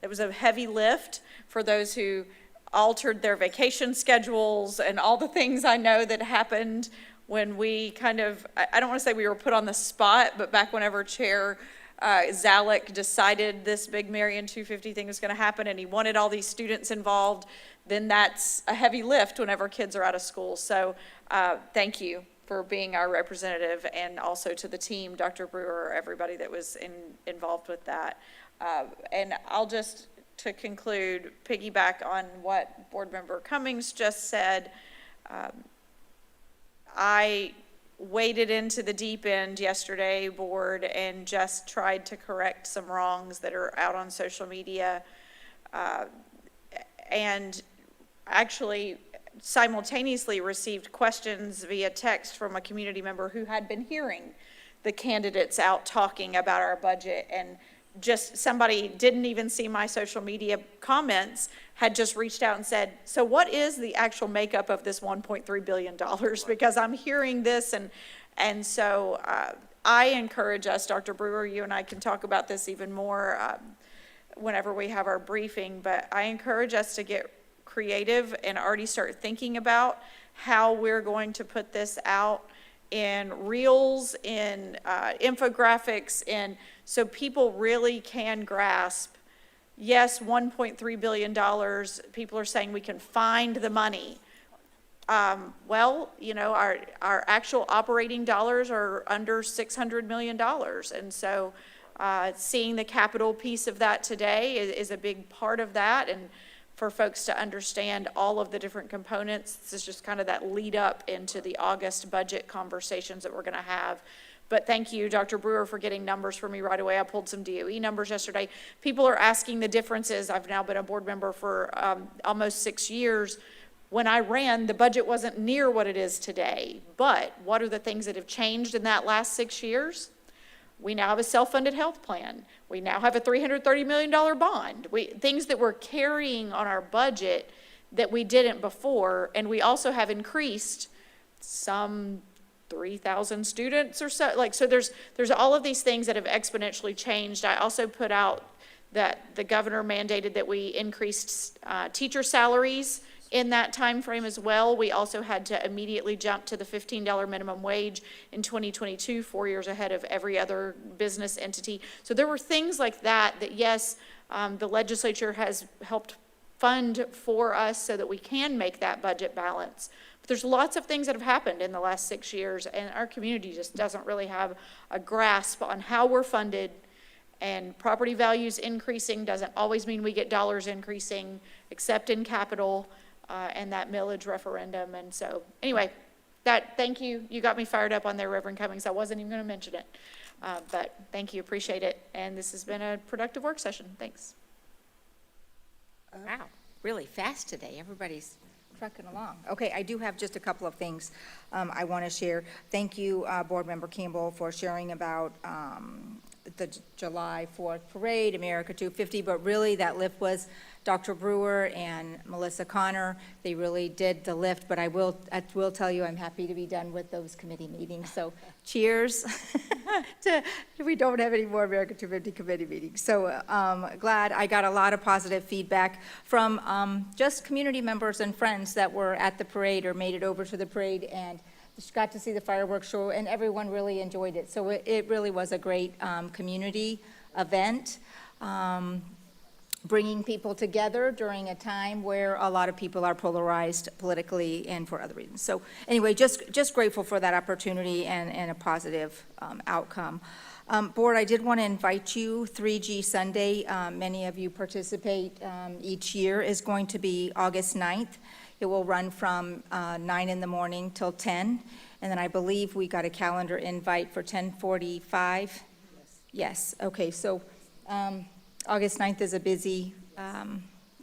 it was a heavy lift for those who altered their vacation schedules and all the things I know that happened when we kind of, I don't want to say we were put on the spot, but back whenever Chair Zalek decided this big Marion 250 thing was going to happen and he wanted all these students involved, then that's a heavy lift whenever kids are out of school. So thank you for being our representative, and also to the team, Dr. Brewer, everybody that was involved with that. And I'll just, to conclude, piggyback on what Board Member Cummings just said. I waded into the deep end yesterday, Board, and just tried to correct some wrongs that are out on social media. And actually simultaneously received questions via text from a community member who had been hearing the candidates out talking about our budget, and just somebody didn't even see my social media comments, had just reached out and said, so what is the actual makeup of this $1.3 billion? Because I'm hearing this, and so I encourage us, Dr. Brewer, you and I can talk about this even more whenever we have our briefing, but I encourage us to get creative and already start thinking about how we're going to put this out in reels, in infographics, and so people really can grasp, yes, $1.3 billion, people are saying we can find the money. Well, you know, our actual operating dollars are under $600 million. And so seeing the capital piece of that today is a big part of that. And for folks to understand all of the different components, this is just kind of that lead up into the August budget conversations that we're going to have. But thank you, Dr. Brewer, for getting numbers for me right away. I pulled some DOE numbers yesterday. People are asking the differences. I've now been a board member for almost 6 years. When I ran, the budget wasn't near what it is today. But what are the things that have changed in that last 6 years? We now have a self-funded health plan. We now have a $330 million bond. Things that we're carrying on our budget that we didn't before, and we also have increased some 3,000 students or so. So there's all of these things that have exponentially changed. I also put out that the governor mandated that we increased teacher salaries in that time frame as well. We also had to immediately jump to the $15 minimum wage in 2022, 4 years ahead of every other business entity. So there were things like that yes, the legislature has helped fund for us so that we can make that budget balance. But there's lots of things that have happened in the last 6 years, and our community just doesn't really have a grasp on how we're funded And property values increasing doesn't always mean we get dollars increasing, except in capital, and that millage referendum. And so, anyway, thank you. You got me fired up on there, Reverend Cummings. I wasn't even going to mention it. But thank you, appreciate it. And this has been a productive work session. Thanks. Wow, really fast today. Everybody's trucking along. Okay, I do have just a couple of things I want to share. Thank you, Board Member Campbell, for sharing about the July 4th parade, America 250, but really that lift was Dr. Brewer and Melissa Connor. They really did the lift, but I will tell you I'm happy to be done with those committee meetings. So cheers. We don't have any more America 250 committee meetings. So glad. I got a lot of positive feedback from just community members and friends that were at the parade or made it over to the parade and got to see the fireworks show, and everyone really enjoyed it. So it really was a great community event, bringing people together during a time where a lot of people are polarized politically and for other reasons. So anyway, just grateful for that opportunity and a positive outcome. Board, I did want to invite you, 3G Sunday, many of you participate each year, is going to be August 9th. It will run from 9 in the morning till 10, and then I believe we got a calendar invite for 10:45. Yes, okay, so August 9th is a busy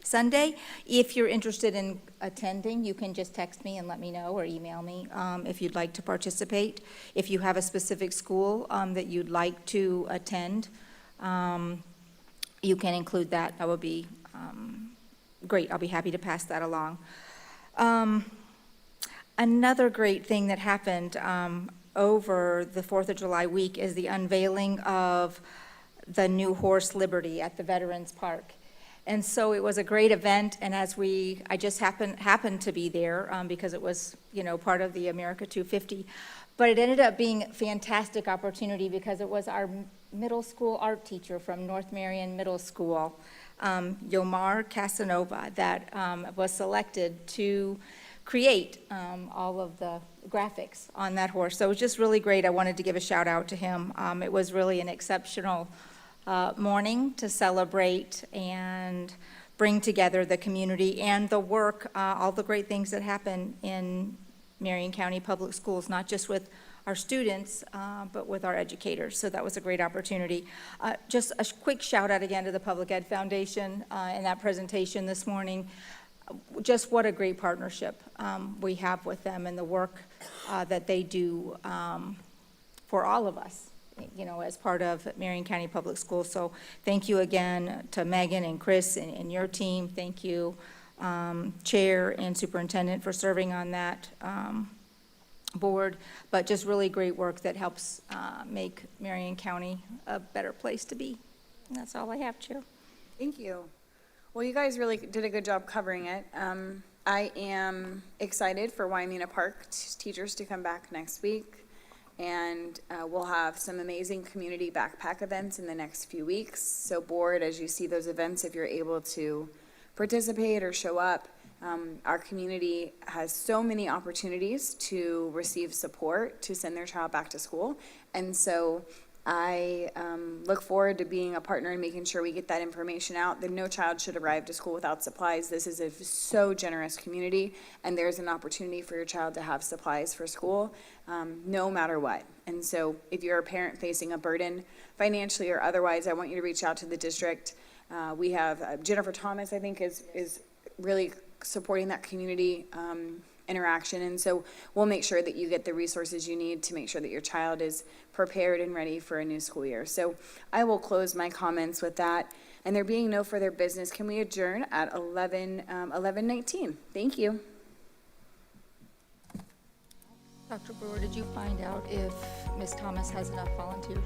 Sunday. If you're interested in attending, you can just text me and let me know, or email me if you'd like to participate. If you have a specific school that you'd like to attend, you can include that. That would be great. I'll be happy to pass that along. Another great thing that happened over the 4th of July week is the unveiling of the new horse Liberty at the Veterans Park. And so it was a great event, and I just happened to be there because it was, part of the America 250. But it ended up being a fantastic opportunity because it was our middle school art teacher from North Marion Middle School, Yomar Casanova, that was selected to create all of the graphics on that horse. So it was just really great. I wanted to give a shout out to him. It was really an exceptional morning to celebrate and bring together the community and the work, all the great things that happen in Marion County Public Schools, not just with our students, but with our educators. So that was a great opportunity. Just a quick shout out again to the Public Ed Foundation in that presentation this morning. Just what a great partnership we have with them and the work that they do for all of us, as part of Marion County Public Schools. So thank you again to Megan and Chris and your team. Thank you, Chair and Superintendent, for serving on that board, but just really great work that helps make Marion County a better place to be. And that's all I have, Chair. Thank you. Well, you guys really did a good job covering it. I am excited for Waimea Park teachers to come back next week, and we'll have some amazing community backpack events in the next few weeks. So board, as you see those events, if you're able to participate or show up, our community has so many opportunities to receive support to send their child back to school. And so I look forward to being a partner and making sure we get that information out, that no child should arrive to school without supplies. This is a so generous community, and there's an opportunity for your child to have supplies for school, no matter what. And so if you're a parent facing a burden financially or otherwise, I want you to reach out to the district. We have Jennifer Thomas, I think, is really supporting that community interaction, and so we'll make sure that you get the resources you need to make sure that your child is prepared and ready for a new school year. So I will close my comments with that, and there being no further business, can we adjourn at 11:19? Thank you. Dr. Brewer, did you find out if Ms. Thomas has enough volunteers?